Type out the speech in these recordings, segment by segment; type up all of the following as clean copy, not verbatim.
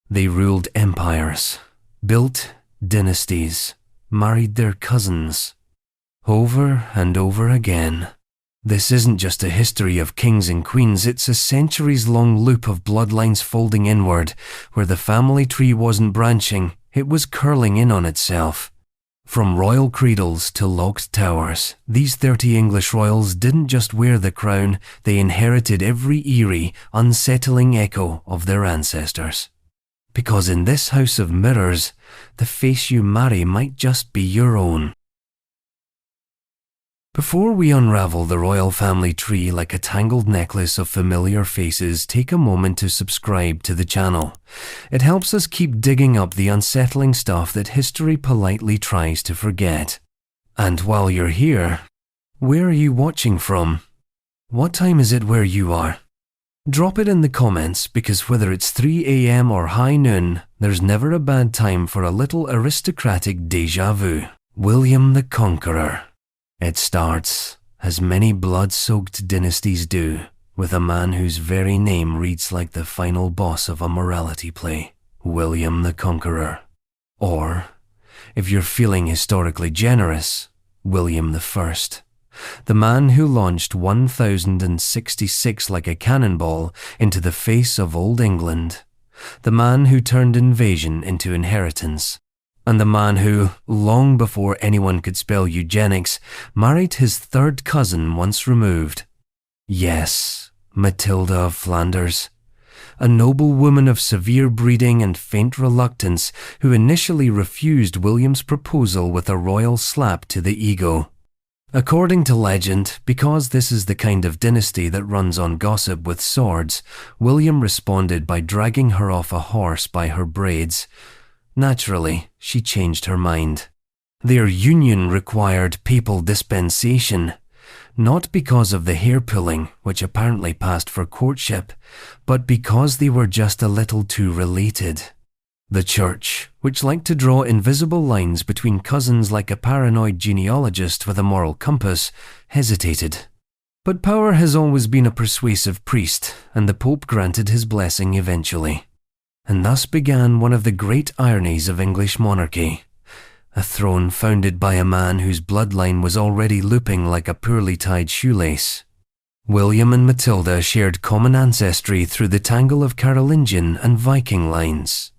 They ruled empires, built dynasties, married their cousins, over and over again. This isn't just a history of kings and queens, it's a centuries-long loop of bloodlines folding inward, where the family tree wasn't branching, it was curling in on itself. From royal cradles to locked towers, these 30 English royals didn't just wear the crown, they inherited every eerie, unsettling echo of their ancestors. Because in this house of mirrors, the face you marry might just be your own. Before we unravel the royal family tree like a tangled necklace of familiar faces, take a moment to subscribe to the channel. It helps us keep digging up the unsettling stuff that history politely tries to forget. And while you're here, where are you watching from? What time is it where you are? Drop it in the comments, because whether it's 3 a.m. or high noon, there's never a bad time for a little aristocratic déjà vu. William the Conqueror. It starts, as many blood-soaked dynasties do, with a man whose very name reads like the final boss of a morality play, William the Conqueror. Or, if you're feeling historically generous, William the First. The man who launched 1066 like a cannonball into the face of old England. The man who turned invasion into inheritance. And the man who, long before anyone could spell eugenics, married his third cousin once removed. Yes, Matilda of Flanders. A noble woman of severe breeding and faint reluctance who initially refused William's proposal with a royal slap to the ego. According to legend, because this is the kind of dynasty that runs on gossip with swords, William responded by dragging her off a horse by her braids. Naturally, she changed her mind. Their union required papal dispensation, not because of the hair-pulling, which apparently passed for courtship, but because they were just a little too related. The church, which liked to draw invisible lines between cousins like a paranoid genealogist with a moral compass, hesitated. But power has always been a persuasive priest, and the Pope granted his blessing eventually. And thus began one of the great ironies of English monarchy. A throne founded by a man whose bloodline was already looping like a poorly tied shoelace. William and Matilda shared common ancestry through the tangle of Carolingian and Viking lines.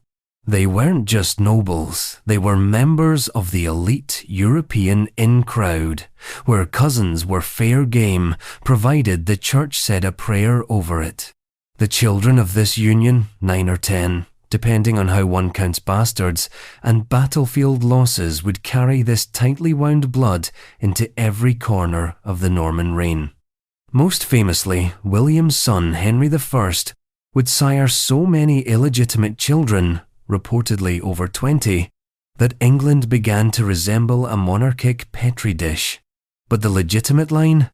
They weren't just nobles, they were members of the elite European in-crowd, where cousins were fair game, provided the church said a prayer over it. The children of this union, 9 or 10, depending on how one counts bastards, and battlefield losses would carry this tightly wound blood into every corner of the Norman reign. Most famously, William's son Henry I would sire so many illegitimate children, reportedly over 20, that England began to resemble a monarchic petri dish. But the legitimate line?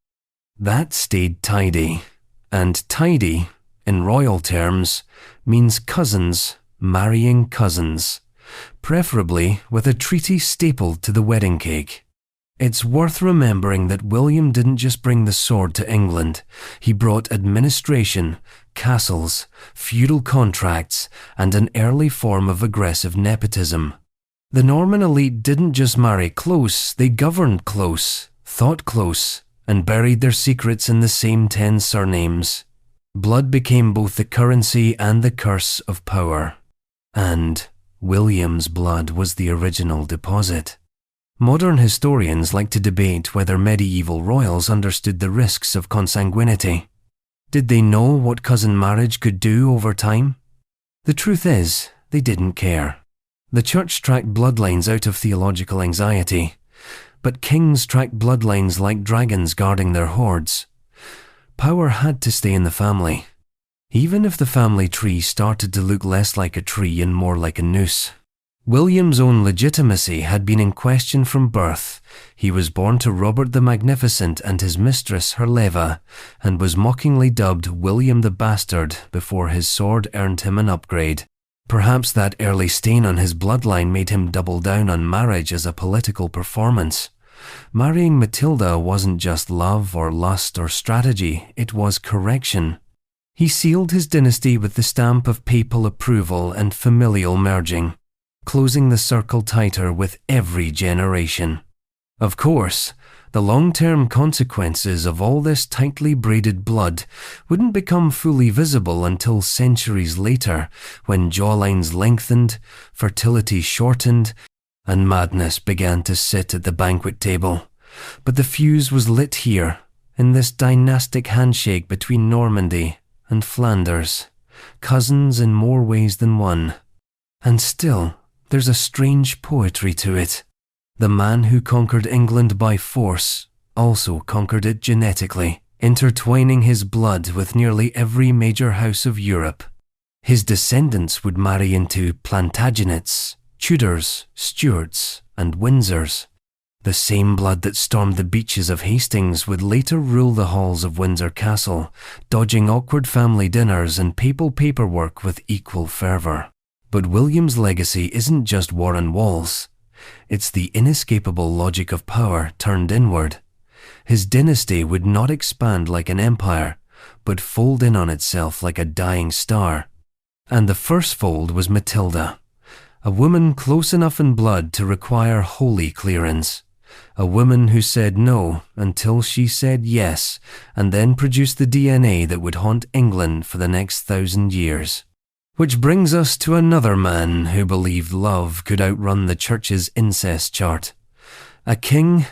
That stayed tidy. And tidy, in royal terms, means cousins marrying cousins, preferably with a treaty stapled to the wedding cake. It's worth remembering that William didn't just bring the sword to England, he brought administration, castles, feudal contracts, and an early form of aggressive nepotism. The Norman elite didn't just marry close, they governed close, thought close, and buried their secrets in the same 10 surnames. Blood became both the currency and the curse of power. And William's blood was the original deposit. Modern historians like to debate whether medieval royals understood the risks of consanguinity. Did they know what cousin marriage could do over time? The truth is, they didn't care. The church tracked bloodlines out of theological anxiety, but kings tracked bloodlines like dragons guarding their hoards. Power had to stay in the family, even if the family tree started to look less like a tree and more like a noose. William's own legitimacy had been in question from birth. He was born to Robert the Magnificent and his mistress Herleva, and was mockingly dubbed William the Bastard before his sword earned him an upgrade. Perhaps that early stain on his bloodline made him double down on marriage as a political performance. Marrying Matilda wasn't just love or lust or strategy, it was correction. He sealed his dynasty with the stamp of papal approval and familial merging, closing the circle tighter with every generation. Of course, the long-term consequences of all this tightly braided blood wouldn't become fully visible until centuries later, when jawlines lengthened, fertility shortened, and madness began to sit at the banquet table. But the fuse was lit here, in this dynastic handshake between Normandy and Flanders, cousins in more ways than one. And still, there's a strange poetry to it. The man who conquered England by force also conquered it genetically, intertwining his blood with nearly every major house of Europe. His descendants would marry into Plantagenets, Tudors, Stuarts, and Windsors. The same blood that stormed the beaches of Hastings would later rule the halls of Windsor Castle, dodging awkward family dinners and papal paperwork with equal fervour. But William's legacy isn't just war on walls. It's the inescapable logic of power turned inward. His dynasty would not expand like an empire, but fold in on itself like a dying star. And the first fold was Matilda, a woman close enough in blood to require holy clearance. A woman who said no until she said yes, and then produced the DNA that would haunt England for the next 1,000 years. Which brings us to another man who believed love could outrun the church's incest chart. A king,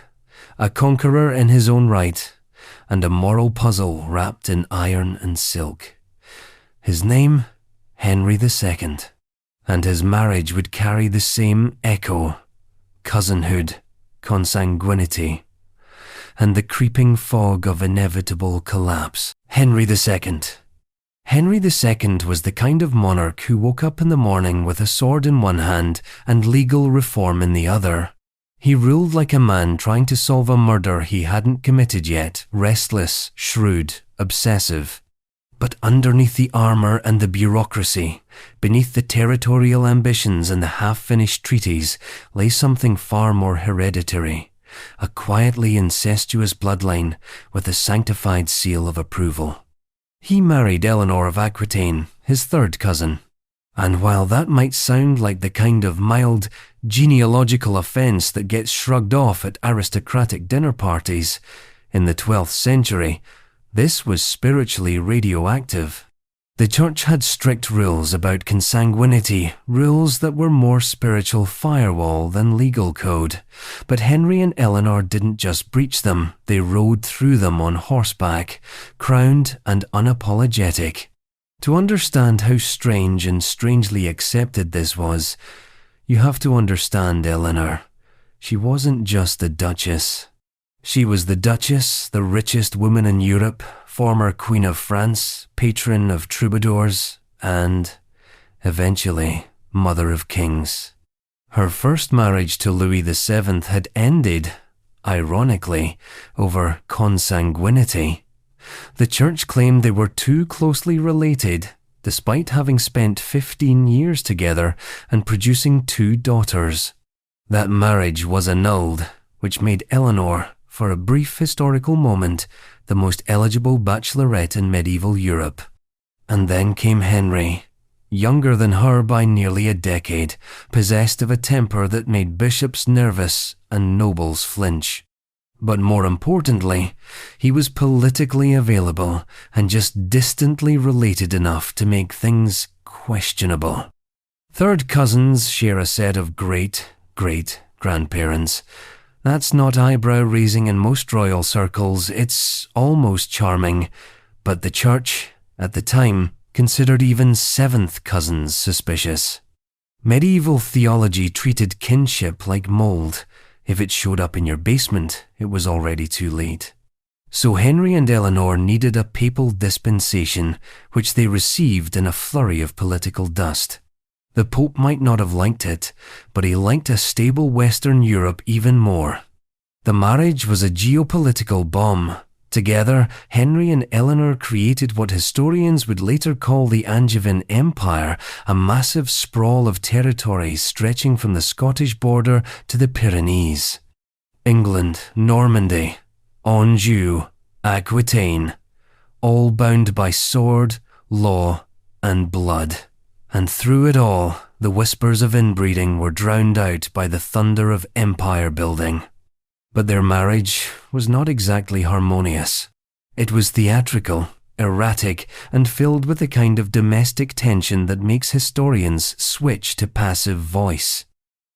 a conqueror in his own right, and a moral puzzle wrapped in iron and silk. His name, Henry II, and his marriage would carry the same echo: cousinhood, consanguinity, and the creeping fog of inevitable collapse. Henry II. Henry II was the kind of monarch who woke up in the morning with a sword in one hand and legal reform in the other. He ruled like a man trying to solve a murder he hadn't committed yet, restless, shrewd, obsessive. But underneath the armour and the bureaucracy, beneath the territorial ambitions and the half-finished treaties, lay something far more hereditary, a quietly incestuous bloodline with a sanctified seal of approval. He married Eleanor of Aquitaine, his third cousin. And while that might sound like the kind of mild, genealogical offence that gets shrugged off at aristocratic dinner parties, in the 12th century, this was spiritually radioactive. The church had strict rules about consanguinity, rules that were more spiritual firewall than legal code. But Henry and Eleanor didn't just breach them, they rode through them on horseback, crowned and unapologetic. To understand how strange and strangely accepted this was, you have to understand Eleanor. She wasn't just the Duchess. She was the Duchess, the richest woman in Europe, former Queen of France, patron of troubadours, and, eventually, Mother of Kings. Her first marriage to Louis VII had ended, ironically, over consanguinity. The church claimed they were too closely related, despite having spent 15 years together and producing 2 daughters. That marriage was annulled, which made Eleanor, for a brief historical moment, the most eligible bachelorette in medieval Europe. And then came Henry, younger than her by nearly a decade, possessed of a temper that made bishops nervous and nobles flinch. But more importantly, he was politically available and just distantly related enough to make things questionable. Third cousins share a set of great-great-grandparents. That's not eyebrow-raising in most royal circles, it's almost charming. But the church, at the time, considered even 7th cousins suspicious. Medieval theology treated kinship like mold. If it showed up in your basement, it was already too late. So Henry and Eleanor needed a papal dispensation, which they received in a flurry of political dust. The Pope might not have liked it, but he liked a stable Western Europe even more. The marriage was a geopolitical bomb. Together, Henry and Eleanor created what historians would later call the Angevin Empire, a massive sprawl of territories stretching from the Scottish border to the Pyrenees. England, Normandy, Anjou, Aquitaine, all bound by sword, law, and blood. And through it all, the whispers of inbreeding were drowned out by the thunder of empire building. But their marriage was not exactly harmonious. It was theatrical, erratic, and filled with the kind of domestic tension that makes historians switch to passive voice.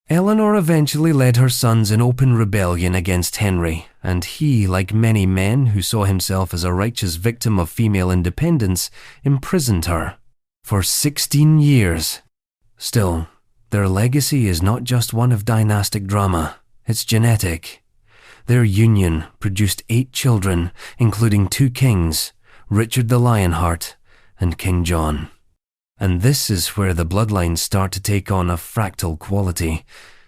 Eleanor eventually led her sons in open rebellion against Henry, and he, like many men who saw himself as a righteous victim of female independence, imprisoned her for 16 years. Still, their legacy is not just one of dynastic drama, it's genetic. Their union produced 8 children, including 2 kings, Richard the Lionheart and King John. And this is where the bloodlines start to take on a fractal quality,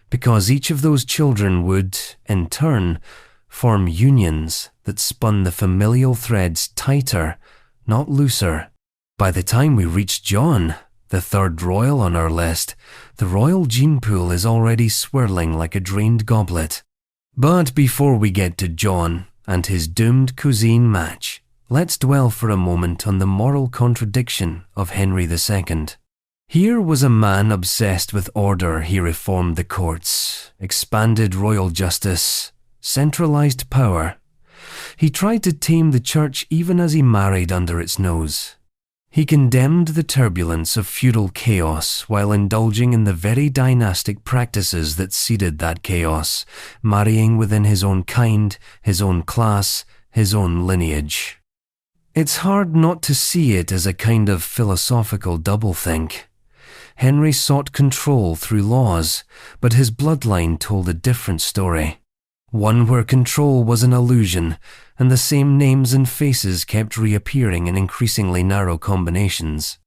because each of those children would, in turn, form unions that spun the familial threads tighter, not looser. By the time we reach John, the 3rd royal on our list, the royal gene pool is already swirling like a drained goblet. But before we get to John and his doomed cousine match, let's dwell for a moment on the moral contradiction of Henry II. Here was a man obsessed with order. He reformed the courts, expanded royal justice, centralized power. He tried to tame the church even as he married under its nose. He condemned the turbulence of feudal chaos while indulging in the very dynastic practices that seeded that chaos, marrying within his own kind, his own class, his own lineage. It's hard not to see it as a kind of philosophical doublethink. Henry sought control through laws, but his bloodline told a different story. One where control was an illusion, and the same names and faces kept reappearing in increasingly narrow combinations.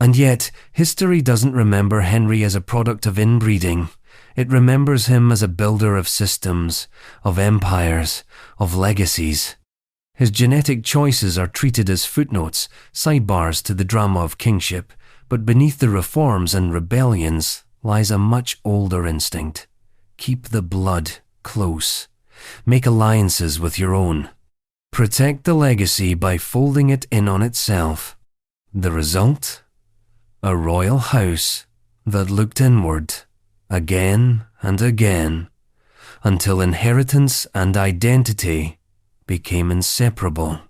And yet, history doesn't remember Henry as a product of inbreeding. It remembers him as a builder of systems, of empires, of legacies. His genetic choices are treated as footnotes, sidebars to the drama of kingship, but beneath the reforms and rebellions lies a much older instinct. Keep the blood close. Make alliances with your own. Protect the legacy by folding it in on itself. The result? A royal house that looked inward, again and again, until inheritance and identity became inseparable.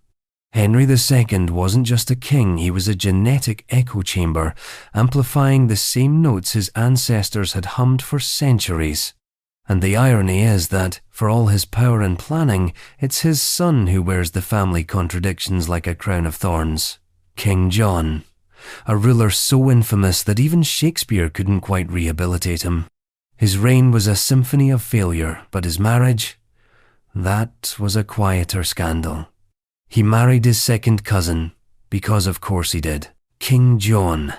Henry II wasn't just a king, he was a genetic echo chamber, amplifying the same notes his ancestors had hummed for centuries. And the irony is that, for all his power and planning, it's his son who wears the family contradictions like a crown of thorns. King John, a ruler so infamous that even Shakespeare couldn't quite rehabilitate him. His reign was a symphony of failure, but his marriage, that was a quieter scandal. He married his second cousin, because of course he did, King John.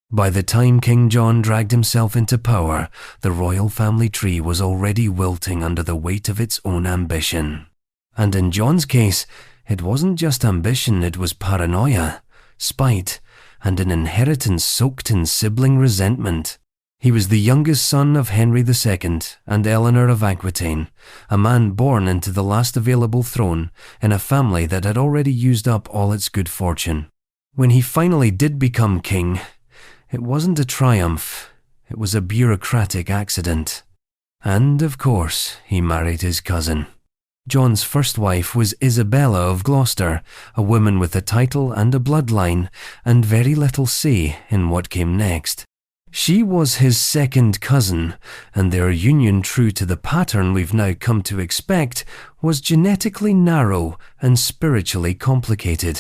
By the time King John dragged himself into power, the royal family tree was already wilting under the weight of its own ambition. And in John's case, it wasn't just ambition, it was paranoia, spite, and an inheritance soaked in sibling resentment. He was the youngest son of Henry II and Eleanor of Aquitaine, a man born into the last available throne in a family that had already used up all its good fortune. When he finally did become king, it wasn't a triumph, it was a bureaucratic accident. And, of course, he married his cousin. John's first wife was Isabella of Gloucester, a woman with a title and a bloodline, and very little say in what came next. She was his second cousin, and their union, true to the pattern we've now come to expect, was genetically narrow and spiritually complicated.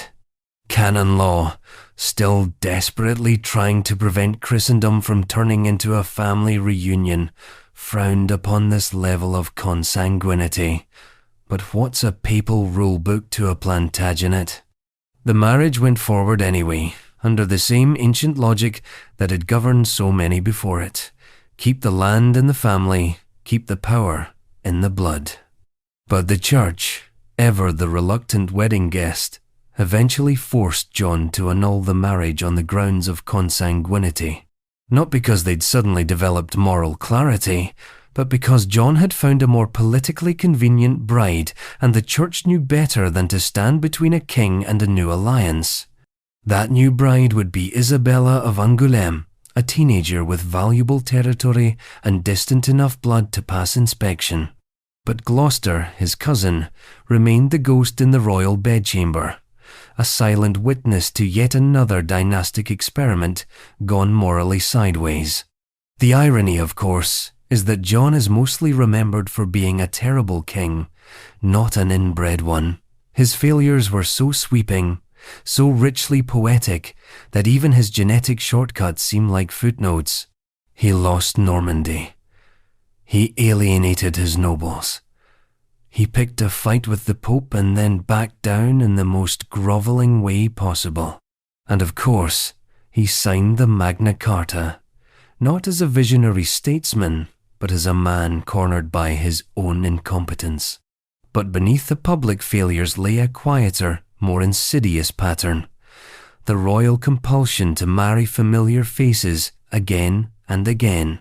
Canon law, still desperately trying to prevent Christendom from turning into a family reunion, frowned upon this level of consanguinity. But what's a papal rule book to a Plantagenet? The marriage went forward anyway, under the same ancient logic that had governed so many before it. Keep the land in the family, keep the power in the blood. But the church, ever the reluctant wedding guest, eventually forced John to annul the marriage on the grounds of consanguinity. Not because they'd suddenly developed moral clarity, but because John had found a more politically convenient bride, and the church knew better than to stand between a king and a new alliance. That new bride would be Isabella of Angoulême, a teenager with valuable territory and distant enough blood to pass inspection. But Gloucester, his cousin, remained the ghost in the royal bedchamber, a silent witness to yet another dynastic experiment gone morally sideways. The irony, of course, is that John is mostly remembered for being a terrible king, not an inbred one. His failures were so sweeping, so richly poetic, that even his genetic shortcuts seem like footnotes. He lost Normandy. He alienated his nobles. He picked a fight with the Pope and then backed down in the most grovelling way possible. And of course, he signed the Magna Carta, not as a visionary statesman, but as a man cornered by his own incompetence. But beneath the public failures lay a quieter, more insidious pattern: the royal compulsion to marry familiar faces again and again,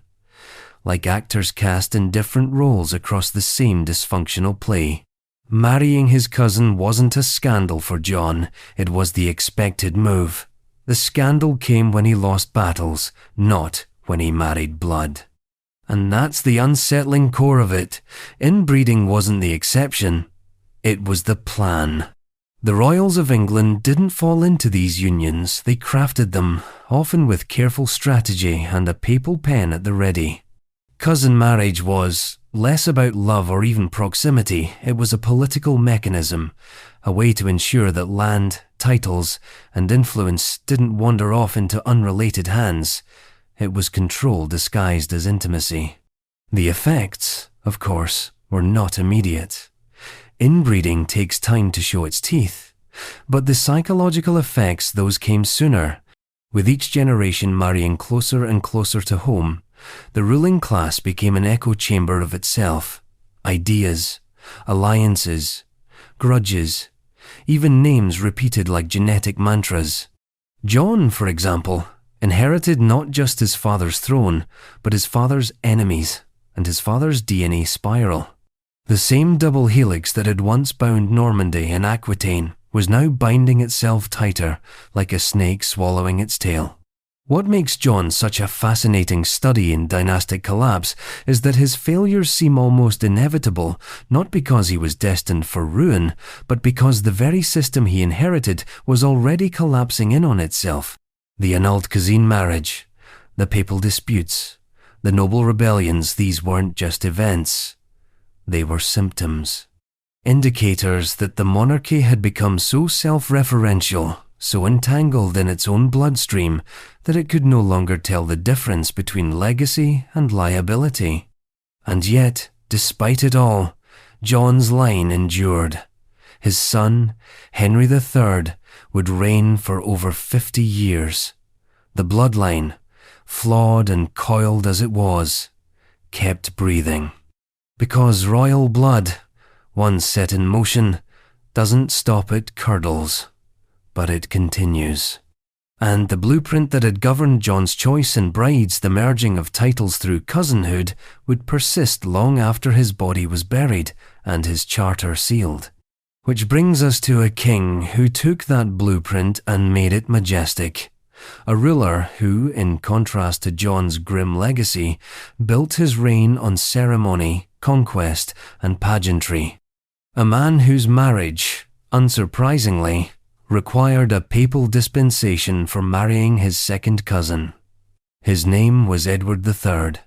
like actors cast in different roles across the same dysfunctional play. Marrying his cousin wasn't a scandal for John, it was the expected move. The scandal came when he lost battles, not when he married blood. And that's the unsettling core of it. Inbreeding wasn't the exception, it was the plan. The royals of England didn't fall into these unions, they crafted them, often with careful strategy and a papal pen at the ready. Cousin marriage was less about love or even proximity. It was a political mechanism, a way to ensure that land, titles, and influence didn't wander off into unrelated hands. It was control disguised as intimacy. The effects, of course, were not immediate. Inbreeding takes time to show its teeth, but the psychological effects, those came sooner. With each generation marrying closer and closer to home, the ruling class became an echo chamber of itself. Ideas, alliances, grudges, even names repeated like genetic mantras. John, for example, inherited not just his father's throne, but his father's enemies and his father's DNA spiral. The same double helix that had once bound Normandy and Aquitaine was now binding itself tighter, like a snake swallowing its tail. What makes John such a fascinating study in dynastic collapse is that his failures seem almost inevitable, not because he was destined for ruin, but because the very system he inherited was already collapsing in on itself. The annulled cousin marriage, the papal disputes, the noble rebellions, these weren't just events. They were symptoms, indicators that the monarchy had become so self-referential, so entangled in its own bloodstream, that it could no longer tell the difference between legacy and liability. And yet, despite it all, John's line endured. His son, Henry III, would reign for over 50 years. The bloodline, flawed and coiled as it was, kept breathing. Because royal blood, once set in motion, doesn't stop at cradles, but it continues. And the blueprint that had governed John's choice in brides, the merging of titles through cousinhood, would persist long after his body was buried and his charter sealed. Which brings us to a king who took that blueprint and made it majestic. A ruler who, in contrast to John's grim legacy, built his reign on ceremony, conquest, and pageantry. A man whose marriage, unsurprisingly, required a papal dispensation for marrying his second cousin. His name was Edward III,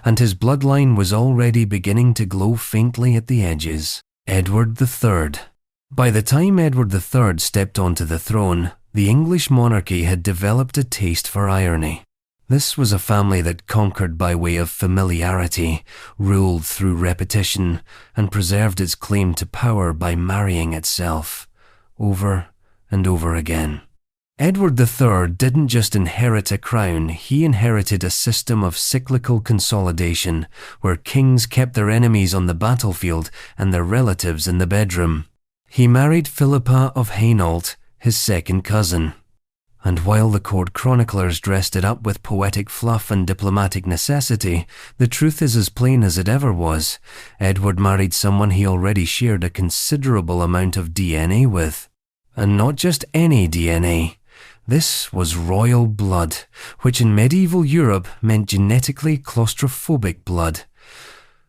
and his bloodline was already beginning to glow faintly at the edges. Edward III. By the time Edward III stepped onto the throne, the English monarchy had developed a taste for irony. This was a family that conquered by way of familiarity, ruled through repetition, and preserved its claim to power by marrying itself, over and over again. Edward III didn't just inherit a crown, he inherited a system of cyclical consolidation, where kings kept their enemies on the battlefield and their relatives in the bedroom. He married Philippa of Hainault, his second cousin. And while the court chroniclers dressed it up with poetic fluff and diplomatic necessity, the truth is as plain as it ever was. Edward married someone he already shared a considerable amount of DNA with. And not just any DNA. This was royal blood, which in medieval Europe meant genetically claustrophobic blood.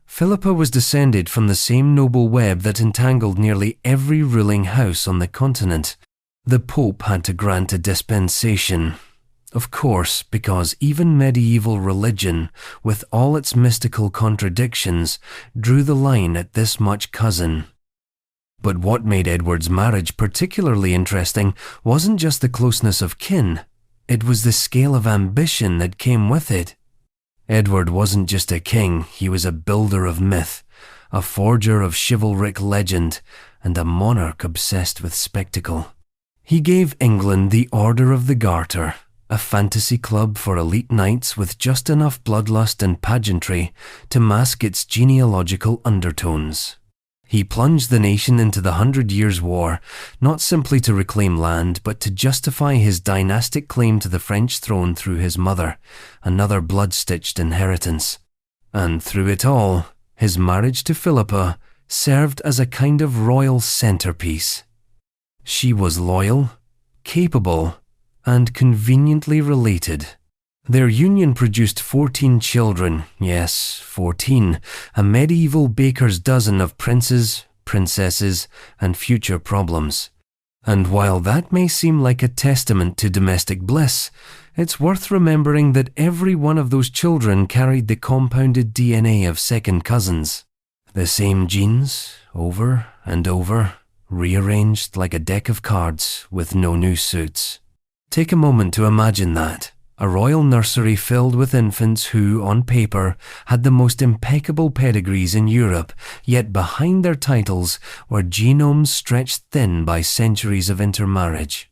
Philippa was descended from the same noble web that entangled nearly every ruling house on the continent. The Pope had to grant a dispensation. Of course, because even medieval religion, with all its mystical contradictions, drew the line at this much cousin. But what made Edward's marriage particularly interesting wasn't just the closeness of kin, it was the scale of ambition that came with it. Edward wasn't just a king, he was a builder of myth, a forger of chivalric legend, and a monarch obsessed with spectacle. He gave England the Order of the Garter, a fantasy club for elite knights with just enough bloodlust and pageantry to mask its genealogical undertones. He plunged the nation into the 100 Years' War, not simply to reclaim land, but to justify his dynastic claim to the French throne through his mother, another blood-stitched inheritance. And through it all, his marriage to Philippa served as a kind of royal centerpiece. She was loyal, capable, and conveniently related. Their union produced 14 children, yes, 14, a medieval baker's dozen of princes, princesses, and future problems. And while that may seem like a testament to domestic bliss, it's worth remembering that every one of those children carried the compounded DNA of second cousins. The same genes, over and over, rearranged like a deck of cards with no new suits. Take a moment to imagine that. A royal nursery filled with infants who, on paper, had the most impeccable pedigrees in Europe, yet behind their titles were genomes stretched thin by centuries of intermarriage.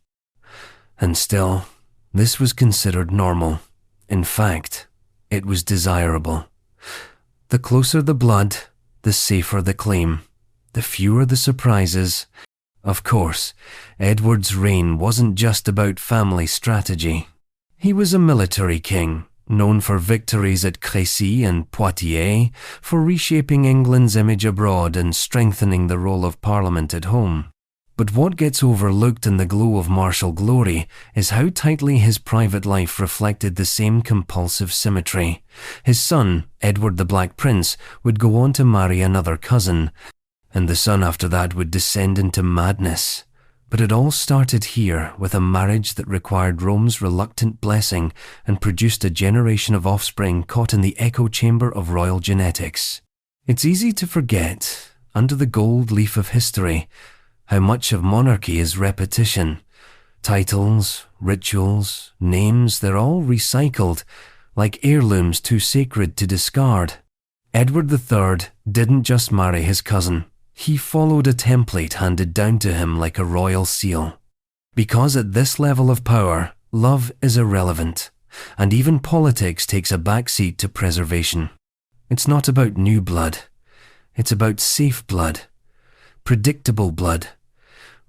And still, this was considered normal. In fact, it was desirable. The closer the blood, the safer the claim, the fewer the surprises. Of course, Edward's reign wasn't just about family strategy. He was a military king, known for victories at Crécy and Poitiers, for reshaping England's image abroad and strengthening the role of Parliament at home. But what gets overlooked in the glow of martial glory is how tightly his private life reflected the same compulsive symmetry. His son, Edward the Black Prince, would go on to marry another cousin, and the son after that would descend into madness. But it all started here with a marriage that required Rome's reluctant blessing and produced a generation of offspring caught in the echo chamber of royal genetics. It's easy to forget, under the gold leaf of history, how much of monarchy is repetition. Titles, rituals, names, they're all recycled, like heirlooms too sacred to discard. Edward III didn't just marry his cousin. He followed a template handed down to him like a royal seal. Because at this level of power, love is irrelevant, and even politics takes a backseat to preservation. It's not about new blood. It's about safe blood, predictable blood,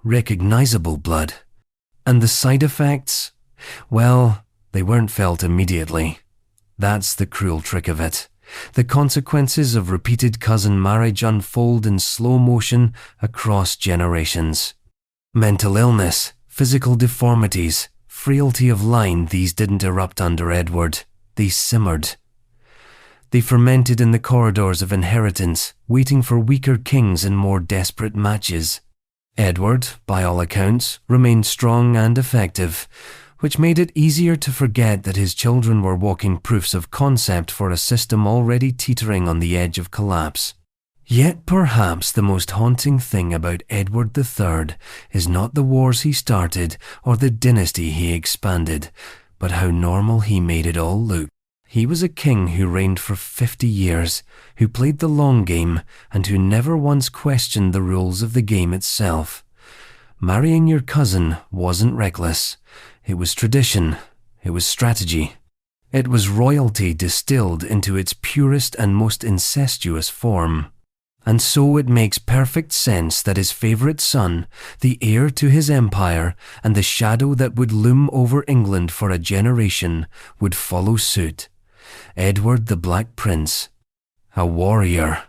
recognizable blood. And the side effects? Well, they weren't felt immediately. That's the cruel trick of it. The consequences of repeated cousin marriage unfold in slow motion across generations. Mental illness, physical deformities, frailty of line, these didn't erupt under Edward. They simmered. They fermented in the corridors of inheritance, waiting for weaker kings and more desperate matches. Edward, by all accounts, remained strong and effective, which made it easier to forget that his children were walking proofs of concept for a system already teetering on the edge of collapse. Yet perhaps the most haunting thing about Edward III is not the wars he started or the dynasty he expanded, but how normal he made it all look. He was a king who reigned for 50 years, who played the long game, and who never once questioned the rules of the game itself. Marrying your cousin wasn't reckless. It was tradition. It was strategy. It was royalty distilled into its purest and most incestuous form. And so it makes perfect sense that his favorite son, the heir to his empire, and the shadow that would loom over England for a generation, would follow suit. Edward the Black Prince, a warrior,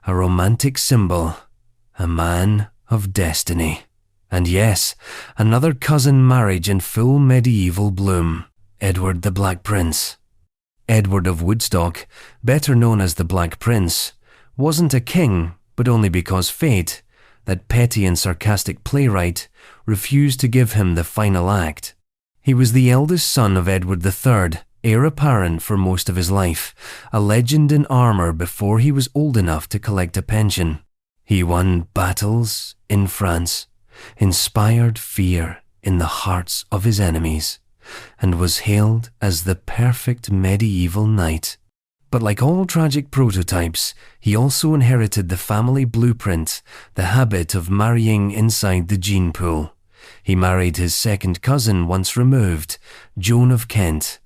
a romantic symbol, a man of destiny. And yes, another cousin marriage in full medieval bloom, Edward the Black Prince. Edward of Woodstock, better known as the Black Prince, wasn't a king, but only because fate, that petty and sarcastic playwright, refused to give him the final act. He was the eldest son of Edward III, heir apparent for most of his life, a legend in armour before he was old enough to collect a pension. He won battles in France, inspired fear in the hearts of his enemies, and was hailed as the perfect medieval knight. But like all tragic prototypes, he also inherited the family blueprint, the habit of marrying inside the gene pool. He married his second cousin once removed, Joan of Kent.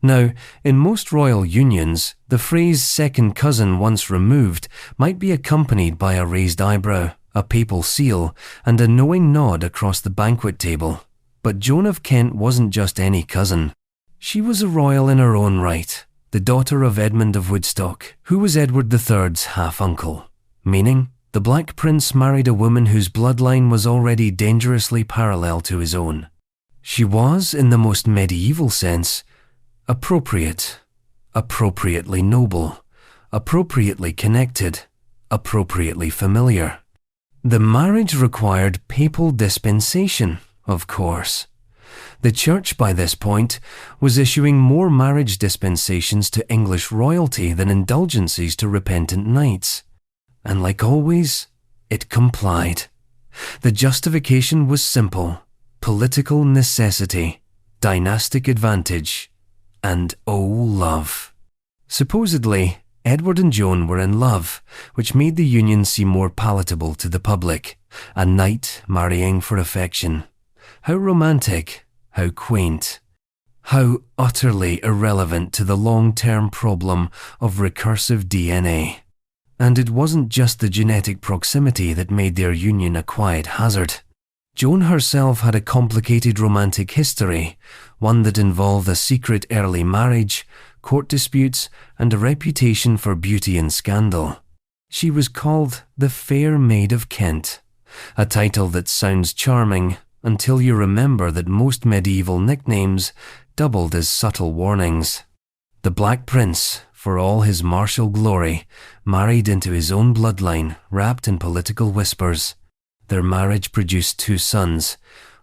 Now, in most royal unions, the phrase second cousin once removed might be accompanied by a raised eyebrow, a papal seal, and a knowing nod across the banquet table. But Joan of Kent wasn't just any cousin. She was a royal in her own right, the daughter of Edmund of Woodstock, who was Edward III's half-uncle, meaning the Black Prince married a woman whose bloodline was already dangerously parallel to his own. She was, in the most medieval sense, appropriate, appropriately noble, appropriately connected, appropriately familiar. The marriage required papal dispensation, of course. The Church, by this point, was issuing more marriage dispensations to English royalty than indulgences to repentant knights. And like always, it complied. The justification was simple: political necessity, dynastic advantage, and love. Supposedly, Edward and Joan were in love, which made the union seem more palatable to the public. A knight marrying for affection. How romantic, how quaint, how utterly irrelevant to the long-term problem of recursive DNA. And it wasn't just the genetic proximity that made their union a quiet hazard. Joan herself had a complicated romantic history, one that involved a secret early marriage, court disputes, and a reputation for beauty and scandal. She was called the Fair Maid of Kent, a title that sounds charming until you remember that most medieval nicknames doubled as subtle warnings. The Black Prince, for all his martial glory, married into his own bloodline, wrapped in political whispers. Their marriage produced 2 sons.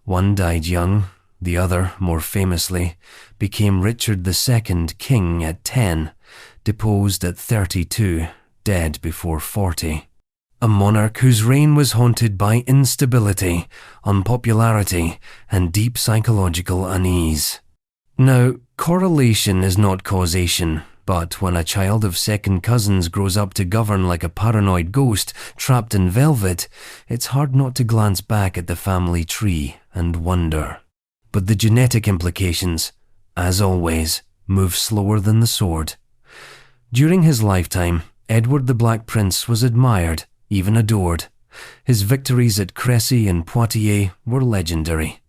One died young, the other, more famously, became Richard II, king at 10, deposed at 32, dead before 40. A monarch whose reign was haunted by instability, unpopularity, and deep psychological unease. Now, correlation is not causation, but when a child of second cousins grows up to govern like a paranoid ghost trapped in velvet, it's hard not to glance back at the family tree and wonder. But the genetic implications, as always, move slower than the sword. During his lifetime, Edward the Black Prince was admired, even adored. His victories at Crécy and Poitiers were legendary.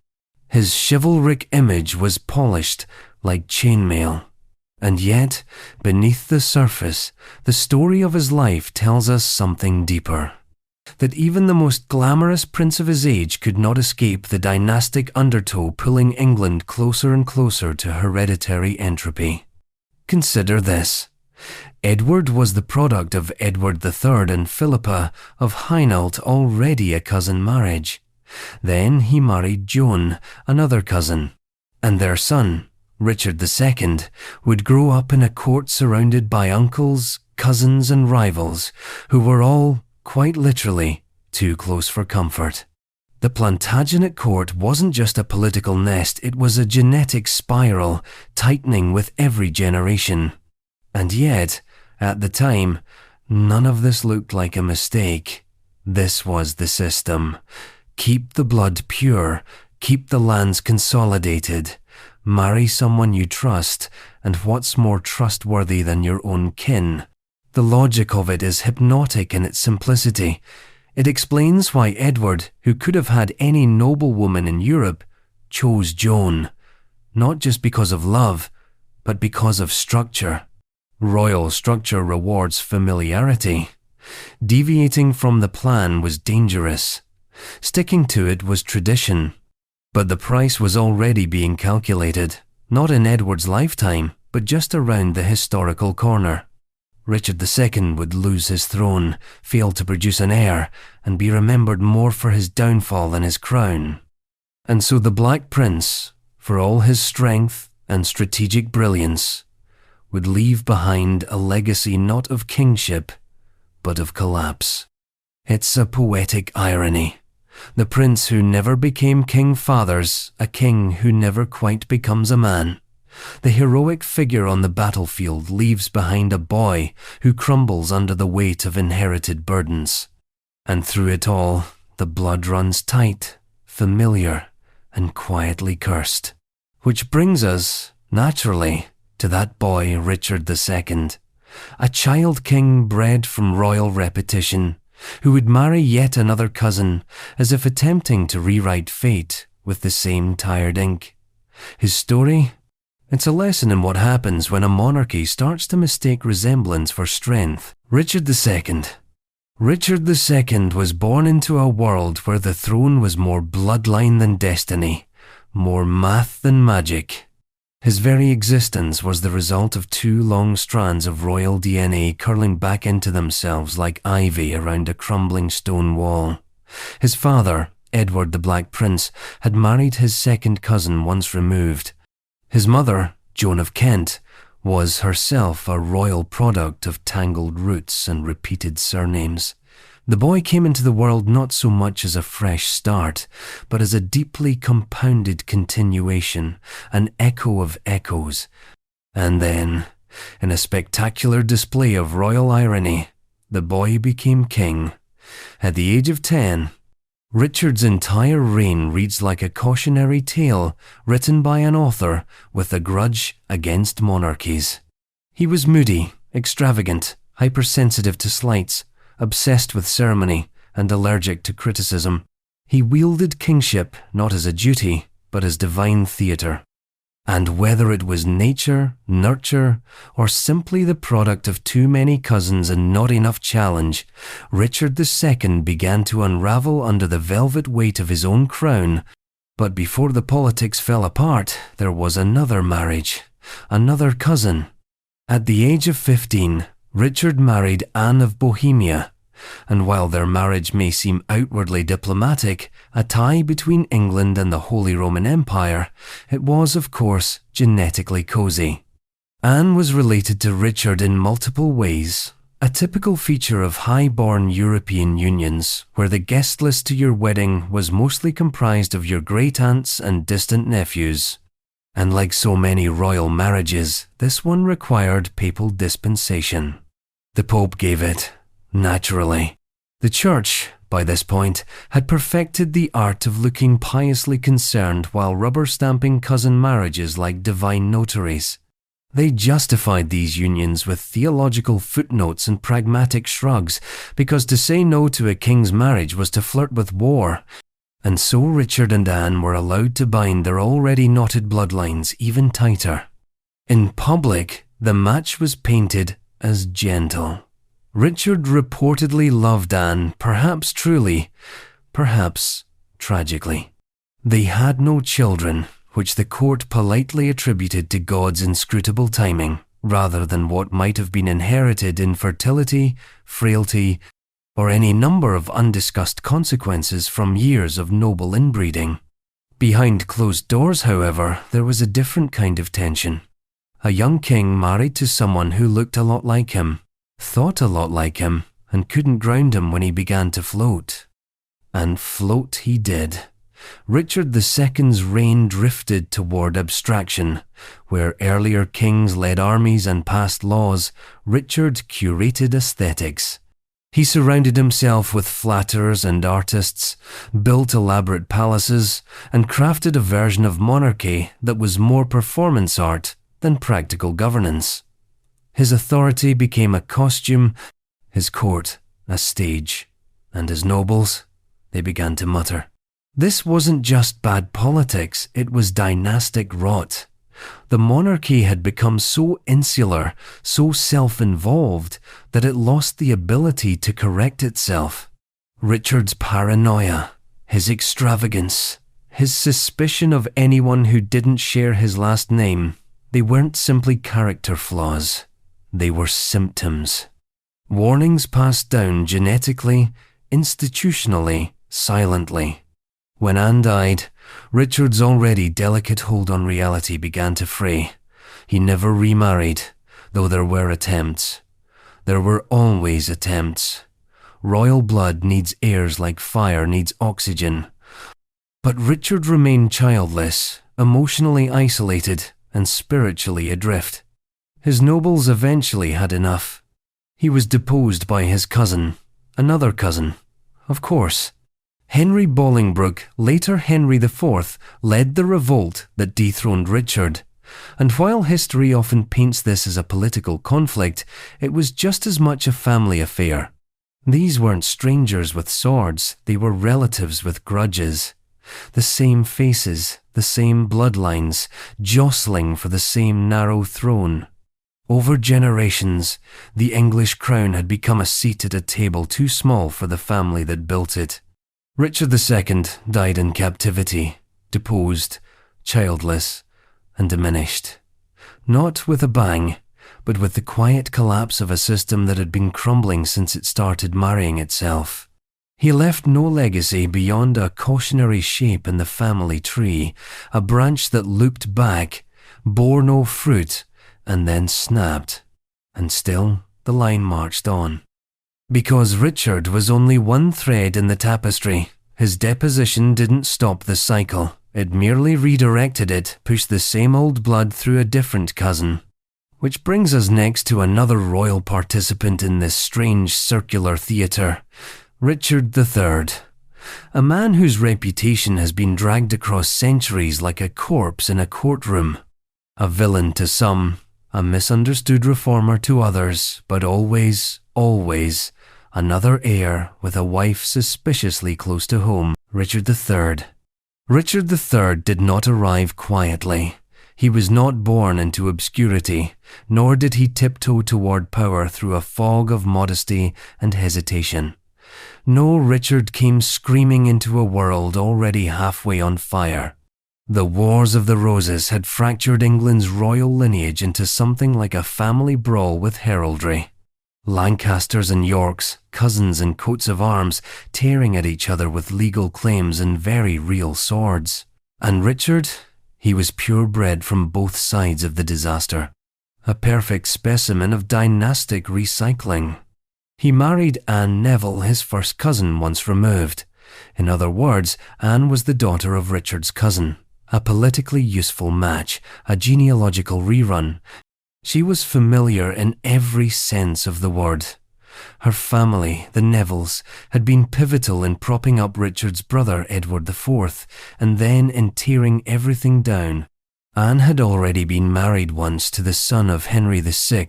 His chivalric image was polished like chainmail. And yet, beneath the surface, the story of his life tells us something deeper. That even the most glamorous prince of his age could not escape the dynastic undertow pulling England closer and closer to hereditary entropy. Consider this. Edward was the product of Edward III and Philippa of Hainault, already a cousin marriage. Then he married Joan, another cousin, and their son, Richard II, would grow up in a court surrounded by uncles, cousins, and rivals who were all, quite literally, too close for comfort. The Plantagenet court wasn't just a political nest, it was a genetic spiral, tightening with every generation. And yet, at the time, none of this looked like a mistake. This was the system. Keep the blood pure, keep the lands consolidated, marry someone you trust, and what's more trustworthy than your own kin? The logic of it is hypnotic in its simplicity. It explains why Edward, who could have had any noblewoman in Europe, chose Joan, not just because of love, but because of structure. Royal structure rewards familiarity. Deviating from the plan was dangerous. Sticking to it was tradition, but the price was already being calculated, not in Edward's lifetime, but just around the historical corner. Richard II would lose his throne, fail to produce an heir, and be remembered more for his downfall than his crown. And so the Black Prince, for all his strength and strategic brilliance, would leave behind a legacy not of kingship, but of collapse. It's a poetic irony. The prince who never became king fathers a king who never quite becomes a man. The heroic figure on the battlefield leaves behind a boy who crumbles under the weight of inherited burdens. And through it all, the blood runs tight, familiar, and quietly cursed. Which brings us, naturally, to that boy Richard II, a child king bred from royal repetition, who would marry yet another cousin as if attempting to rewrite fate with the same tired ink. His story? It's a lesson in what happens when a monarchy starts to mistake resemblance for strength. Richard II. Richard II was born into a world where the throne was more bloodline than destiny, more math than magic. His very existence was the result of two long strands of royal DNA curling back into themselves like ivy around a crumbling stone wall. His father, Edward the Black Prince, had married his second cousin once removed. His mother, Joan of Kent, was herself a royal product of tangled roots and repeated surnames. The boy came into the world not so much as a fresh start, but as a deeply compounded continuation, an echo of echoes. And then, in a spectacular display of royal irony, the boy became king. At the age of 10, Richard's entire reign reads like a cautionary tale written by an author with a grudge against monarchies. He was moody, extravagant, hypersensitive to slights, obsessed with ceremony, and allergic to criticism. He wielded kingship not as a duty, but as divine theatre. And whether it was nature, nurture, or simply the product of too many cousins and not enough challenge, Richard II began to unravel under the velvet weight of his own crown. But before the politics fell apart, there was another marriage, another cousin. At the age of 15, Richard married Anne of Bohemia, and while their marriage may seem outwardly diplomatic, a tie between England and the Holy Roman Empire, it was, of course, genetically cozy. Anne was related to Richard in multiple ways, a typical feature of high-born European unions, where the guest list to your wedding was mostly comprised of your great-aunts and distant nephews. And like so many royal marriages, this one required papal dispensation. The Pope gave it, naturally. The Church, by this point, had perfected the art of looking piously concerned while rubber-stamping cousin marriages like divine notaries. They justified these unions with theological footnotes and pragmatic shrugs, because to say no to a king's marriage was to flirt with war. And so Richard and Anne were allowed to bind their already knotted bloodlines even tighter. In public, the match was painted as gentle. Richard reportedly loved Anne, perhaps truly, perhaps tragically. They had no children, which the court politely attributed to God's inscrutable timing, rather than what might have been inherited infertility, frailty, or any number of undiscussed consequences from years of noble inbreeding. Behind closed doors, however, there was a different kind of tension. A young king married to someone who looked a lot like him, thought a lot like him, and couldn't ground him when he began to float. And float he did. Richard II's reign drifted toward abstraction. Where earlier kings led armies and passed laws, Richard curated aesthetics. He surrounded himself with flatterers and artists, built elaborate palaces, and crafted a version of monarchy that was more performance art than practical governance. His authority became a costume, his court a stage, and his nobles, they began to mutter. This wasn't just bad politics, it was dynastic rot. The monarchy had become so insular, so self-involved, that it lost the ability to correct itself. Richard's paranoia, his extravagance, his suspicion of anyone who didn't share his last name, they weren't simply character flaws. They were symptoms. Warnings passed down genetically, institutionally, silently. When Anne died, Richard's already delicate hold on reality began to fray. He never remarried, though there were attempts. There were always attempts. Royal blood needs heirs like fire needs oxygen. But Richard remained childless, emotionally isolated, and spiritually adrift. His nobles eventually had enough. He was deposed by his cousin, another cousin, of course. Henry Bolingbroke, later Henry IV, led the revolt that dethroned Richard. And while history often paints this as a political conflict, it was just as much a family affair. These weren't strangers with swords, they were relatives with grudges. The same faces, the same bloodlines, jostling for the same narrow throne. Over generations, the English crown had become a seat at a table too small for the family that built it. Richard II died in captivity, deposed, childless, and diminished. Not with a bang, but with the quiet collapse of a system that had been crumbling since it started marrying itself. He left no legacy beyond a cautionary shape in the family tree, a branch that looped back, bore no fruit, and then snapped. And still the line marched on. Because Richard was only one thread in the tapestry, his deposition didn't stop the cycle. It merely redirected it, pushed the same old blood through a different cousin. Which brings us next to another royal participant in this strange circular theatre, Richard III, a man whose reputation has been dragged across centuries like a corpse in a courtroom. A villain to some, a misunderstood reformer to others, but always, always, another heir with a wife suspiciously close to home, Richard III. Richard III did not arrive quietly. He was not born into obscurity, nor did he tiptoe toward power through a fog of modesty and hesitation. No, Richard came screaming into a world already halfway on fire. The Wars of the Roses had fractured England's royal lineage into something like a family brawl with heraldry. Lancasters and Yorks, cousins in coats of arms, tearing at each other with legal claims and very real swords. And Richard, he was purebred from both sides of the disaster. A perfect specimen of dynastic recycling. He married Anne Neville, his first cousin once removed. In other words, Anne was the daughter of Richard's cousin. A politically useful match, a genealogical rerun. She was familiar in every sense of the word. Her family, the Nevilles, had been pivotal in propping up Richard's brother Edward IV, and then in tearing everything down. Anne had already been married once to the son of Henry VI,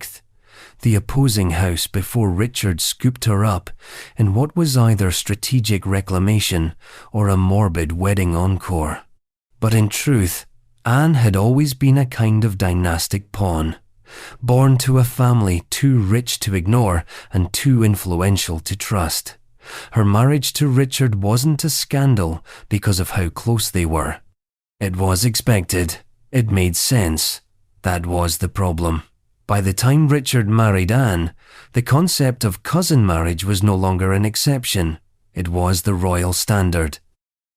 the opposing house before Richard scooped her up in what was either strategic reclamation or a morbid wedding encore. But in truth, Anne had always been a kind of dynastic pawn, born to a family too rich to ignore and too influential to trust. Her marriage to Richard wasn't a scandal because of how close they were. It was expected. It made sense. That was the problem. By the time Richard married Anne, the concept of cousin marriage was no longer an exception. It was the royal standard.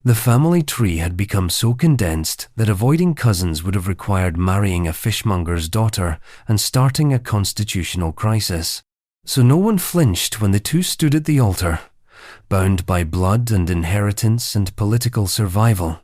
The family tree had become so condensed that avoiding cousins would have required marrying a fishmonger's daughter and starting a constitutional crisis. So no one flinched when the two stood at the altar, bound by blood and inheritance and political survival.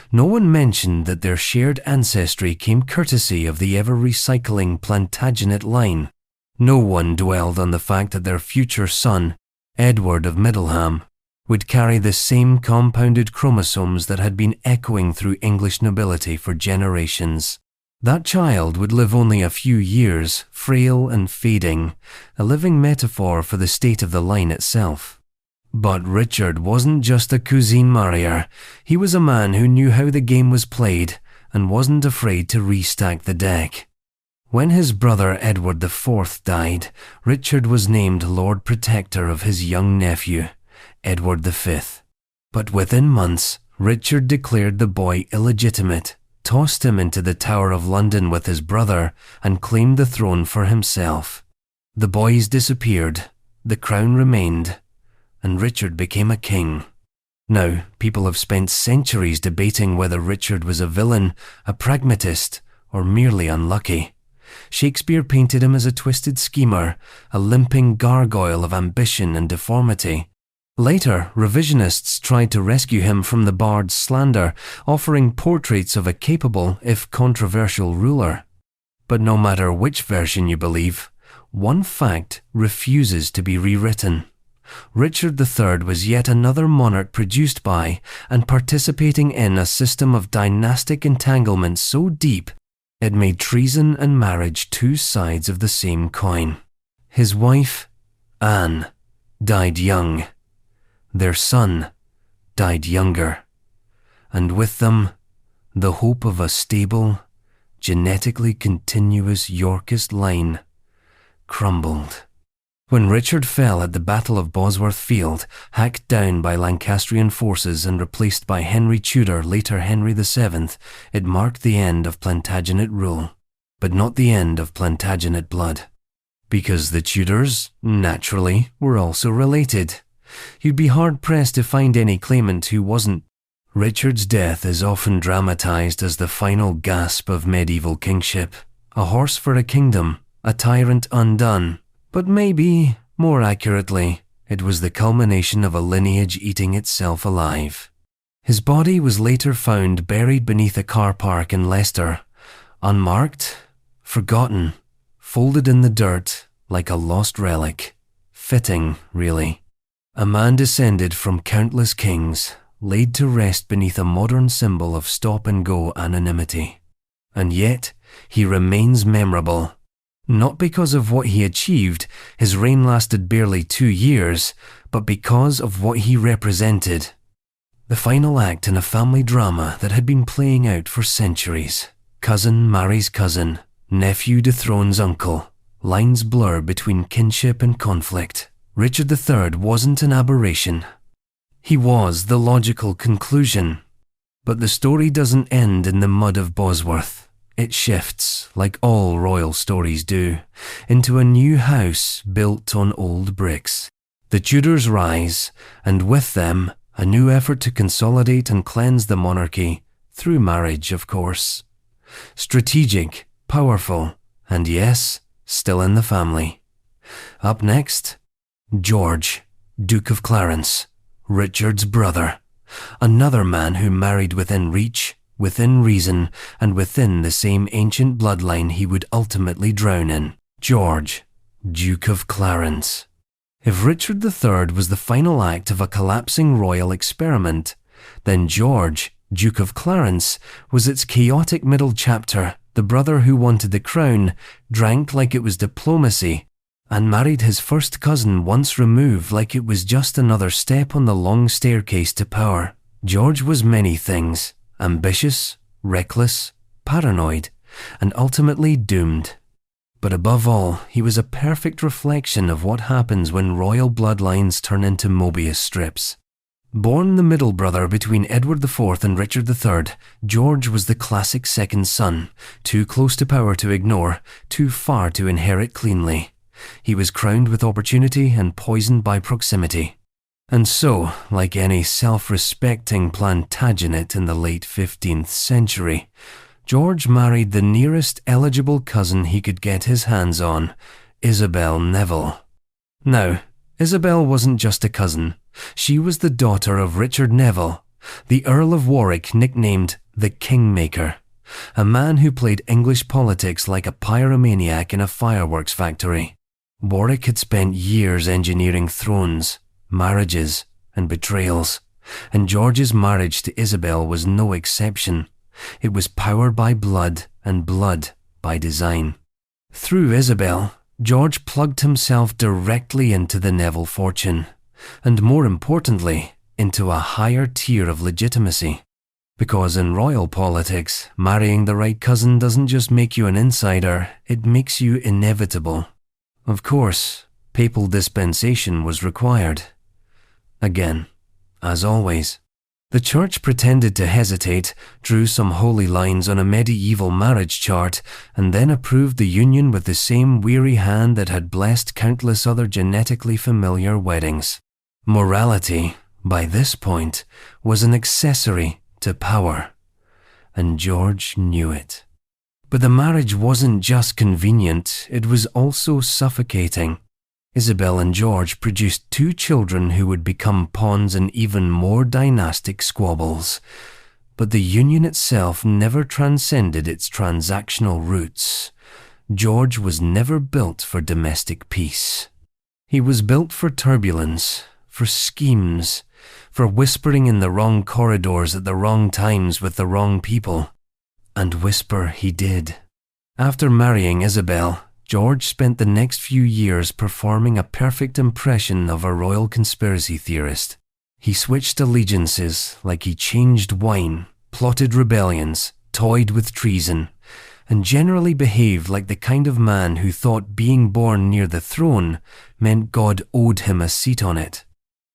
No one mentioned that their shared ancestry came courtesy of the ever-recycling Plantagenet line. No one dwelled on the fact that their future son, Edward of Middleham, would carry the same compounded chromosomes that had been echoing through English nobility for generations. That child would live only a few years, frail and fading, a living metaphor for the state of the line itself. But Richard wasn't just a cuisine marier. He was a man who knew how the game was played and wasn't afraid to restack the deck. When his brother Edward IV died, Richard was named Lord Protector of his young nephew, Edward V. But within months, Richard declared the boy illegitimate, tossed him into the Tower of London with his brother, and claimed the throne for himself. The boys disappeared, the crown remained, and Richard became a king. Now, people have spent centuries debating whether Richard was a villain, a pragmatist, or merely unlucky. Shakespeare painted him as a twisted schemer, a limping gargoyle of ambition and deformity. Later, revisionists tried to rescue him from the bard's slander, offering portraits of a capable, if controversial, ruler. But no matter which version you believe, one fact refuses to be rewritten. Richard III was yet another monarch produced by and participating in a system of dynastic entanglement so deep it made treason and marriage two sides of the same coin. His wife, Anne, died young. Their son died younger. And with them, the hope of a stable, genetically continuous Yorkist line crumbled. When Richard fell at the Battle of Bosworth Field, hacked down by Lancastrian forces and replaced by Henry Tudor, later Henry VII, it marked the end of Plantagenet rule, but not the end of Plantagenet blood. Because the Tudors, naturally, were also related. You'd be hard-pressed to find any claimant who wasn't. Richard's death is often dramatized as the final gasp of medieval kingship, a horse for a kingdom, a tyrant undone. But maybe, more accurately, it was the culmination of a lineage eating itself alive. His body was later found buried beneath a car park in Leicester, unmarked, forgotten, folded in the dirt like a lost relic. Fitting, really. A man descended from countless kings, laid to rest beneath a modern symbol of stop-and-go anonymity. And yet, he remains memorable. Not because of what he achieved, his reign lasted barely 2 years, but because of what he represented. The final act in a family drama that had been playing out for centuries. Cousin marries cousin, nephew dethrones uncle, lines blur between kinship and conflict. Richard III wasn't an aberration. He was the logical conclusion. But the story doesn't end in the mud of Bosworth. It shifts, like all royal stories do, into a new house built on old bricks. The Tudors rise, and with them, a new effort to consolidate and cleanse the monarchy, through marriage, of course. Strategic, powerful, and yes, still in the family. Up next, George, Duke of Clarence, Richard's brother. Another man who married within reach, within reason, and within the same ancient bloodline he would ultimately drown in. George, Duke of Clarence. If Richard III was the final act of a collapsing royal experiment, then George, Duke of Clarence, was its chaotic middle chapter, the brother who wanted the crown, drank like it was diplomacy, and married his first cousin once removed like it was just another step on the long staircase to power. George was many things. Ambitious, reckless, paranoid, and ultimately doomed. But above all, he was a perfect reflection of what happens when royal bloodlines turn into Mobius strips. Born the middle brother between Edward IV and Richard III, George was the classic second son, too close to power to ignore, too far to inherit cleanly. He was crowned with opportunity and poisoned by proximity. And so, like any self-respecting Plantagenet in the late 15th century, George married the nearest eligible cousin he could get his hands on, Isabel Neville. Now, Isabel wasn't just a cousin. She was the daughter of Richard Neville, the Earl of Warwick, nicknamed the Kingmaker, a man who played English politics like a pyromaniac in a fireworks factory. Warwick had spent years engineering thrones, marriages, and betrayals, and George's marriage to Isabel was no exception. It was power by blood and blood by design. Through Isabel, George plugged himself directly into the Neville fortune, and more importantly, into a higher tier of legitimacy. Because in royal politics, marrying the right cousin doesn't just make you an insider, it makes you inevitable. Of course, papal dispensation was required. Again, as always. The church pretended to hesitate, drew some holy lines on a medieval marriage chart, and then approved the union with the same weary hand that had blessed countless other genetically familiar weddings. Morality, by this point, was an accessory to power, and George knew it. But the marriage wasn't just convenient, it was also suffocating. Isabel and George produced 2 children who would become pawns in even more dynastic squabbles. But the union itself never transcended its transactional roots. George was never built for domestic peace. He was built for turbulence, for schemes, for whispering in the wrong corridors at the wrong times with the wrong people. And whisper he did. After marrying Isabel, George spent the next few years performing a perfect impression of a royal conspiracy theorist. He switched allegiances like he changed wine, plotted rebellions, toyed with treason, and generally behaved like the kind of man who thought being born near the throne meant God owed him a seat on it.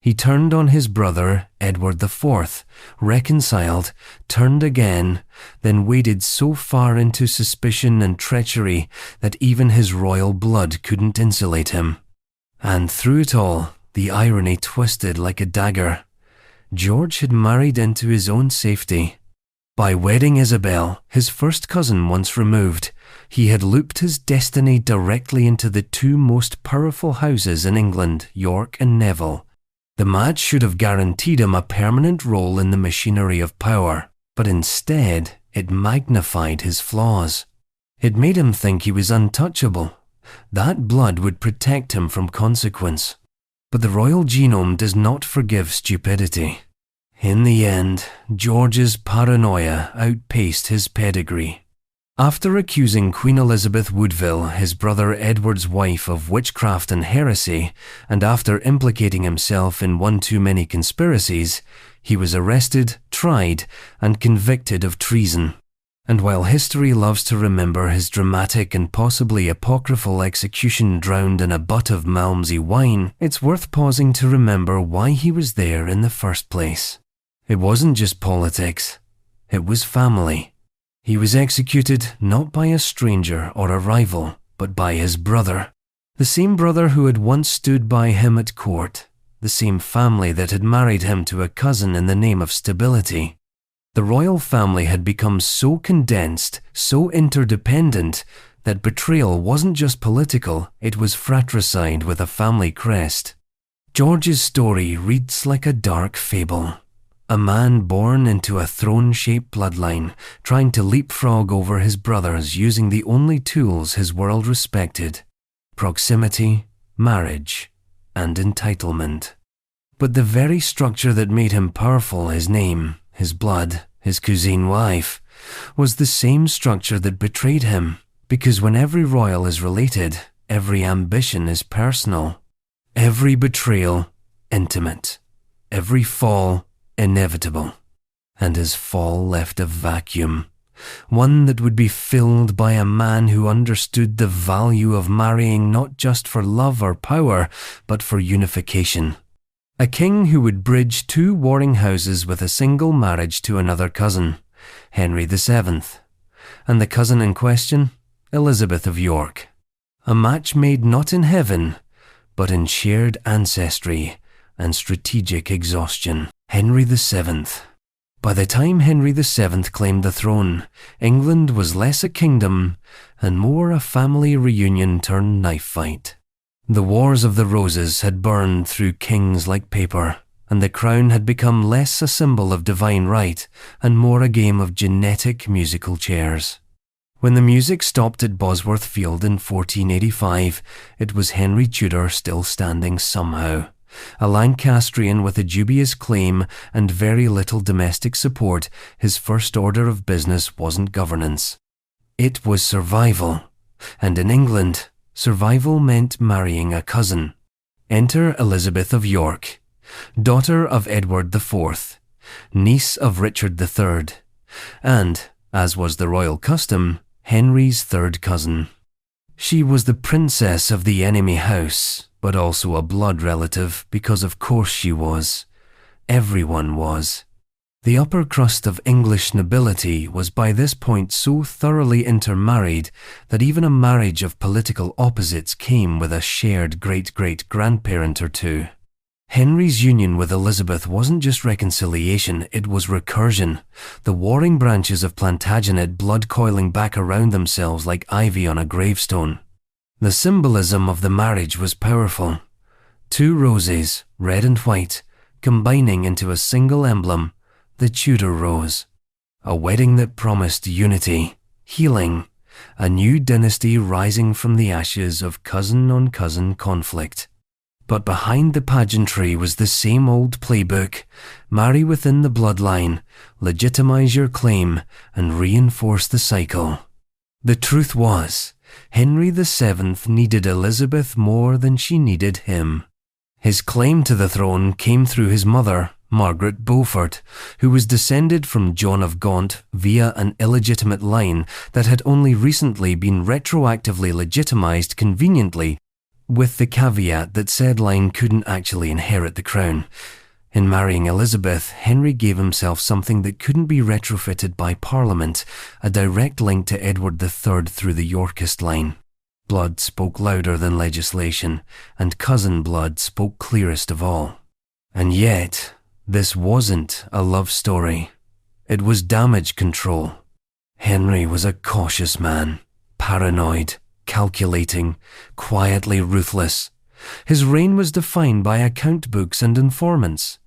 He turned on his brother, Edward IV, reconciled, turned again, then waded so far into suspicion and treachery that even his royal blood couldn't insulate him. And through it all, the irony twisted like a dagger. George had married into his own safety. By wedding Isabel, his first cousin once removed, he had looped his destiny directly into the 2 most powerful houses in England, York and Neville. The match should have guaranteed him a permanent role in the machinery of power, but instead it magnified his flaws. It made him think he was untouchable. That blood would protect him from consequence. But the royal genome does not forgive stupidity. In the end, George's paranoia outpaced his pedigree. After accusing Queen Elizabeth Woodville, his brother Edward's wife, of witchcraft and heresy, and after implicating himself in one too many conspiracies, he was arrested, tried, and convicted of treason. And while history loves to remember his dramatic and possibly apocryphal execution drowned in a butt of Malmsey wine, it's worth pausing to remember why he was there in the first place. It wasn't just politics, it was family. He was executed not by a stranger or a rival, but by his brother. The same brother who had once stood by him at court, the same family that had married him to a cousin in the name of stability. The royal family had become so condensed, so interdependent, that betrayal wasn't just political, it was fratricide with a family crest. George's story reads like a dark fable. A man born into a throne-shaped bloodline, trying to leapfrog over his brothers using the only tools his world respected: proximity, marriage, and entitlement. But the very structure that made him powerful, his name, his blood, his cousine wife, was the same structure that betrayed him, because when every royal is related, every ambition is personal. Every betrayal, intimate. Every fall, inevitable. And his fall left a vacuum, one that would be filled by a man who understood the value of marrying not just for love or power, but for unification. A king who would bridge 2 warring houses with a single marriage to another cousin, Henry VII, and the cousin in question, Elizabeth of York. A match made not in heaven, but in shared ancestry and strategic exhaustion. Henry VII. By the time Henry VII claimed the throne, England was less a kingdom and more a family reunion turned knife fight. The Wars of the Roses had burned through kings like paper, and the crown had become less a symbol of divine right and more a game of genetic musical chairs. When the music stopped at Bosworth Field in 1485, it was Henry Tudor still standing somehow. A Lancastrian with a dubious claim and very little domestic support, his first order of business wasn't governance. It was survival. And in England, survival meant marrying a cousin. Enter Elizabeth of York, daughter of Edward IV, niece of Richard III, and, as was the royal custom, Henry's 3rd cousin. She was the princess of the enemy house, but also a blood relative because of course she was. everyone was. The upper crust of English nobility was by this point so thoroughly intermarried that even a marriage of political opposites came with a shared great-great-grandparent or two. Henry's union with Elizabeth wasn't just reconciliation, it was recursion, the warring branches of Plantagenet blood coiling back around themselves like ivy on a gravestone. The symbolism of the marriage was powerful. Two roses, red and white, combining into a single emblem, the Tudor rose. A wedding that promised unity, healing, a new dynasty rising from the ashes of cousin-on-cousin conflict. But behind the pageantry was the same old playbook: marry within the bloodline, legitimize your claim, and reinforce the cycle. The truth was, Henry VII needed Elizabeth more than she needed him. His claim to the throne came through his mother, Margaret Beaufort, who was descended from John of Gaunt via an illegitimate line that had only recently been retroactively legitimized conveniently, with the caveat that said line couldn't actually inherit the crown. In marrying Elizabeth, Henry gave himself something that couldn't be retrofitted by Parliament, a direct link to Edward III through the Yorkist line. Blood spoke louder than legislation, and cousin blood spoke clearest of all. And yet, this wasn't a love story. It was damage control. Henry was a cautious man, paranoid, calculating, quietly ruthless. His reign was defined by account books and informants.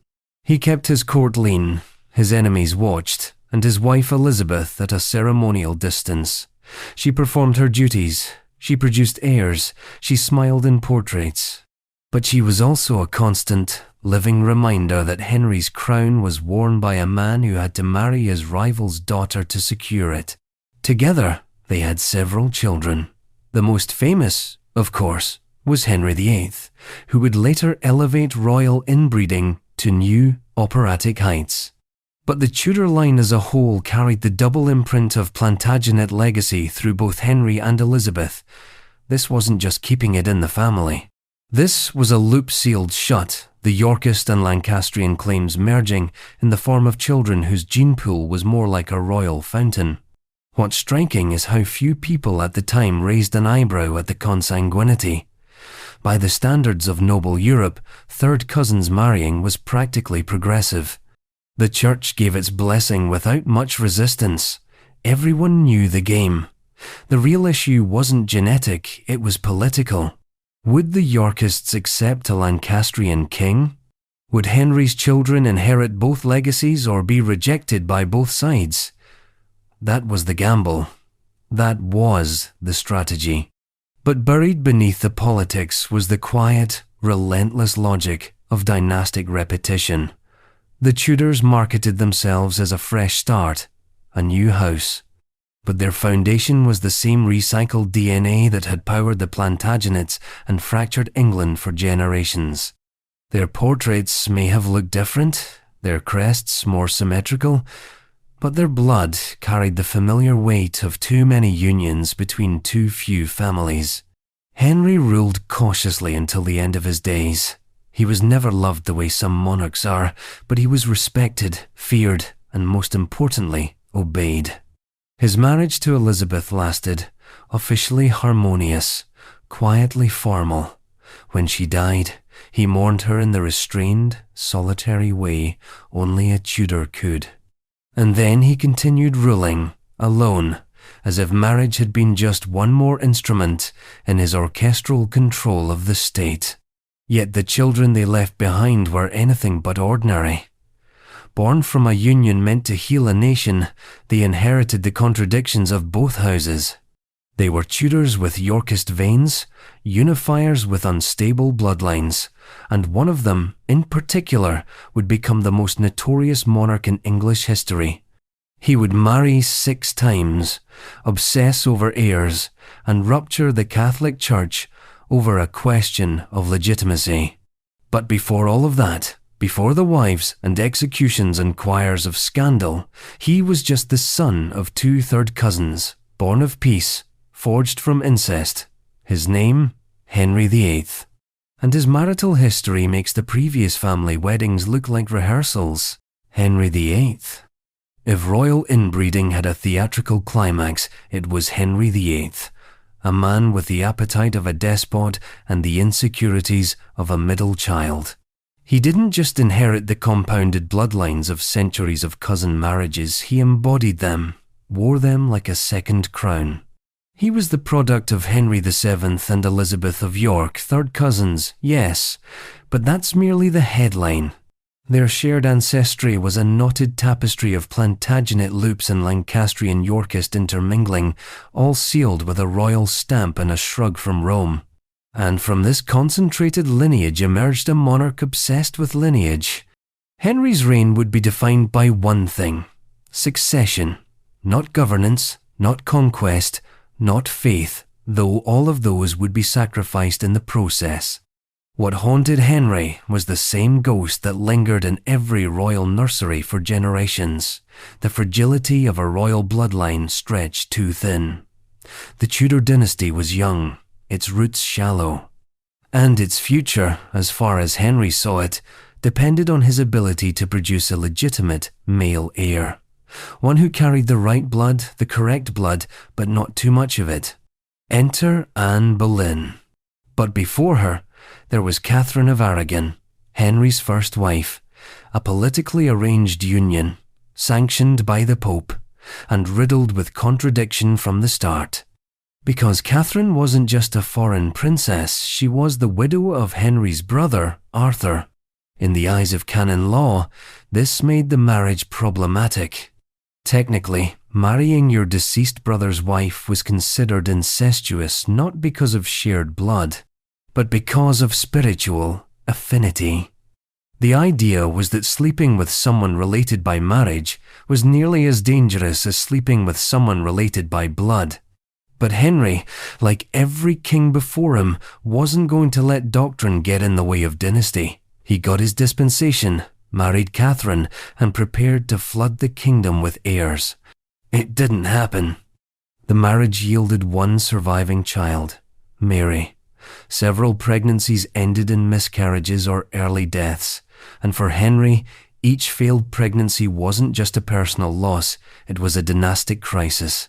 He kept his court lean, his enemies watched, and his wife Elizabeth at a ceremonial distance. She performed her duties, she produced heirs, she smiled in portraits. But she was also a constant, living reminder that Henry's crown was worn by a man who had to marry his rival's daughter to secure it. Together, they had several children. The most famous, of course, was Henry VIII, who would later elevate royal inbreeding to new operatic heights. But the Tudor line as a whole carried the double imprint of Plantagenet legacy through both Henry and Elizabeth. This wasn't just keeping it in the family. This was a loop sealed shut, the Yorkist and Lancastrian claims merging in the form of children whose gene pool was more like a royal fountain. What's striking is how few people at the time raised an eyebrow at the consanguinity. By the standards of noble Europe, third cousins marrying was practically progressive. The church gave its blessing without much resistance. Everyone knew the game. The real issue wasn't genetic, it was political. Would the Yorkists accept a Lancastrian king? Would Henry's children inherit both legacies or be rejected by both sides? That was the gamble. That was the strategy. But buried beneath the politics was the quiet, relentless logic of dynastic repetition. The Tudors marketed themselves as a fresh start, a new house. But their foundation was the same recycled DNA that had powered the Plantagenets and fractured England for generations. Their portraits may have looked different, their crests more symmetrical, but their blood carried the familiar weight of too many unions between too few families. Henry ruled cautiously until the end of his days. He was never loved the way some monarchs are, but he was respected, feared, and most importantly, obeyed. His marriage to Elizabeth lasted, officially harmonious, quietly formal. When she died, he mourned her in the restrained, solitary way only a Tudor could. And then he continued ruling, alone, as if marriage had been just one more instrument in his orchestral control of the state. Yet the children they left behind were anything but ordinary. Born from a union meant to heal a nation, they inherited the contradictions of both houses. They were Tudors with Yorkist veins, unifiers with unstable bloodlines, and one of them, in particular, would become the most notorious monarch in English history. He would marry 6 times, obsess over heirs, and rupture the Catholic Church over a question of legitimacy. But before all of that, before the wives and executions and choirs of scandal, he was just the son of 2 third cousins, born of peace, forged from incest. His name, Henry VIII. and his marital history makes the previous family weddings look like rehearsals. Henry VIII. If royal inbreeding had a theatrical climax, it was Henry VIII, a man with the appetite of a despot and the insecurities of a middle child. He didn't just inherit the compounded bloodlines of centuries of cousin marriages, he embodied them, wore them like a second crown. He was the product of Henry VII and Elizabeth of York, third cousins, yes, but that's merely the headline. Their shared ancestry was a knotted tapestry of Plantagenet loops and Lancastrian Yorkist intermingling, all sealed with a royal stamp and a shrug from Rome. And from this concentrated lineage emerged a monarch obsessed with lineage. Henry's reign would be defined by one thing: succession, not governance, not conquest, not faith, though all of those would be sacrificed in the process. What haunted Henry was the same ghost that lingered in every royal nursery for generations: the fragility of a royal bloodline stretched too thin. The Tudor dynasty was young, its roots shallow, and its future, as far as Henry saw it, depended on his ability to produce a legitimate male heir. One who carried the right blood, the correct blood, but not too much of it. Enter Anne Boleyn. But before her, there was Catherine of Aragon, Henry's first wife, a politically arranged union, sanctioned by the Pope, and riddled with contradiction from the start. Because Catherine wasn't just a foreign princess, she was the widow of Henry's brother, Arthur. In the eyes of canon law, this made the marriage problematic. Technically, marrying your deceased brother's wife was considered incestuous not because of shared blood, but because of spiritual affinity. The idea was that sleeping with someone related by marriage was nearly as dangerous as sleeping with someone related by blood. But Henry, like every king before him, wasn't going to let doctrine get in the way of dynasty. He got his dispensation, married Catherine, and prepared to flood the kingdom with heirs. It didn't happen. The marriage yielded one surviving child, Mary. Several pregnancies ended in miscarriages or early deaths, and for Henry, each failed pregnancy wasn't just a personal loss, it was a dynastic crisis.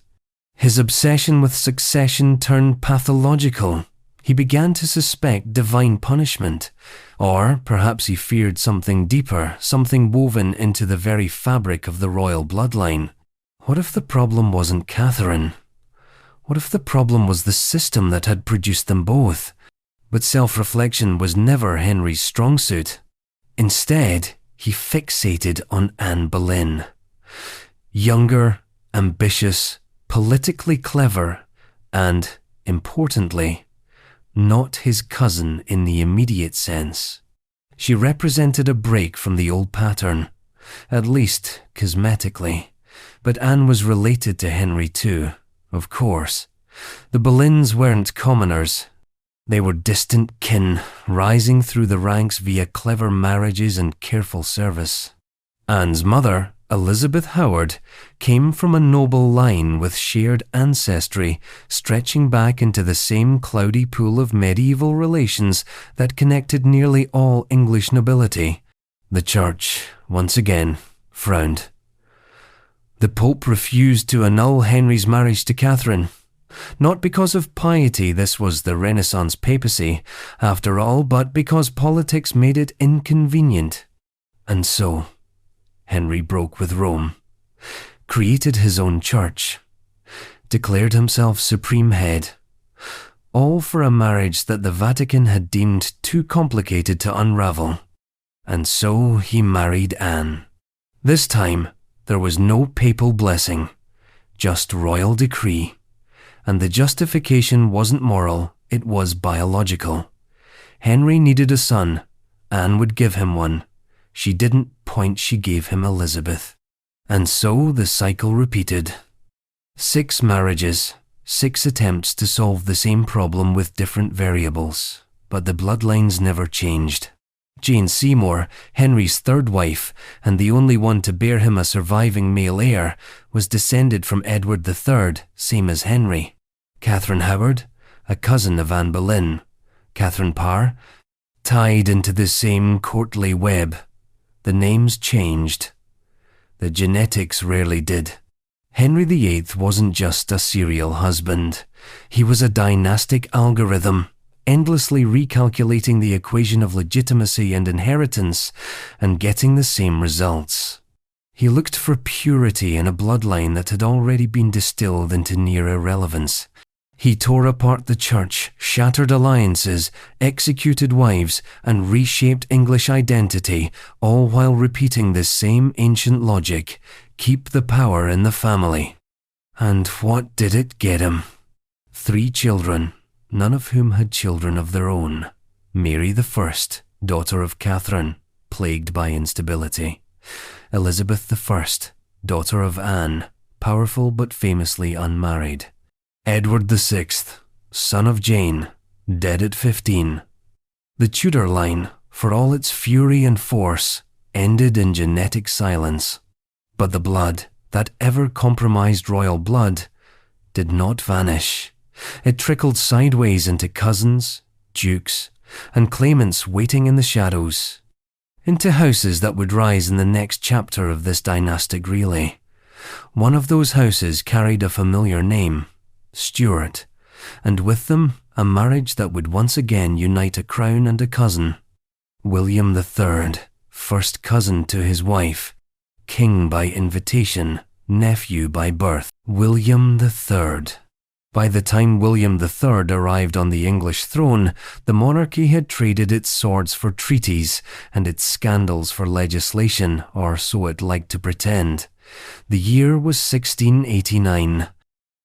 His obsession with succession turned pathological. He began to suspect divine punishment, or perhaps he feared something deeper, something woven into the very fabric of the royal bloodline. What if the problem wasn't Catherine? What if the problem was the system that had produced them both? But self-reflection was never Henry's strong suit. Instead, he fixated on Anne Boleyn. Younger, ambitious, politically clever, and, importantly, not his cousin in the immediate sense. She represented a break from the old pattern, at least cosmetically. But Anne was related to Henry too, of course. The Boleyns weren't commoners. They were distant kin, rising through the ranks via clever marriages and careful service. Anne's mother, Elizabeth Howard, came from a noble line with shared ancestry stretching back into the same cloudy pool of medieval relations that connected nearly all English nobility. The Church, once again, frowned. The Pope refused to annul Henry's marriage to Catherine. Not because of piety, this was the Renaissance papacy, after all, but because politics made it inconvenient. And so, Henry broke with Rome, created his own church, declared himself supreme head, all for a marriage that the Vatican had deemed too complicated to unravel. And so he married Anne. This time, there was no papal blessing, just royal decree. And the justification wasn't moral, it was biological. Henry needed a son. Anne would give him one. She didn't point, she gave him Elizabeth. And so the cycle repeated. 6 marriages, 6 attempts to solve the same problem with different variables. But the bloodlines never changed. Jane Seymour, Henry's third wife, and the only one to bear him a surviving male heir, was descended from Edward III, same as Henry. Catherine Howard, a cousin of Anne Boleyn. Catherine Parr, tied into the same courtly web. The names changed. The genetics rarely did. Henry VIII wasn't just a serial husband. He was a dynastic algorithm, endlessly recalculating the equation of legitimacy and inheritance and getting the same results. He looked for purity in a bloodline that had already been distilled into near irrelevance. He tore apart the church, shattered alliances, executed wives, and reshaped English identity, all while repeating the same ancient logic: keep the power in the family. And what did it get him? 3 children, none of whom had children of their own. Mary I, daughter of Catherine, plagued by instability. Elizabeth I, daughter of Anne, powerful but famously unmarried. Edward VI, son of Jane, dead at 15. The Tudor line, for all its fury and force, ended in genetic silence. But the blood, that ever-compromised royal blood, did not vanish. It trickled sideways into cousins, dukes, and claimants waiting in the shadows, into houses that would rise in the next chapter of this dynastic relay. One of those houses carried a familiar name, Stuart, and with them a marriage that would once again unite a crown and a cousin. William III, first cousin to his wife, king by invitation, nephew by birth. William III. By the time William III arrived on the English throne, the monarchy had traded its swords for treaties and its scandals for legislation, or so it liked to pretend. The year was 1689.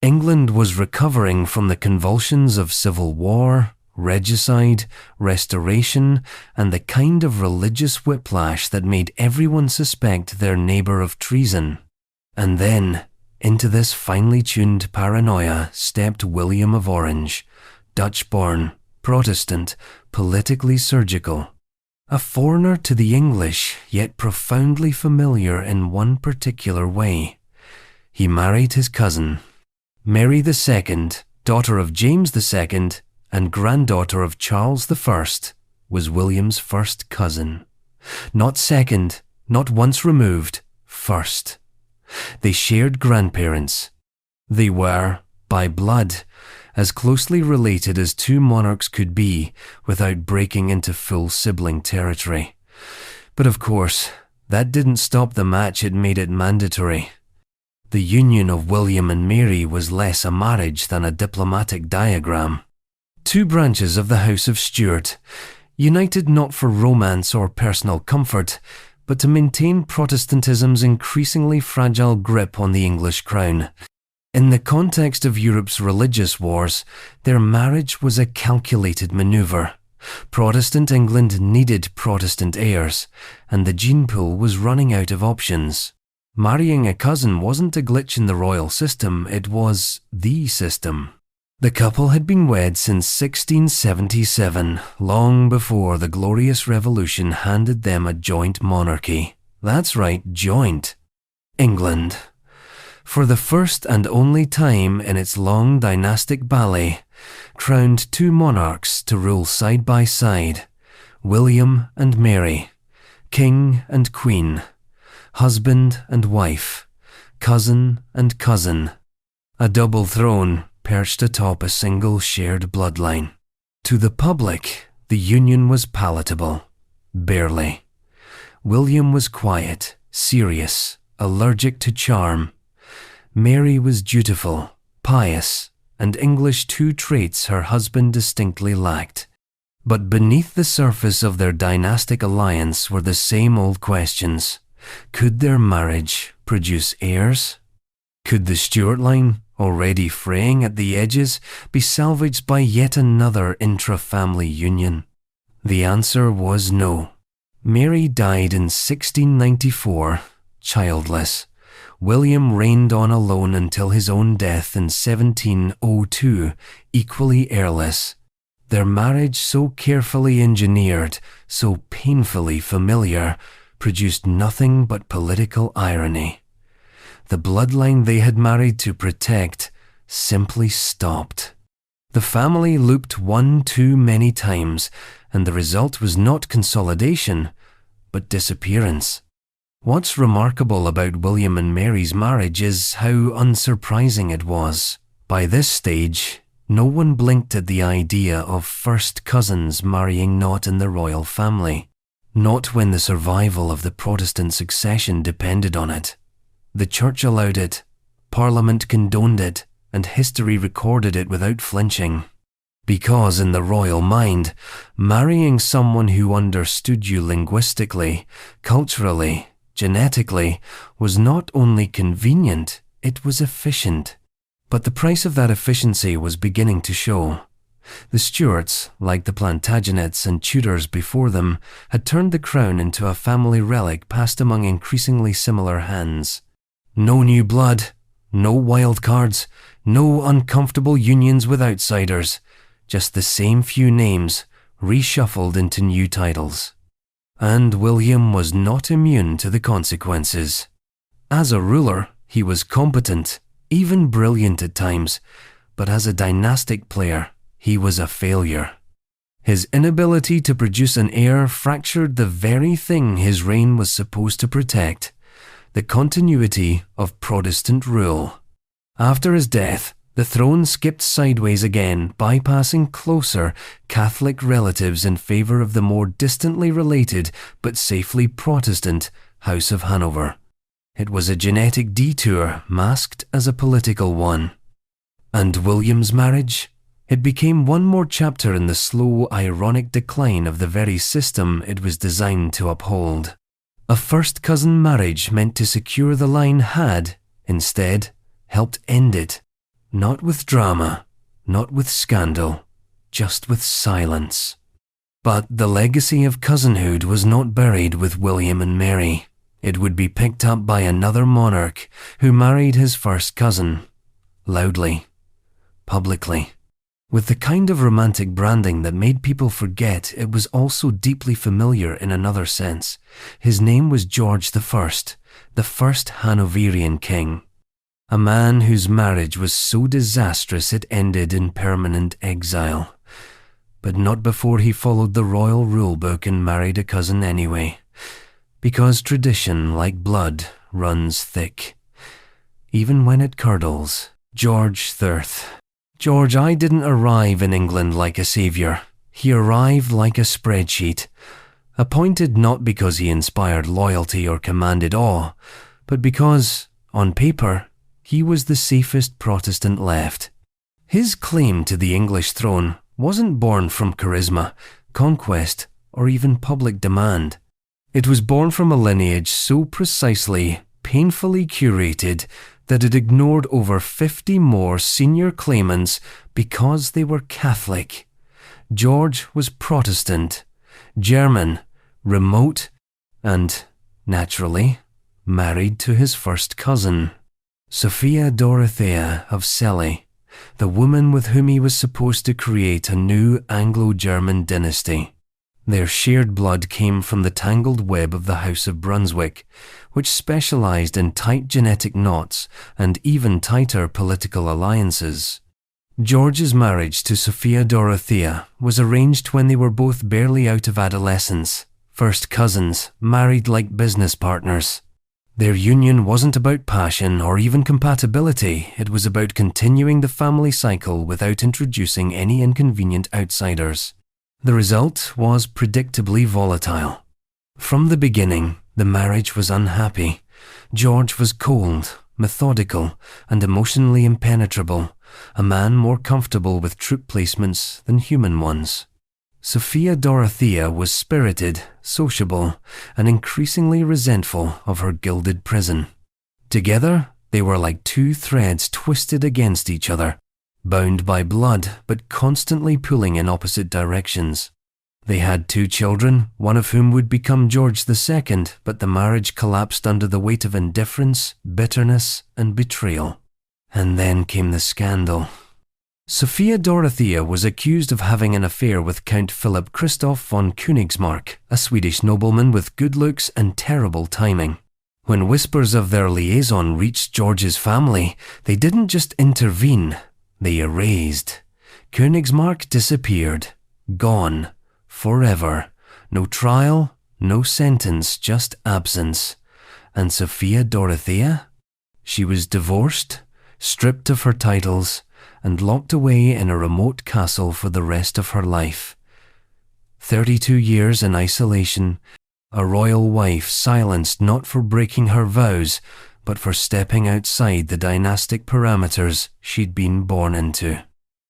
England was recovering from the convulsions of civil war, regicide, restoration, and the kind of religious whiplash that made everyone suspect their neighbour of treason. And then, into this finely tuned paranoia stepped William of Orange, Dutch-born, Protestant, politically surgical. A foreigner to the English, yet profoundly familiar in one particular way. He married his cousin. Mary II, daughter of James II and granddaughter of Charles I, was William's first cousin. Not second, not once removed, first. They shared grandparents. They were, by blood, as closely related as 2 monarchs could be without breaking into full sibling territory. But of course, that didn't stop the match, it made it mandatory. The union of William and Mary was less a marriage than a diplomatic diagram. 2 branches of the House of Stuart, united not for romance or personal comfort, but to maintain Protestantism's increasingly fragile grip on the English crown. In the context of Europe's religious wars, their marriage was a calculated manoeuvre. Protestant England needed Protestant heirs, and the gene pool was running out of options. Marrying a cousin wasn't a glitch in the royal system, it was the system. The couple had been wed since 1677, long before the Glorious Revolution handed them a joint monarchy. That's right, joint. England. For the first and only time in its long dynastic ballet, crowned 2 monarchs to rule side by side, William and Mary, king and queen, husband and wife, cousin and cousin. A double throne perched atop a single shared bloodline. To the public, the union was palatable. Barely. William was quiet, serious, allergic to charm. Mary was dutiful, pious, and English, 2 traits her husband distinctly lacked. But beneath the surface of their dynastic alliance were the same old questions. Could their marriage produce heirs? Could the Stuart line, already fraying at the edges, be salvaged by yet another intra-family union? The answer was no. Mary died in 1694, childless. William reigned on alone until his own death in 1702, equally heirless. Their marriage, so carefully engineered, so painfully familiar, produced nothing but political irony. The bloodline they had married to protect simply stopped. The family looped one too many times, and the result was not consolidation, but disappearance. What's remarkable about William and Mary's marriage is how unsurprising it was. By this stage, no one blinked at the idea of first cousins marrying not in the royal family, not when the survival of the Protestant succession depended on it. The Church allowed it, Parliament condoned it, and history recorded it without flinching. Because in the royal mind, marrying someone who understood you linguistically, culturally, genetically, was not only convenient, it was efficient. But the price of that efficiency was beginning to show. The Stuarts, like the Plantagenets and Tudors before them, had turned the crown into a family relic passed among increasingly similar hands. No new blood, no wild cards, no uncomfortable unions with outsiders, just the same few names reshuffled into new titles. And William was not immune to the consequences. As a ruler, he was competent, even brilliant at times, but as a dynastic player, he was a failure. His inability to produce an heir fractured the very thing his reign was supposed to protect, the continuity of Protestant rule. After his death, the throne skipped sideways again, bypassing closer Catholic relatives in favour of the more distantly related but safely Protestant House of Hanover. It was a genetic detour masked as a political one. And William's marriage? It became one more chapter in the slow, ironic decline of the very system it was designed to uphold. A first cousin marriage meant to secure the line had, instead, helped end it. Not with drama, not with scandal, just with silence. But the legacy of cousinhood was not buried with William and Mary. It would be picked up by another monarch who married his first cousin, loudly, publicly, with the kind of romantic branding that made people forget it was also deeply familiar in another sense. His name was George I, the first Hanoverian king. A man whose marriage was so disastrous it ended in permanent exile. But not before he followed the royal rulebook and married a cousin anyway. Because tradition, like blood, runs thick. Even when it curdles. George III. George I didn't arrive in England like a saviour. He arrived like a spreadsheet. Appointed not because he inspired loyalty or commanded awe, but because, on paper, he was the safest Protestant left. His claim to the English throne wasn't born from charisma, conquest, or even public demand. It was born from a lineage so precisely, painfully curated, that it ignored over 50 more senior claimants because they were Catholic. George was Protestant, German, remote, and, naturally, married to his first cousin. Sophia Dorothea of Celle, the woman with whom he was supposed to create a new Anglo-German dynasty. Their shared blood came from the tangled web of the House of Brunswick, which specialized in tight genetic knots and even tighter political alliances. George's marriage to Sophia Dorothea was arranged when they were both barely out of adolescence, first cousins, married like business partners. Their union wasn't about passion or even compatibility, it was about continuing the family cycle without introducing any inconvenient outsiders. The result was predictably volatile. From the beginning, the marriage was unhappy. George was cold, methodical, and emotionally impenetrable, a man more comfortable with troop placements than human ones. Sophia Dorothea was spirited, sociable, and increasingly resentful of her gilded prison. Together, they were like two threads twisted against each other, bound by blood but constantly pulling in opposite directions. They had 2 children, one of whom would become George II, but the marriage collapsed under the weight of indifference, bitterness, and betrayal. And then came the scandal. Sophia Dorothea was accused of having an affair with Count Philip Christoph von Königsmarck, a Swedish nobleman with good looks and terrible timing. When whispers of their liaison reached George's family, they didn't just intervene, they erased. Königsmarck disappeared, gone, forever. No trial, no sentence, just absence. And Sophia Dorothea? She was divorced, stripped of her titles, and locked away in a remote castle for the rest of her life. 32 years in isolation, a royal wife silenced not for breaking her vows, but for stepping outside the dynastic parameters she'd been born into.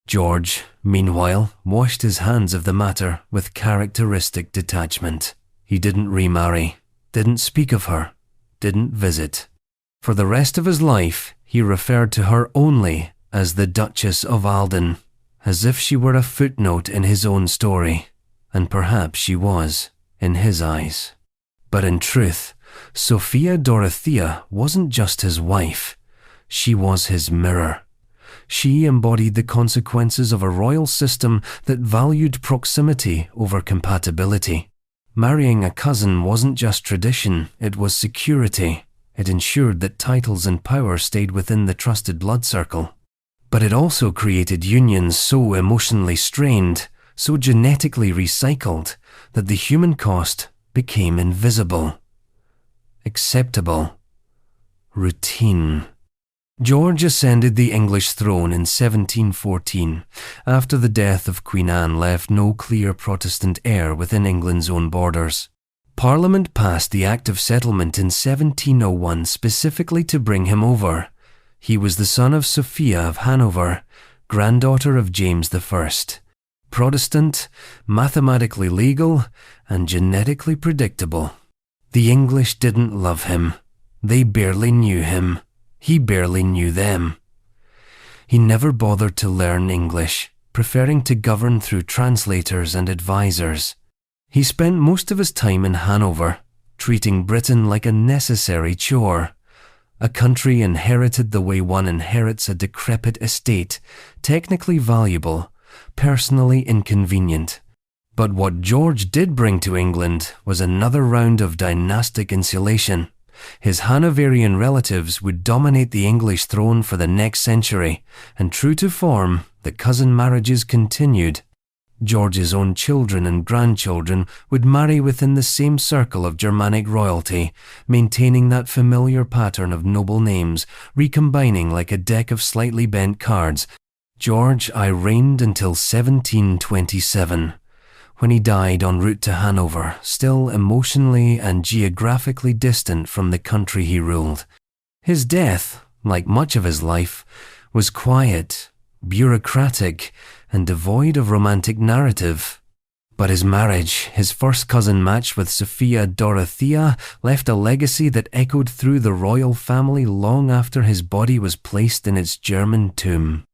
George, meanwhile, washed his hands of the matter with characteristic detachment. He didn't remarry, didn't speak of her, didn't visit. For the rest of his life, he referred to her only as the Duchess of Alden, as if she were a footnote in his own story, and perhaps she was, in his eyes. But in truth, Sophia Dorothea wasn't just his wife, she was his mirror. She embodied the consequences of a royal system that valued proximity over compatibility. Marrying a cousin wasn't just tradition, it was security. It ensured that titles and power stayed within the trusted blood circle. But it also created unions so emotionally strained, so genetically recycled, that the human cost became invisible. Acceptable. Routine. George ascended the English throne in 1714, after the death of Queen Anne left no clear Protestant heir within England's own borders. Parliament passed the Act of Settlement in 1701 specifically to bring him over. He was the son of Sophia of Hanover, granddaughter of James I. Protestant, mathematically legal, and genetically predictable. The English didn't love him. They barely knew him. He barely knew them. He never bothered to learn English, preferring to govern through translators and advisors. He spent most of his time in Hanover, treating Britain like a necessary chore. A country inherited the way one inherits a decrepit estate, technically valuable, personally inconvenient. But what George did bring to England was another round of dynastic insulation. His Hanoverian relatives would dominate the English throne for the next century, and true to form, the cousin marriages continued. George's own children and grandchildren would marry within the same circle of Germanic royalty, maintaining that familiar pattern of noble names, recombining like a deck of slightly bent cards. George I reigned until 1727, when he died en route to Hanover, still emotionally and geographically distant from the country he ruled. His death, like much of his life, was quiet, bureaucratic, and devoid of romantic narrative. But his marriage, his first cousin match with Sophia Dorothea, left a legacy that echoed through the royal family long after his body was placed in its German tomb.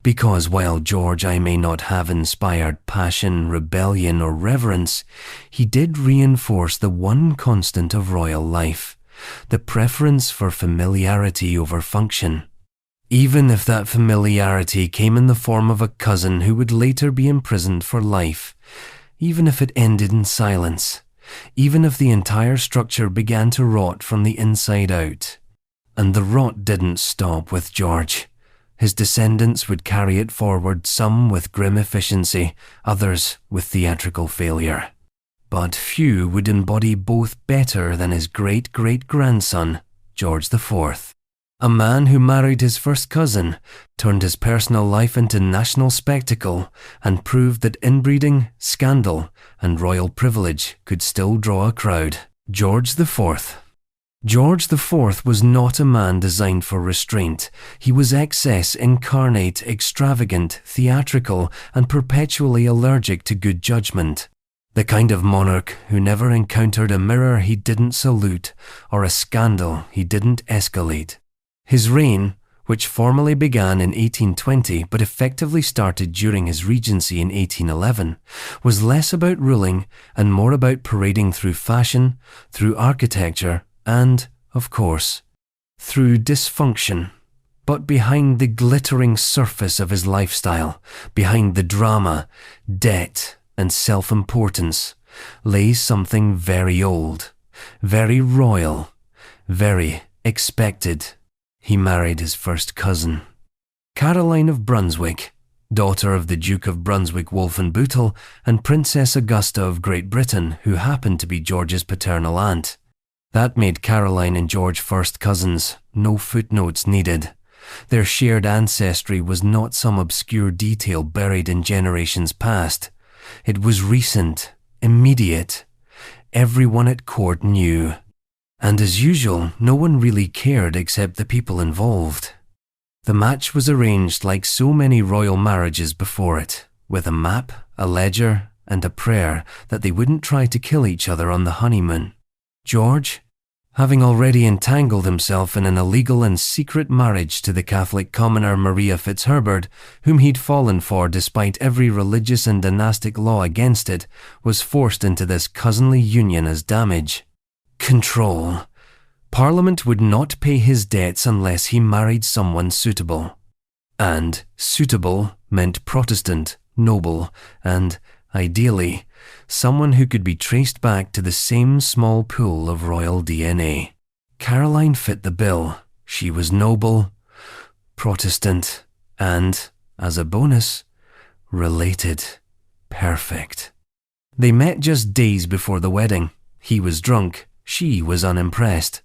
Because while George I may not have inspired passion, rebellion, or reverence, he did reinforce the one constant of royal life, the preference for familiarity over function. Even if that familiarity came in the form of a cousin who would later be imprisoned for life, even if it ended in silence, even if the entire structure began to rot from the inside out. And the rot didn't stop with George. His descendants would carry it forward, some with grim efficiency, others with theatrical failure. But few would embody both better than his great-great-grandson, George IV. A man who married his first cousin, turned his personal life into national spectacle, and proved that inbreeding, scandal, and royal privilege could still draw a crowd. George IV. George IV was not a man designed for restraint. He was excess incarnate, extravagant, theatrical, and perpetually allergic to good judgment. The kind of monarch who never encountered a mirror he didn't salute, or a scandal he didn't escalate. His reign, which formally began in 1820 but effectively started during his regency in 1811, was less about ruling and more about parading through fashion, through architecture, and, of course, through dysfunction. But behind the glittering surface of his lifestyle, behind the drama, debt, and self-importance, lay something very old, very royal, very expected. He married his first cousin. Caroline of Brunswick, daughter of the Duke of Brunswick-Wolfenbüttel and Princess Augusta of Great Britain, who happened to be George's paternal aunt. That made Caroline and George first cousins, no footnotes needed. Their shared ancestry was not some obscure detail buried in generations past. It was recent, immediate. Everyone at court knew. And as usual, no one really cared except the people involved. The match was arranged like so many royal marriages before it, with a map, a ledger, and a prayer that they wouldn't try to kill each other on the honeymoon. George, having already entangled himself in an illegal and secret marriage to the Catholic commoner Maria Fitzherbert, whom he'd fallen for despite every religious and dynastic law against it, was forced into this cousinly union as damage. Control. Parliament would not pay his debts unless he married someone suitable. And suitable meant Protestant, noble, and, ideally, someone who could be traced back to the same small pool of royal DNA. Caroline fit the bill. She was noble, Protestant, and, as a bonus, related. Perfect. They met just days before the wedding. He was drunk. She was unimpressed.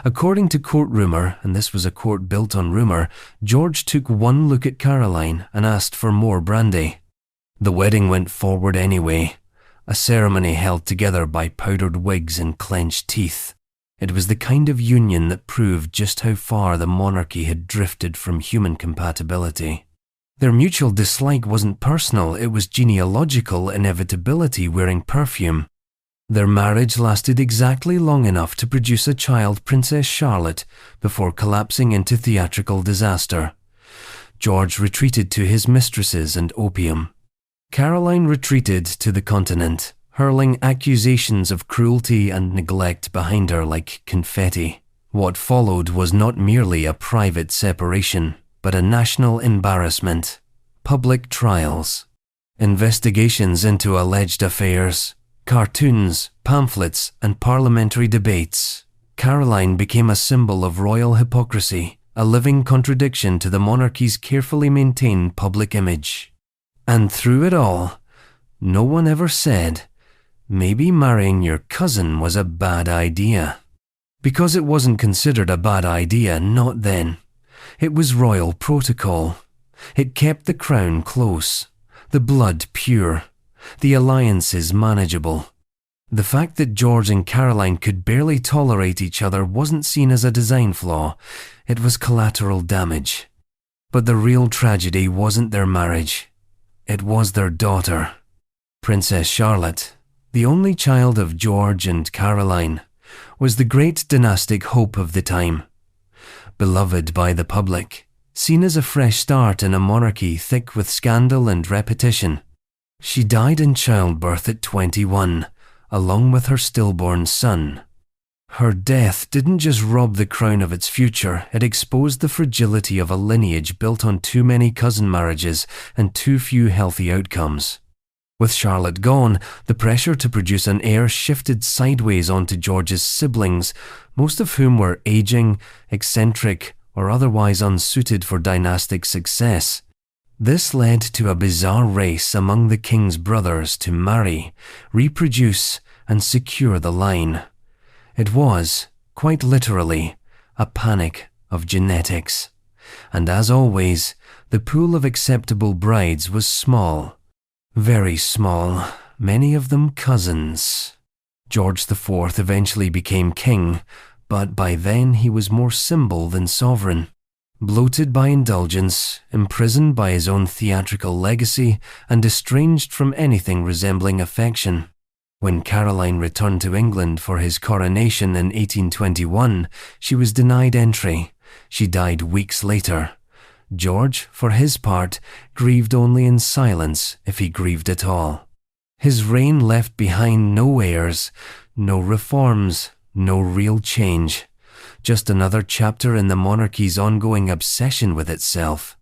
According to court rumour, and this was a court built on rumour, George took one look at Caroline and asked for more brandy. The wedding went forward anyway, a ceremony held together by powdered wigs and clenched teeth. It was the kind of union that proved just how far the monarchy had drifted from human compatibility. Their mutual dislike wasn't personal, it was genealogical inevitability wearing perfume. Their marriage lasted exactly long enough to produce a child, Princess Charlotte, before collapsing into theatrical disaster. George retreated to his mistresses and opium. Caroline retreated to the continent, hurling accusations of cruelty and neglect behind her like confetti. What followed was not merely a private separation, but a national embarrassment. Public trials, investigations into alleged affairs, cartoons, pamphlets, and parliamentary debates. Caroline became a symbol of royal hypocrisy, a living contradiction to the monarchy's carefully maintained public image. And through it all, no one ever said, maybe marrying your cousin was a bad idea. Because it wasn't considered a bad idea, not then. It was royal protocol. It kept the crown close, the blood pure, the alliances manageable. The fact that George and Caroline could barely tolerate each other wasn't seen as a design flaw, it was collateral damage. But the real tragedy wasn't their marriage. It was their daughter, Princess Charlotte, the only child of George and Caroline, was the great dynastic hope of the time. Beloved by the public, seen as a fresh start in a monarchy thick with scandal and repetition. She died in childbirth at 21, along with her stillborn son. Her death didn't just rob the crown of its future, it exposed the fragility of a lineage built on too many cousin marriages and too few healthy outcomes. With Charlotte gone, the pressure to produce an heir shifted sideways onto George's siblings, most of whom were aging, eccentric, or otherwise unsuited for dynastic success. This led to a bizarre race among the king's brothers to marry, reproduce, and secure the line. It was, quite literally, a panic of genetics. And as always, the pool of acceptable brides was small. Very small, many of them cousins. George IV eventually became king, but by then he was more symbol than sovereign. Bloated by indulgence, imprisoned by his own theatrical legacy, and estranged from anything resembling affection. When Caroline returned to England for his coronation in 1821, she was denied entry. She died weeks later. George, for his part, grieved only in silence, if he grieved at all. His reign left behind no heirs, no reforms, no real change. Just another chapter in the monarchy's ongoing obsession with itself.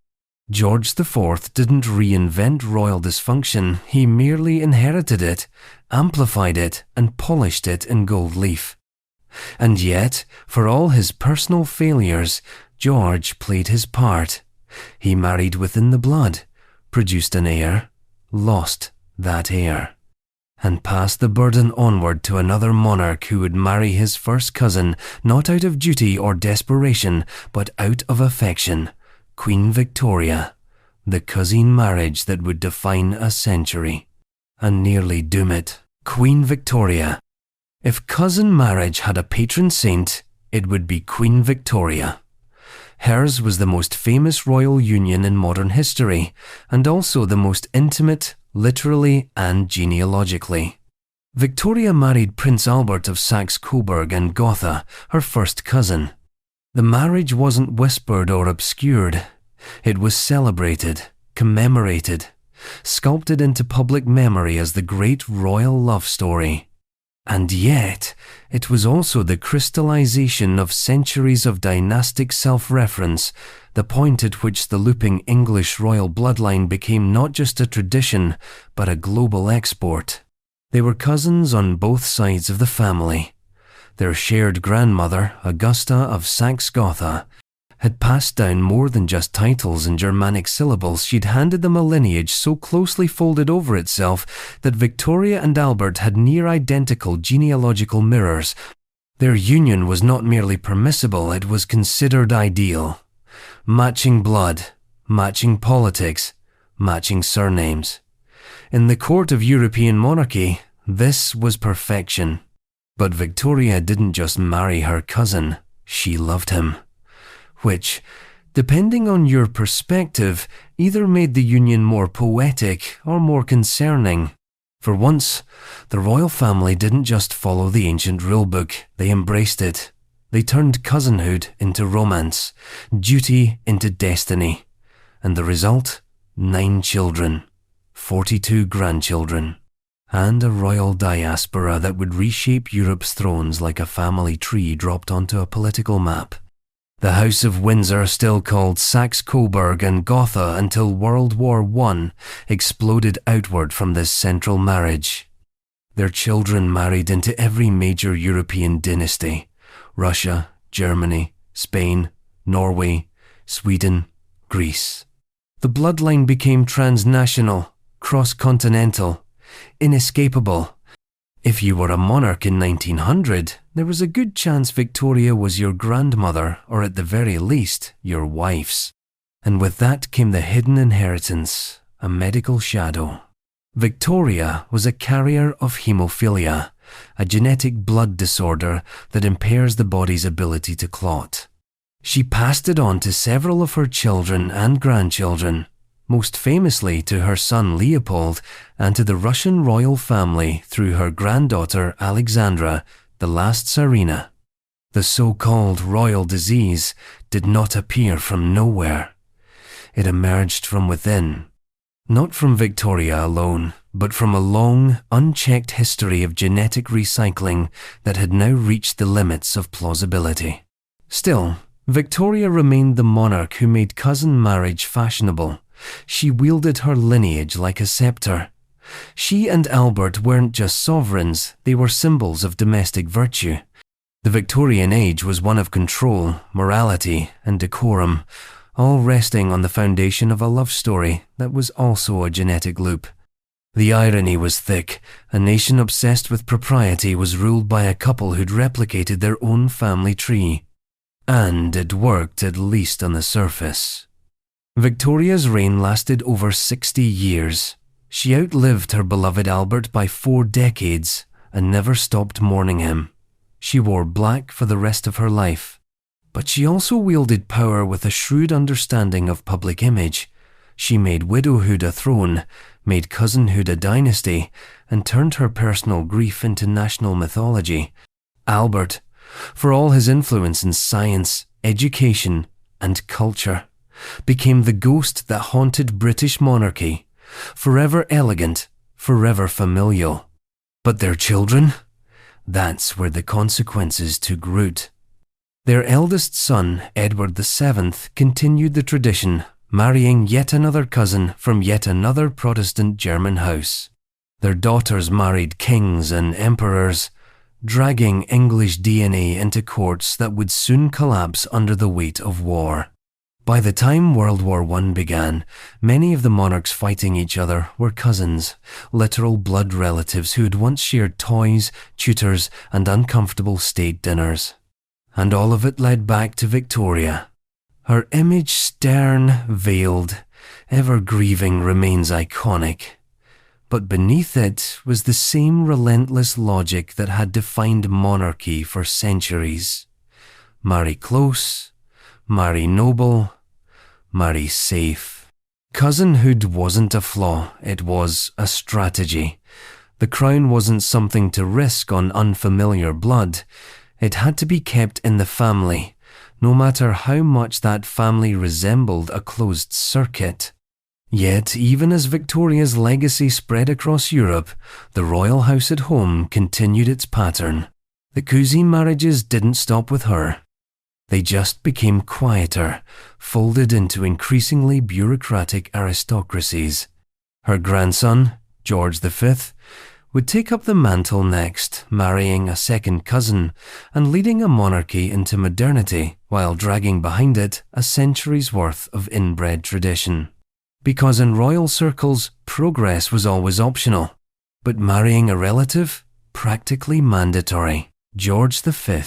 George IV didn't reinvent royal dysfunction, he merely inherited it, amplified it, and polished it in gold leaf. And yet, for all his personal failures, George played his part. He married within the blood, produced an heir, lost that heir, and passed the burden onward to another monarch who would marry his first cousin, not out of duty or desperation, but out of affection, Queen Victoria, the cousin marriage that would define a century, and nearly doom it. Queen Victoria. If cousin marriage had a patron saint, it would be Queen Victoria. Hers was the most famous royal union in modern history, and also the most intimate, literally and genealogically. Victoria married Prince Albert of Saxe-Coburg and Gotha, her first cousin. The marriage wasn't whispered or obscured. It was celebrated, commemorated, sculpted into public memory as the great royal love story. And yet, it was also the crystallization of centuries of dynastic self-reference, the point at which the looping English royal bloodline became not just a tradition, but a global export. They were cousins on both sides of the family. Their shared grandmother, Augusta of Saxe-Gotha, had passed down more than just titles and Germanic syllables. She'd handed them a lineage so closely folded over itself that Victoria and Albert had near-identical genealogical mirrors. Their union was not merely permissible, it was considered ideal. Matching blood, matching politics, matching surnames. In the court of European monarchy, this was perfection. But Victoria didn't just marry her cousin, she loved him. Which, depending on your perspective, either made the union more poetic or more concerning. For once, the royal family didn't just follow the ancient rulebook, they embraced it. They turned cousinhood into romance, duty into destiny. And the result? 9 children, 42 grandchildren, and a royal diaspora that would reshape Europe's thrones like a family tree dropped onto a political map. The House of Windsor, still called Saxe-Coburg and Gotha until World War I, exploded outward from this central marriage. Their children married into every major European dynasty: Russia, Germany, Spain, Norway, Sweden, Greece. The bloodline became transnational, cross-continental, inescapable. If you were a monarch in 1900, there was a good chance Victoria was your grandmother, or at the very least, your wife's. And with that came the hidden inheritance, a medical shadow. Victoria was a carrier of haemophilia, a genetic blood disorder that impairs the body's ability to clot. She passed it on to several of her children and grandchildren, most famously to her son Leopold and to the Russian royal family through her granddaughter Alexandra, the last Tsarina. The so-called royal disease did not appear from nowhere. It emerged from within, not from Victoria alone, but from a long, unchecked history of genetic recycling that had now reached the limits of plausibility. Still, Victoria remained the monarch who made cousin marriage fashionable. She wielded her lineage like a scepter. She and Albert weren't just sovereigns, they were symbols of domestic virtue. The Victorian age was one of control, morality, and decorum, all resting on the foundation of a love story that was also a genetic loop. The irony was thick. A nation obsessed with propriety was ruled by a couple who'd replicated their own family tree. And it worked, at least on the surface. Victoria's reign lasted over 60 years. She outlived her beloved Albert by 4 decades and never stopped mourning him. She wore black for the rest of her life. But she also wielded power with a shrewd understanding of public image. She made widowhood a throne, made cousinhood a dynasty, and turned her personal grief into national mythology. Albert, for all his influence in science, education, and culture, became the ghost that haunted British monarchy, forever elegant, forever familial. But their children? That's where the consequences took root. Their eldest son, Edward VII, continued the tradition, marrying yet another cousin from yet another Protestant German house. Their daughters married kings and emperors, dragging English DNA into courts that would soon collapse under the weight of war. By the time World War I began, many of the monarchs fighting each other were cousins, literal blood relatives who had once shared toys, tutors, and uncomfortable state dinners. And all of it led back to Victoria. Her image, stern, veiled, ever grieving, remains iconic. But beneath it was the same relentless logic that had defined monarchy for centuries. Marry close, marry noble, marry safe. Cousinhood wasn't a flaw, it was a strategy. The crown wasn't something to risk on unfamiliar blood. It had to be kept in the family, no matter how much that family resembled a closed circuit. Yet, even as Victoria's legacy spread across Europe, the royal house at home continued its pattern. The cousine marriages didn't stop with her. They just became quieter, folded into increasingly bureaucratic aristocracies. Her grandson, George V, would take up the mantle next, marrying a second cousin and leading a monarchy into modernity while dragging behind it a century's worth of inbred tradition. Because in royal circles, progress was always optional, but marrying a relative, practically mandatory. George V.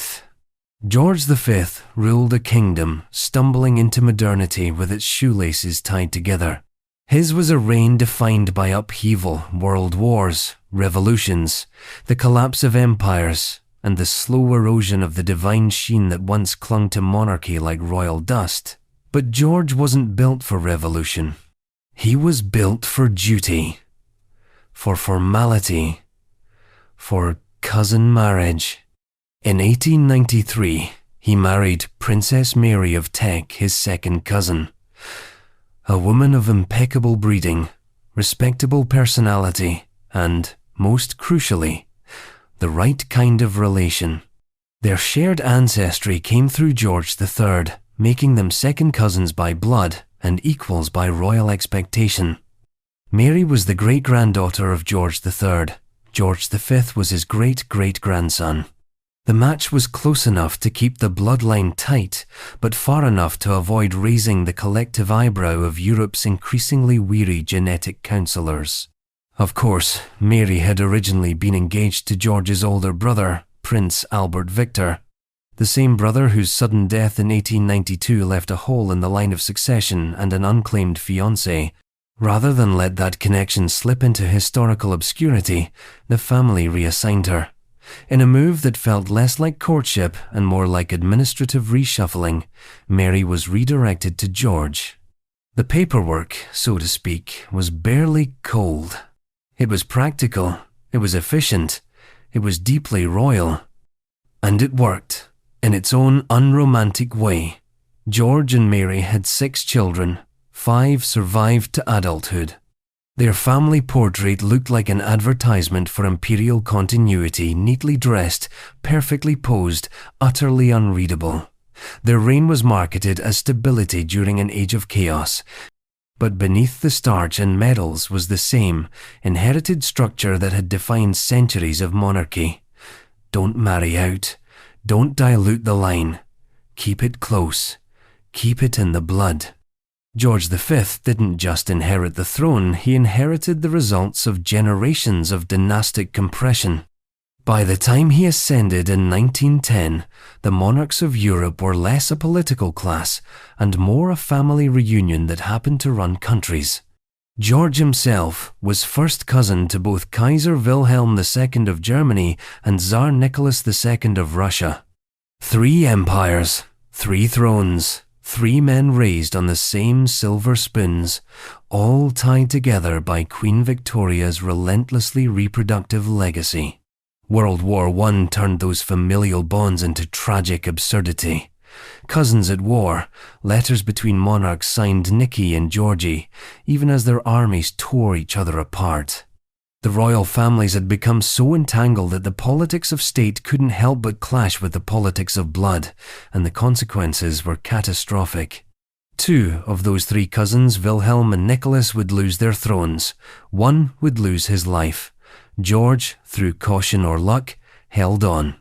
George V ruled a kingdom, stumbling into modernity with its shoelaces tied together. His was a reign defined by upheaval, world wars, revolutions, the collapse of empires, and the slow erosion of the divine sheen that once clung to monarchy like royal dust. But George wasn't built for revolution. He was built for duty, for formality, for cousin marriage. In 1893, he married Princess Mary of Teck, his second cousin. A woman of impeccable breeding, respectable personality, and, most crucially, the right kind of relation. Their shared ancestry came through George III, making them second cousins by blood and equals by royal expectation. Mary was the great-granddaughter of George III. George V was his great-great-grandson. The match was close enough to keep the bloodline tight, but far enough to avoid raising the collective eyebrow of Europe's increasingly weary genetic counsellors. Of course, Mary had originally been engaged to George's older brother, Prince Albert Victor, the same brother whose sudden death in 1892 left a hole in the line of succession and an unclaimed fiancée. Rather than let that connection slip into historical obscurity, the family reassigned her. In a move that felt less like courtship and more like administrative reshuffling, Mary was redirected to George. The paperwork, so to speak, was barely cold. It was practical, it was efficient, it was deeply royal. And it worked, in its own unromantic way. George and Mary had 6 children, 5 survived to adulthood. Their family portrait looked like an advertisement for imperial continuity, neatly dressed, perfectly posed, utterly unreadable. Their reign was marketed as stability during an age of chaos. But beneath the starch and medals was the same, inherited structure that had defined centuries of monarchy. Don't marry out. Don't dilute the line. Keep it close. Keep it in the blood. George V didn't just inherit the throne, he inherited the results of generations of dynastic compression. By the time he ascended in 1910, the monarchs of Europe were less a political class and more a family reunion that happened to run countries. George himself was first cousin to both Kaiser Wilhelm II of Germany and Tsar Nicholas II of Russia. 3 empires, 3 thrones, 3 men raised on the same silver spoons, all tied together by Queen Victoria's relentlessly reproductive legacy. World War I turned those familial bonds into tragic absurdity. Cousins at war, letters between monarchs signed Nicky and Georgie, even as their armies tore each other apart. The royal families had become so entangled that the politics of state couldn't help but clash with the politics of blood, and the consequences were catastrophic. 2 of those 3 cousins, Wilhelm and Nicholas, would lose their thrones. 1 would lose his life. George, through caution or luck, held on.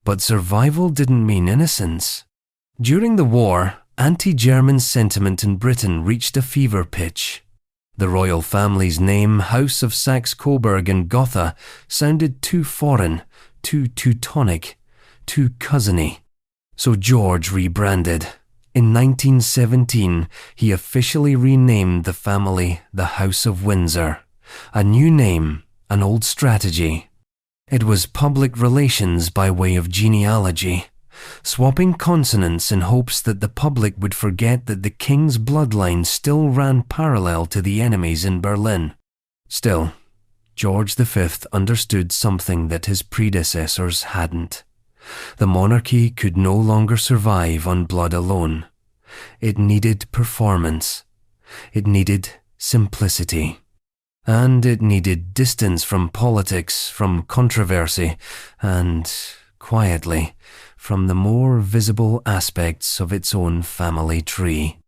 But survival didn't mean innocence. During the war, Anti-German sentiment in Britain reached a fever pitch. The royal family's name, House of Saxe-Coburg and Gotha, sounded too foreign, too Teutonic, too cousiny. So George rebranded. In 1917, he officially renamed the family the House of Windsor. A new name, an old strategy. It was public relations by way of genealogy, swapping consonants in hopes that the public would forget that the king's bloodline still ran parallel to the enemies in Berlin. Still, George V understood something that his predecessors hadn't. The monarchy could no longer survive on blood alone. It needed performance. It needed simplicity. And it needed distance from politics, from controversy, and, quietly, from the more visible aspects of its own family tree.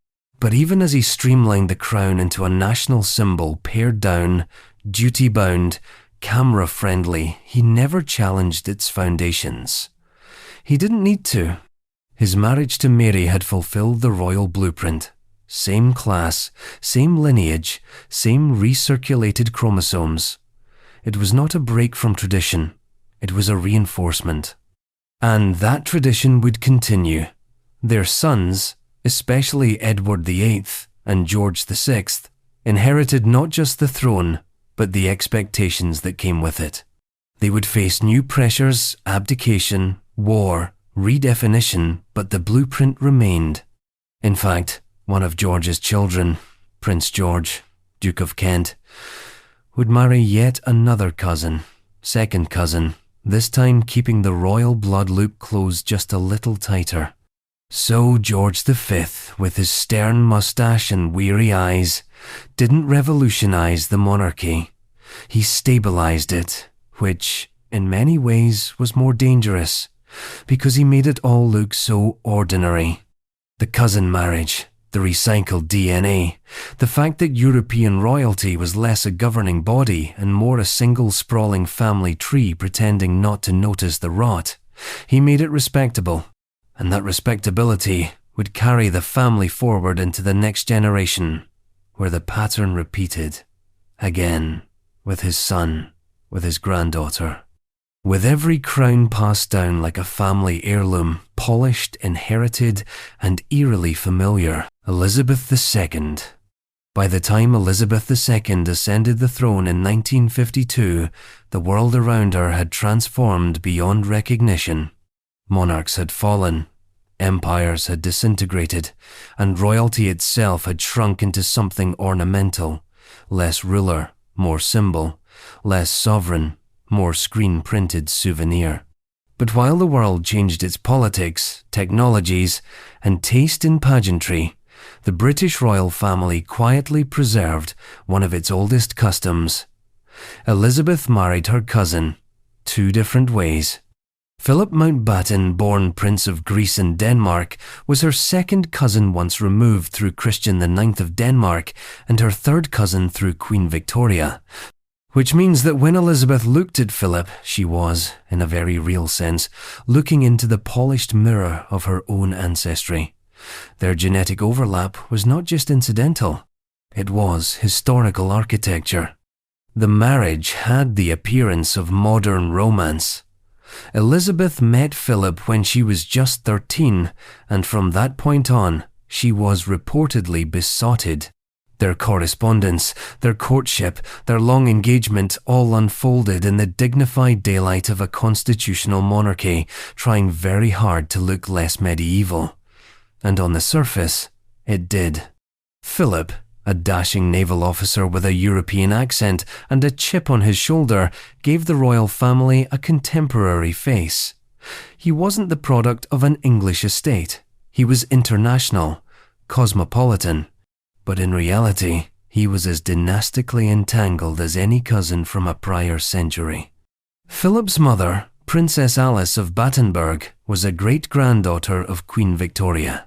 But even as he streamlined the crown into a national symbol pared down, duty-bound, camera-friendly, he never challenged its foundations. He didn't need to. His marriage to Mary had fulfilled the royal blueprint. Same class, same lineage, same recirculated chromosomes. It was not a break from tradition. It was a reinforcement. And that tradition would continue. Their sons, especially Edward VIII and George VI, inherited not just the throne, but the expectations that came with it. They would face new pressures, abdication, war, redefinition, but the blueprint remained. In fact, one of George's children, Prince George, Duke of Kent, would marry yet another cousin, second cousin, this time keeping the royal blood loop closed just a little tighter. So George V, with his stern moustache and weary eyes, didn't revolutionize the monarchy. He stabilized it, which, in many ways, was more dangerous, because he made it all look so ordinary. The cousin marriage, the recycled DNA, the fact that European royalty was less a governing body and more a single sprawling family tree pretending not to notice the rot, he made it respectable. And that respectability would carry the family forward into the next generation, where the pattern repeated, again, with his son, with his granddaughter. With every crown passed down like a family heirloom, polished, inherited, and eerily familiar, Elizabeth II. By the time Elizabeth II ascended the throne in 1952, the world around her had transformed beyond recognition. Monarchs had fallen, empires had disintegrated, and royalty itself had shrunk into something ornamental, less ruler, more symbol, less sovereign, more screen-printed souvenir. But while the world changed its politics, technologies, and taste in pageantry, the British royal family quietly preserved one of its oldest customs. Elizabeth married her cousin, 2 different ways. Philip Mountbatten, born Prince of Greece and Denmark, was her second cousin once removed through Christian IX of Denmark, and her third cousin through Queen Victoria. Which means that when Elizabeth looked at Philip, she was, in a very real sense, looking into the polished mirror of her own ancestry. Their genetic overlap was not just incidental, it was historical architecture. The marriage had the appearance of modern romance. Elizabeth met Philip when she was just 13, and from that point on, she was reportedly besotted. Their correspondence, their courtship, their long engagement all unfolded in the dignified daylight of a constitutional monarchy, trying very hard to look less medieval. And on the surface, it did. Philip, a dashing naval officer with a European accent and a chip on his shoulder, gave the royal family a contemporary face. He wasn't the product of an English estate. He was international, cosmopolitan. But in reality, he was as dynastically entangled as any cousin from a prior century. Philip's mother, Princess Alice of Battenberg, was a great-granddaughter of Queen Victoria.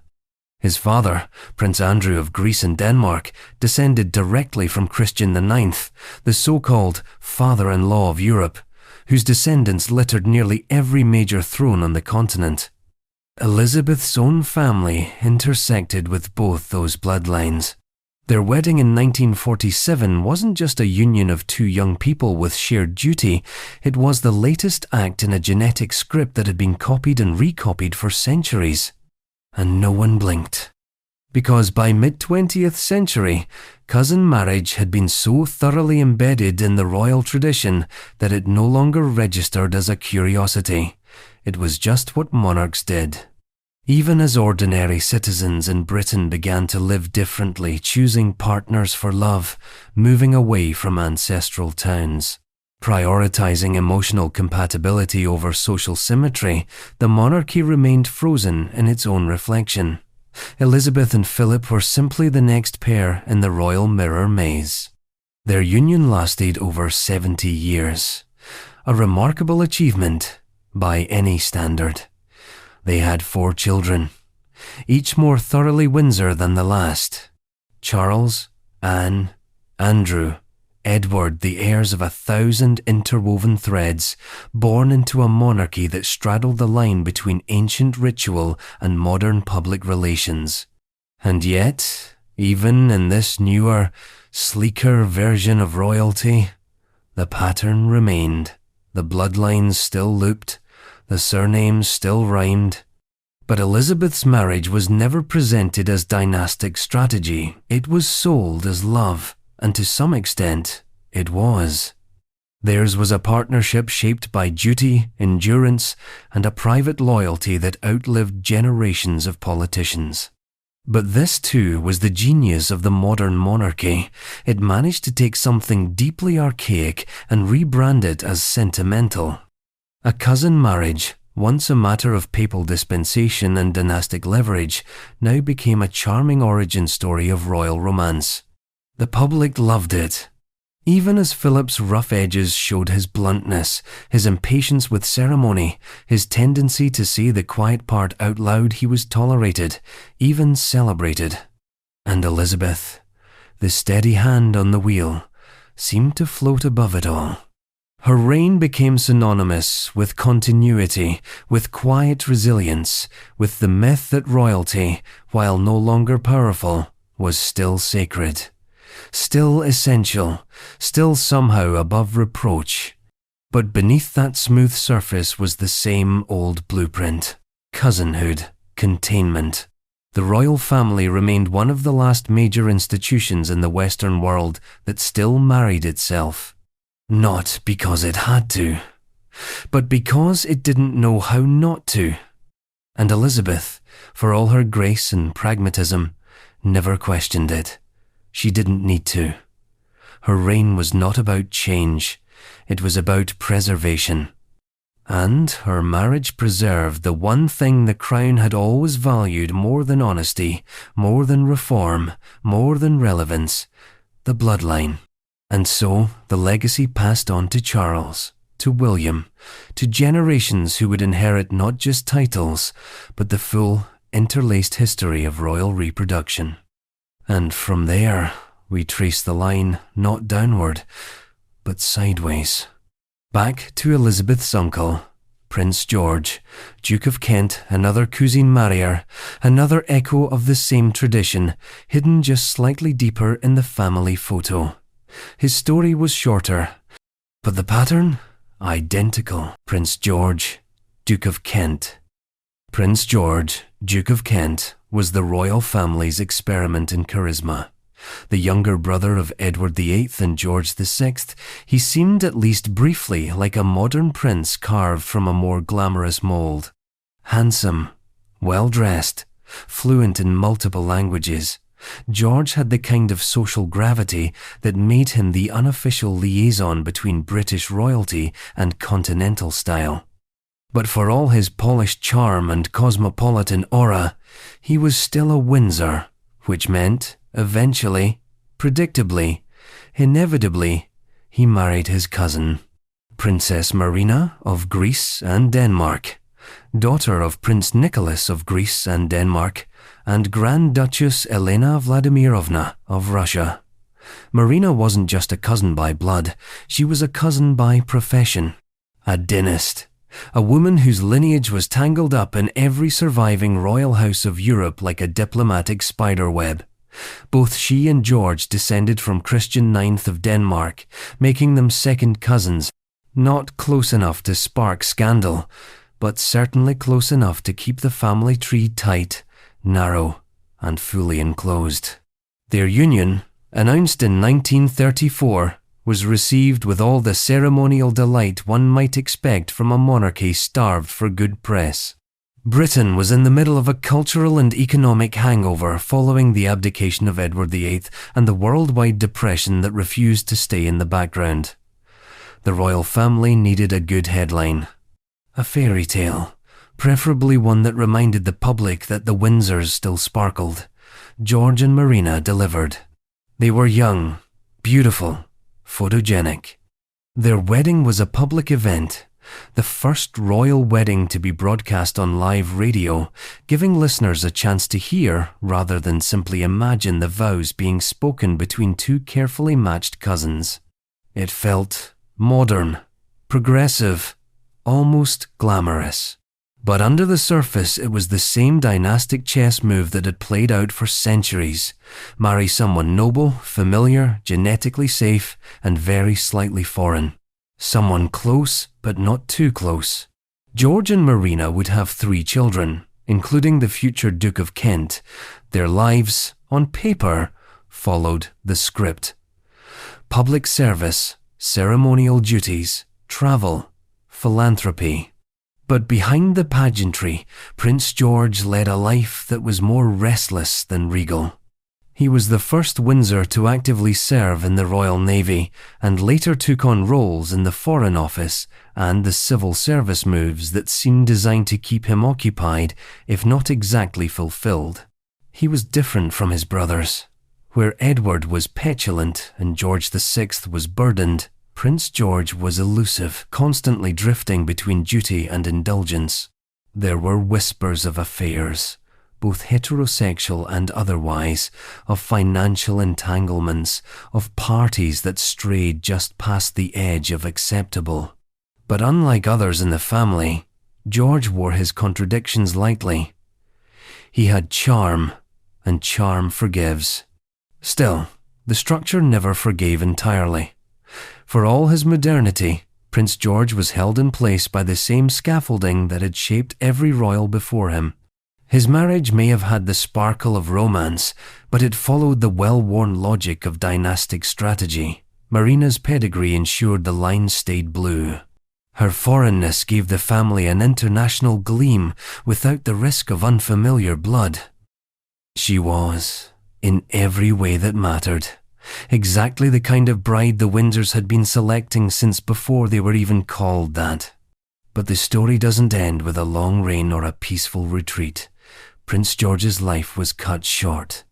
His father, Prince Andrew of Greece and Denmark, descended directly from Christian IX, the so-called father-in-law of Europe, whose descendants littered nearly every major throne on the continent. Elizabeth's own family intersected with both those bloodlines. Their wedding in 1947 wasn't just a union of two young people with shared duty, it was the latest act in a genetic script that had been copied and recopied for centuries. And no one blinked. Because by mid-20th century, cousin marriage had been so thoroughly embedded in the royal tradition that it no longer registered as a curiosity. It was just what monarchs did. Even as ordinary citizens in Britain began to live differently, choosing partners for love, moving away from ancestral towns, prioritizing emotional compatibility over social symmetry, the monarchy remained frozen in its own reflection. Elizabeth and Philip were simply the next pair in the royal mirror maze. Their union lasted over 70 years, a remarkable achievement by any standard. They had 4 children, each more thoroughly Windsor than the last. Charles, Anne, Andrew, Edward, the heirs of 1,000 interwoven threads, born into a monarchy that straddled the line between ancient ritual and modern public relations. And yet, even in this newer, sleeker version of royalty, the pattern remained. The bloodlines still looped, the surnames still rhymed. But Elizabeth's marriage was never presented as dynastic strategy. It was sold as love, and to some extent, it was. Theirs was a partnership shaped by duty, endurance, and a private loyalty that outlived generations of politicians. But this too was the genius of the modern monarchy. It managed to take something deeply archaic and rebrand it as sentimental. A cousin marriage, once a matter of papal dispensation and dynastic leverage, now became a charming origin story of royal romance. The public loved it. Even as Philip's rough edges showed his bluntness, his impatience with ceremony, his tendency to say the quiet part out loud, he was tolerated, even celebrated. And Elizabeth, the steady hand on the wheel, seemed to float above it all. Her reign became synonymous with continuity, with quiet resilience, with the myth that royalty, while no longer powerful, was still sacred, still essential, still somehow above reproach. But beneath that smooth surface was the same old blueprint: cousinhood, containment. The royal family remained one of the last major institutions in the Western world that still married itself. Not because it had to, but because it didn't know how not to. And Elizabeth, for all her grace and pragmatism, never questioned it. She didn't need to. Her reign was not about change, it was about preservation. And her marriage preserved the one thing the crown had always valued more than honesty, more than reform, more than relevance: the bloodline. And so the legacy passed on to Charles, to William, to generations who would inherit not just titles, but the full, interlaced history of royal reproduction. And from there, we trace the line not downward, but sideways. Back to Elizabeth's uncle, Prince George, Duke of Kent, another cousine Marier, another echo of the same tradition, hidden just slightly deeper in the family photo. His story was shorter, but the pattern? Identical. Prince George, Duke of Kent. Prince George, Duke of Kent, was the royal family's experiment in charisma. The younger brother of Edward VIII and George VI, he seemed at least briefly like a modern prince carved from a more glamorous mold. Handsome, well-dressed, fluent in multiple languages, George had the kind of social gravity that made him the unofficial liaison between British royalty and continental style. But for all his polished charm and cosmopolitan aura, he was still a Windsor, which meant, eventually, predictably, inevitably, he married his cousin, Princess Marina of Greece and Denmark, daughter of Prince Nicholas of Greece and Denmark, and Grand Duchess Elena Vladimirovna of Russia. Marina wasn't just a cousin by blood, she was a cousin by profession, a dynast, a woman whose lineage was tangled up in every surviving royal house of Europe like a diplomatic spiderweb. Both she and George descended from Christian IX of Denmark, making them second cousins, not close enough to spark scandal, but certainly close enough to keep the family tree tight, narrow, and fully enclosed. Their union, announced in 1934, was received with all the ceremonial delight one might expect from a monarchy starved for good press. Britain was in the middle of a cultural and economic hangover following the abdication of Edward VIII and the worldwide depression that refused to stay in the background. The royal family needed a good headline. A fairy tale, preferably one that reminded the public that the Windsors still sparkled. George and Marina delivered. They were young, beautiful, photogenic. Their wedding was a public event, the first royal wedding to be broadcast on live radio, giving listeners a chance to hear rather than simply imagine the vows being spoken between two carefully matched cousins. It felt modern, progressive, almost glamorous. But under the surface, it was the same dynastic chess move that had played out for centuries. Marry someone noble, familiar, genetically safe, and very slightly foreign. Someone close, but not too close. George and Marina would have 3 children, including the future Duke of Kent. Their lives, on paper, followed the script. Public service, ceremonial duties, travel, philanthropy. But behind the pageantry, Prince George led a life that was more restless than regal. He was the first Windsor to actively serve in the Royal Navy and later took on roles in the Foreign Office and the civil service moves that seemed designed to keep him occupied, if not exactly fulfilled. He was different from his brothers. Where Edward was petulant and George VI was burdened, Prince George was elusive, constantly drifting between duty and indulgence. There were whispers of affairs, both heterosexual and otherwise, of financial entanglements, of parties that strayed just past the edge of acceptable. But unlike others in the family, George wore his contradictions lightly. He had charm, and charm forgives. Still, the structure never forgave entirely. For all his modernity, Prince George was held in place by the same scaffolding that had shaped every royal before him. His marriage may have had the sparkle of romance, but it followed the well-worn logic of dynastic strategy. Marina's pedigree ensured the line stayed blue. Her foreignness gave the family an international gleam without the risk of unfamiliar blood. She was, in every way that mattered, exactly the kind of bride the Windsors had been selecting since before they were even called that. But the story doesn't end with a long reign or a peaceful retreat. Prince George's life was cut short.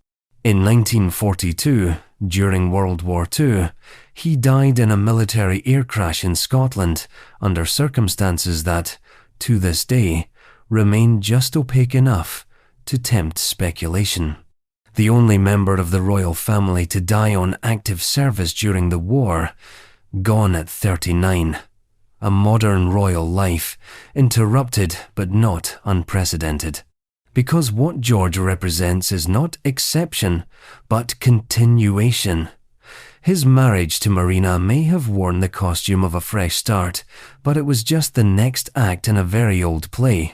In 1942, during World War II, he died in a military air crash in Scotland under circumstances that, to this day, remain just opaque enough to tempt speculation. The only member of the royal family to die on active service during the war, gone at 39. A modern royal life, interrupted but not unprecedented. Because what George represents is not exception, but continuation. His marriage to Marina may have worn the costume of a fresh start, but it was just the next act in a very old play.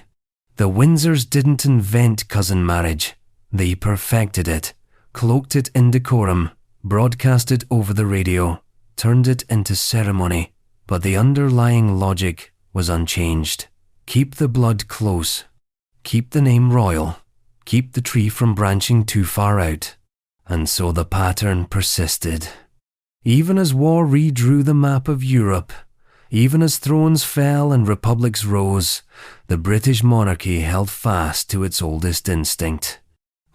The Windsors didn't invent cousin marriage. They perfected it, cloaked it in decorum, broadcast it over the radio, turned it into ceremony, but the underlying logic was unchanged. Keep the blood close, keep the name royal, keep the tree from branching too far out. And so the pattern persisted. Even as war redrew the map of Europe, even as thrones fell and republics rose, the British monarchy held fast to its oldest instinct.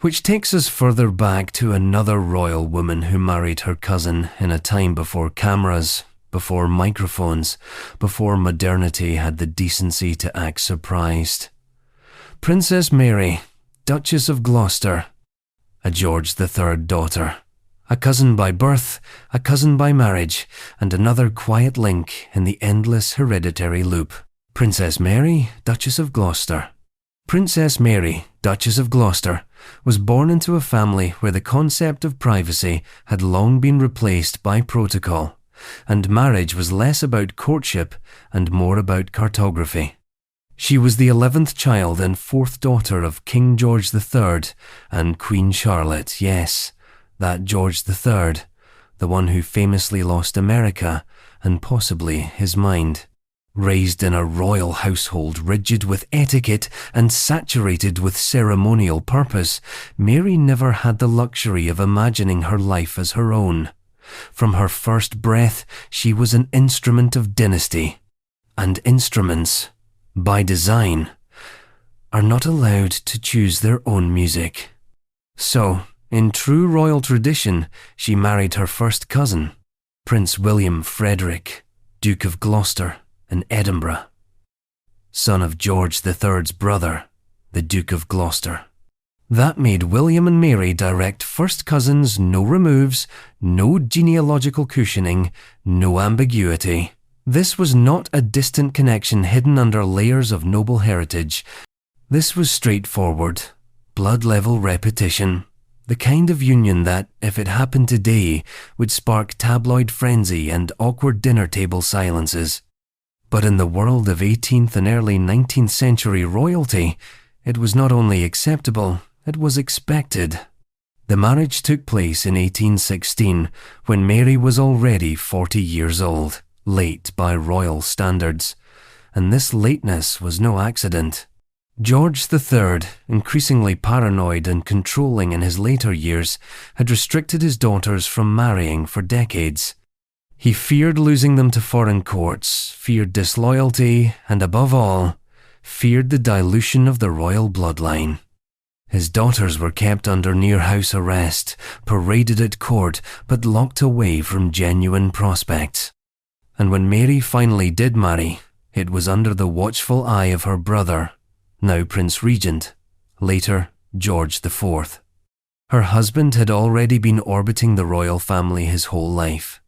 Which takes us further back to another royal woman who married her cousin in a time before cameras, before microphones, before modernity had the decency to act surprised. Princess Mary, Duchess of Gloucester, a George III daughter, a cousin by birth, a cousin by marriage, and another quiet link in the endless hereditary loop. Princess Mary, Duchess of Gloucester. Princess Mary, Duchess of Gloucester, was born into a family where the concept of privacy had long been replaced by protocol, and marriage was less about courtship and more about cartography. She was the 11th child and 4th daughter of King George III and Queen Charlotte, yes, that George III, the one who famously lost America and possibly his mind. Raised in a royal household rigid with etiquette and saturated with ceremonial purpose, Mary never had the luxury of imagining her life as her own. From her first breath, she was an instrument of dynasty. And instruments, by design, are not allowed to choose their own music. So, in true royal tradition, she married her first cousin, Prince William Frederick, Duke of Gloucester in Edinburgh, son of George III's brother, the Duke of Gloucester. That made William and Mary direct first cousins, no removes, no genealogical cushioning, no ambiguity. This was not a distant connection hidden under layers of noble heritage. This was straightforward, blood-level repetition, the kind of union that, if it happened today, would spark tabloid frenzy and awkward dinner table silences. But in the world of 18th and early 19th century royalty, it was not only acceptable, it was expected. The marriage took place in 1816, when Mary was already 40 years old, late by royal standards. And this lateness was no accident. George III, increasingly paranoid and controlling in his later years, had restricted his daughters from marrying for decades. He feared losing them to foreign courts, feared disloyalty, and above all, feared the dilution of the royal bloodline. His daughters were kept under near-house arrest, paraded at court, but locked away from genuine prospects. And when Mary finally did marry, it was under the watchful eye of her brother, now Prince Regent, later George IV. Her husband had already been orbiting the royal family his whole life.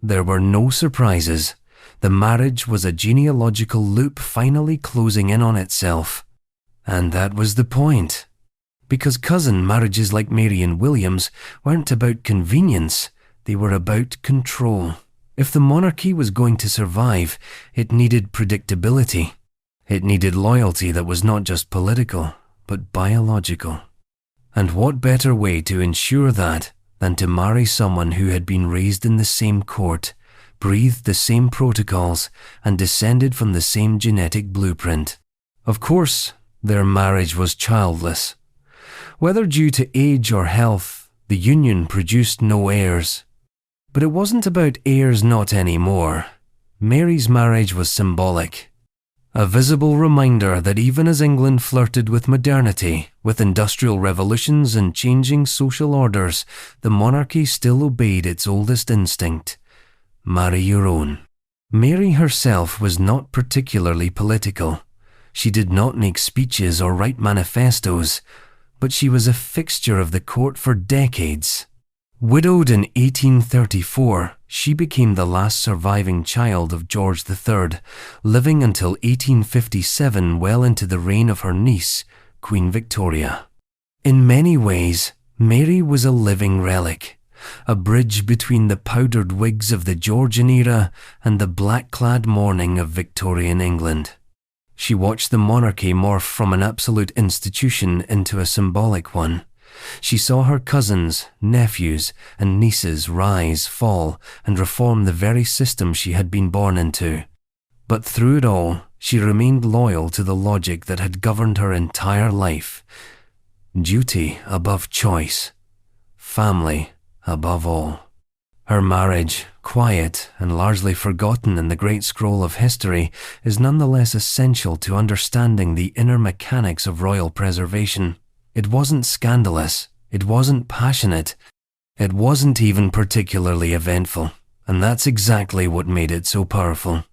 There were no surprises. The marriage was a genealogical loop finally closing in on itself. And that was the point. Because cousin marriages like Mary and William's weren't about convenience, they were about control. If the monarchy was going to survive, it needed predictability. It needed loyalty that was not just political, but biological. And what better way to ensure that than to marry someone who had been raised in the same court, breathed the same protocols, and descended from the same genetic blueprint. Of course, their marriage was childless. Whether due to age or health, the union produced no heirs. But it wasn't about heirs not anymore. Mary's marriage was symbolic. A visible reminder that even as England flirted with modernity, with industrial revolutions and changing social orders, the monarchy still obeyed its oldest instinct: marry your own. Mary herself was not particularly political. She did not make speeches or write manifestos, but she was a fixture of the court for decades. Widowed in 1834, she became the last surviving child of George III, living until 1857, well into the reign of her niece, Queen Victoria. In many ways, Mary was a living relic, a bridge between the powdered wigs of the Georgian era and the black-clad mourning of Victorian England. She watched the monarchy morph from an absolute institution into a symbolic one. She saw her cousins, nephews, and nieces rise, fall, and reform the very system she had been born into. But through it all, she remained loyal to the logic that had governed her entire life: duty above choice, family above all. Her marriage, quiet and largely forgotten in the great scroll of history, is nonetheless essential to understanding the inner mechanics of royal preservation. It wasn't scandalous, it wasn't passionate, it wasn't even particularly eventful, and that's exactly what made it so powerful.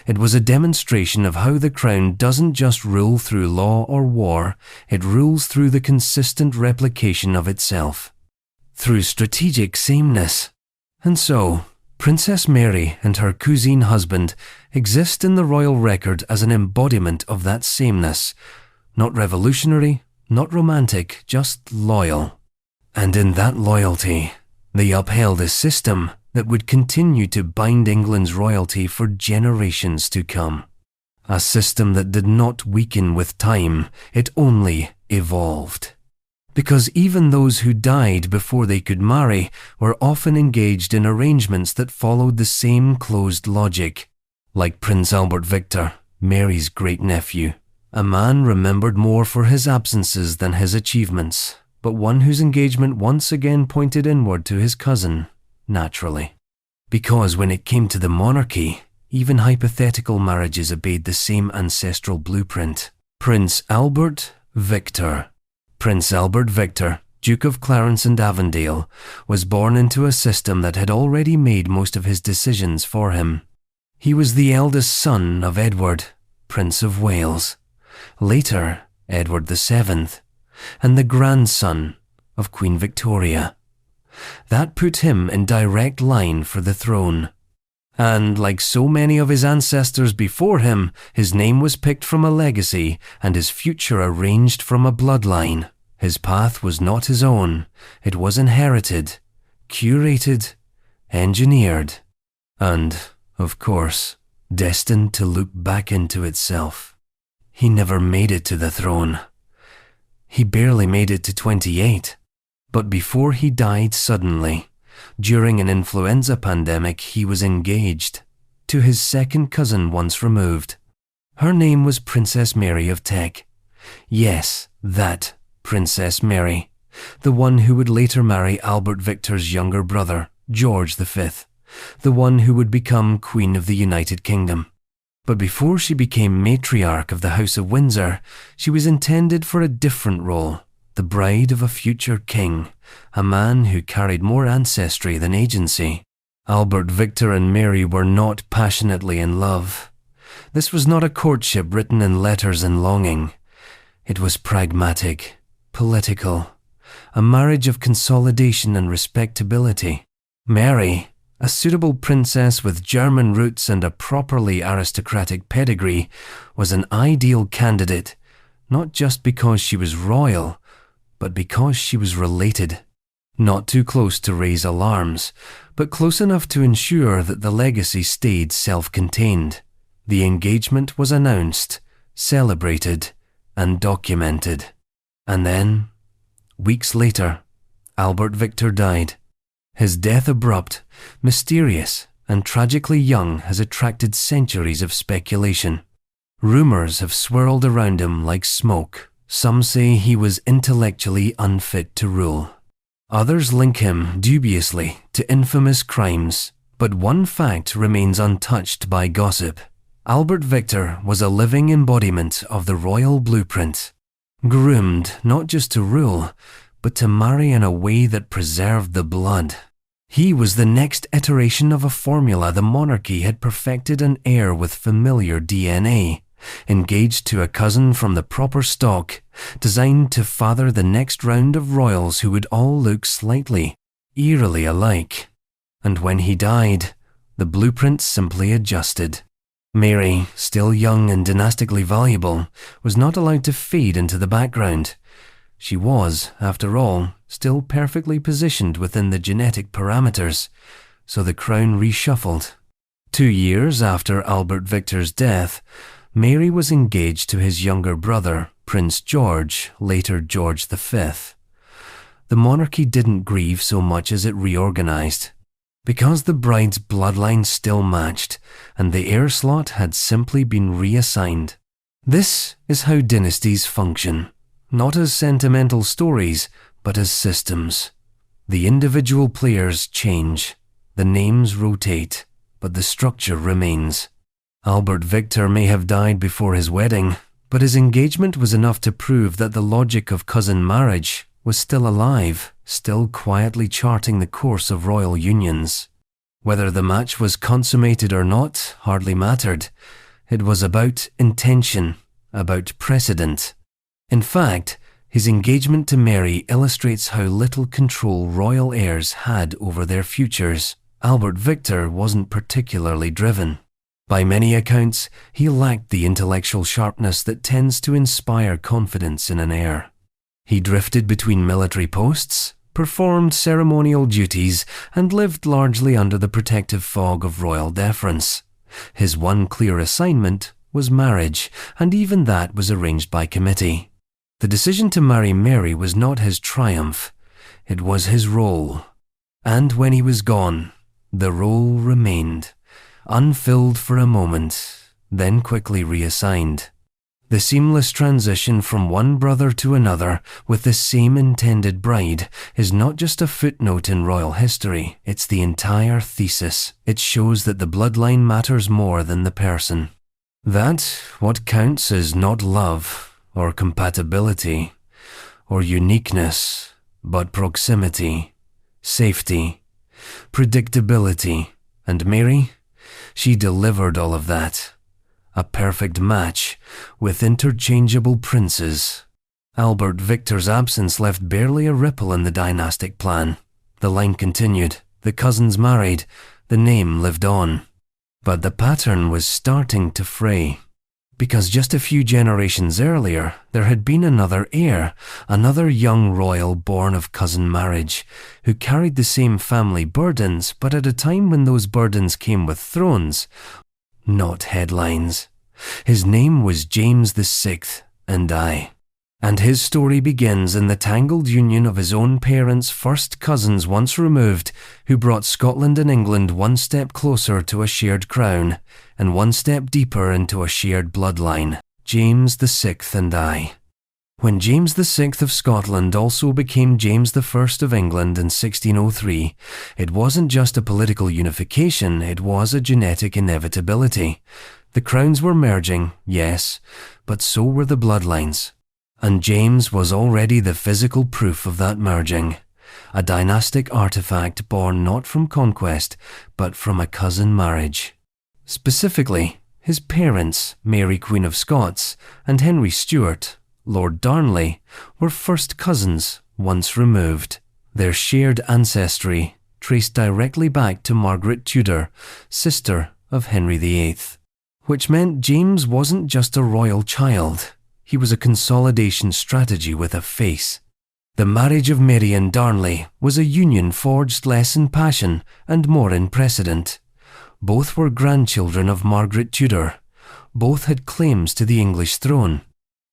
It was a demonstration of how the crown doesn't just rule through law or war, it rules through the consistent replication of itself, through strategic sameness. And so, Princess Mary and her cousine husband exist in the royal record as an embodiment of that sameness. Not revolutionary, not romantic, just loyal. And in that loyalty, they upheld a system that would continue to bind England's royalty for generations to come. A system that did not weaken with time, it only evolved. Because even those who died before they could marry were often engaged in arrangements that followed the same closed logic. Like Prince Albert Victor, Mary's great-nephew, a man remembered more for his absences than his achievements, but one whose engagement once again pointed inward to his cousin, naturally. Because when it came to the monarchy, even hypothetical marriages obeyed the same ancestral blueprint. Prince Albert Victor. Prince Albert Victor, Duke of Clarence and Avondale, was born into a system that had already made most of his decisions for him. He was the eldest son of Edward, Prince of Wales, later Edward VII, and the grandson of Queen Victoria. That put him in direct line for the throne. And like so many of his ancestors before him, his name was picked from a legacy and his future arranged from a bloodline. His path was not his own. It was inherited, curated, engineered, and, of course, destined to loop back into itself. He never made it to the throne. He barely made it to 28. But before he died suddenly, during an influenza pandemic, he was engaged to his second cousin once removed. Her name was Princess Mary of Teck. Yes, that Princess Mary, the one who would later marry Albert Victor's younger brother, George V, the one who would become Queen of the United Kingdom. But before she became matriarch of the House of Windsor, she was intended for a different role, the bride of a future king, a man who carried more ancestry than agency. Albert Victor and Mary were not passionately in love. This was not a courtship written in letters and longing. It was pragmatic, political, a marriage of consolidation and respectability. Mary, a suitable princess with German roots and a properly aristocratic pedigree, was an ideal candidate, not just because she was royal, but because she was related. Not too close to raise alarms, but close enough to ensure that the legacy stayed self-contained. The engagement was announced, celebrated, and documented. And then, weeks later, Albert Victor died. His death, abrupt, mysterious, and tragically young, has attracted centuries of speculation. Rumors have swirled around him like smoke. Some say he was intellectually unfit to rule. Others link him, dubiously, to infamous crimes. But one fact remains untouched by gossip. Albert Victor was a living embodiment of the royal blueprint. Groomed not just to rule, but to marry in a way that preserved the blood. He was the next iteration of a formula the monarchy had perfected, an heir with familiar DNA. Engaged to a cousin from the proper stock, designed to father the next round of royals who would all look slightly, eerily alike. And when he died, the blueprint simply adjusted. Mary, still young and dynastically valuable, was not allowed to fade into the background. She was, after all, still perfectly positioned within the genetic parameters, so the crown reshuffled. 2 years after Albert Victor's death, Mary was engaged to his younger brother, Prince George, later George V. The monarchy didn't grieve so much as it reorganized. Because the bride's bloodline still matched, and the heir slot had simply been reassigned. This is how dynasties function, not as sentimental stories, but as systems. The individual players change, the names rotate, but the structure remains. Albert Victor may have died before his wedding, but his engagement was enough to prove that the logic of cousin marriage was still alive, still quietly charting the course of royal unions. Whether the match was consummated or not hardly mattered. It was about intention, about precedent. In fact, his engagement to Mary illustrates how little control royal heirs had over their futures. Albert Victor wasn't particularly driven. By many accounts, he lacked the intellectual sharpness that tends to inspire confidence in an heir. He drifted between military posts, performed ceremonial duties, and lived largely under the protective fog of royal deference. His one clear assignment was marriage, and even that was arranged by committee. The decision to marry Mary was not his triumph, it was his role. And when he was gone, the role remained, unfilled for a moment, then quickly reassigned. The seamless transition from one brother to another with the same intended bride is not just a footnote in royal history, it's the entire thesis. It shows that the bloodline matters more than the person. That what counts is not love, or compatibility, or uniqueness, but proximity, safety, predictability, and Mary, she delivered all of that. A perfect match, with interchangeable princes. Albert Victor's absence left barely a ripple in the dynastic plan. The line continued, the cousins married, the name lived on. But the pattern was starting to fray. Because just a few generations earlier, there had been another heir, another young royal born of cousin marriage, who carried the same family burdens, but at a time when those burdens came with thrones, not headlines. His name was James VI, and his story begins in the tangled union of his own parents' first cousins once removed, who brought Scotland and England one step closer to a shared crown, and one step deeper into a shared bloodline. James VI and I. When James VI of Scotland also became James I of England in 1603, it wasn't just a political unification, it was a genetic inevitability. The crowns were merging, yes, but so were the bloodlines. And James was already the physical proof of that merging, a dynastic artifact born not from conquest, but from a cousin marriage. Specifically, his parents, Mary Queen of Scots, and Henry Stuart, Lord Darnley, were first cousins, once removed. Their shared ancestry traced directly back to Margaret Tudor, sister of Henry VIII, which meant James wasn't just a royal child, he was a consolidation strategy with a face. The marriage of Mary and Darnley was a union forged less in passion and more in precedent. Both were grandchildren of Margaret Tudor, both had claims to the English throne.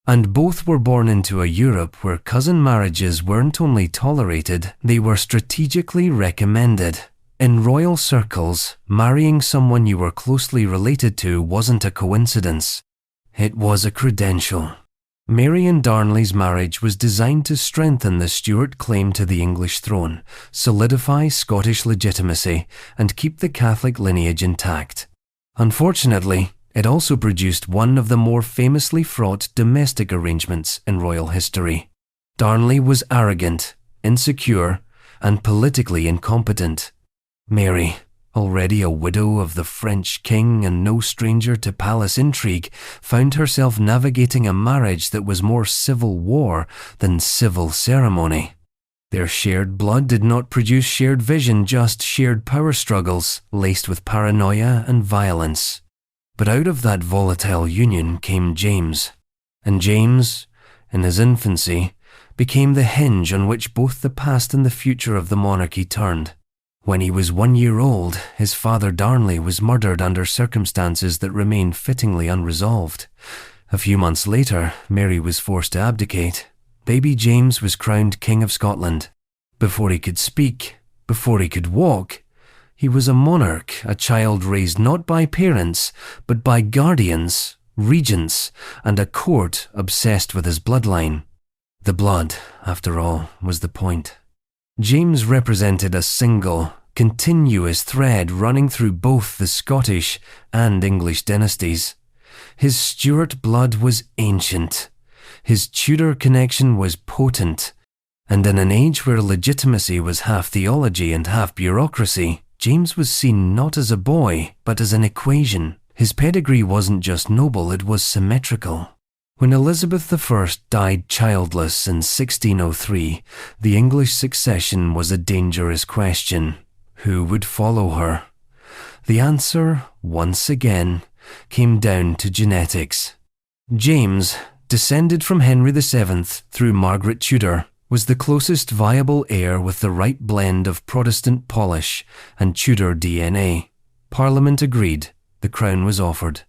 And both were born into a Europe where cousin marriages weren't only tolerated, they were strategically recommended. In royal circles, marrying someone you were closely related to wasn't a coincidence. It was a credential. Mary and Darnley's marriage was designed to strengthen the Stuart claim to the English throne, solidify Scottish legitimacy, and keep the Catholic lineage intact. Unfortunately, it also produced one of the more famously fraught domestic arrangements in royal history. Darnley was arrogant, insecure, and politically incompetent. Mary, already a widow of the French king and no stranger to palace intrigue, found herself navigating a marriage that was more civil war than civil ceremony. Their shared blood did not produce shared vision, just shared power struggles, laced with paranoia and violence. But out of that volatile union came James. And James, in his infancy, became the hinge on which both the past and the future of the monarchy turned. When he was 1 year old, his father Darnley was murdered under circumstances that remained fittingly unresolved. A few months later, Mary was forced to abdicate. Baby James was crowned King of Scotland. Before he could speak, before he could walk, he was a monarch, a child raised not by parents, but by guardians, regents, and a court obsessed with his bloodline. The blood, after all, was the point. James represented a single, continuous thread running through both the Scottish and English dynasties. His Stuart blood was ancient. His Tudor connection was potent. And in an age where legitimacy was half theology and half bureaucracy, James was seen not as a boy, but as an equation. His pedigree wasn't just noble, it was symmetrical. When Elizabeth I died childless in 1603, the English succession was a dangerous question. who would follow her? The answer, once again, came down to genetics. James, descended from Henry VII through Margaret Tudor, was the closest viable heir with the right blend of Protestant polish and Tudor DNA. Parliament agreed, the crown was offered.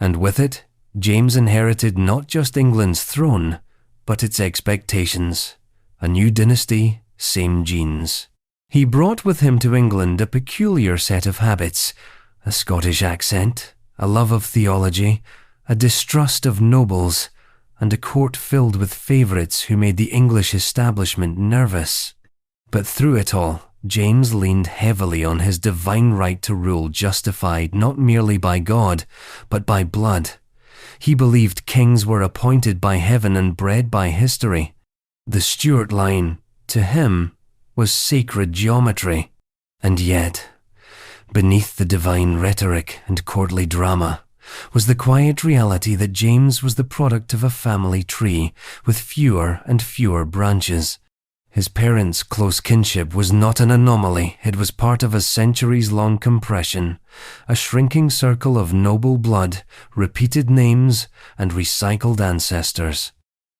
And with it, James inherited not just England's throne, but its expectations. A new dynasty, same genes. He brought with him to England a peculiar set of habits, a Scottish accent, a love of theology, a distrust of nobles, and a court filled with favourites who made the English establishment nervous. But through it all, James leaned heavily on his divine right to rule, justified not merely by God, but by blood. He believed kings were appointed by heaven and bred by history. The Stuart line, to him, was sacred geometry. And yet, beneath the divine rhetoric and courtly drama, was the quiet reality that James was the product of a family tree with fewer and fewer branches. His parents' close kinship was not an anomaly, it was part of a centuries-long compression, a shrinking circle of noble blood, repeated names, and recycled ancestors.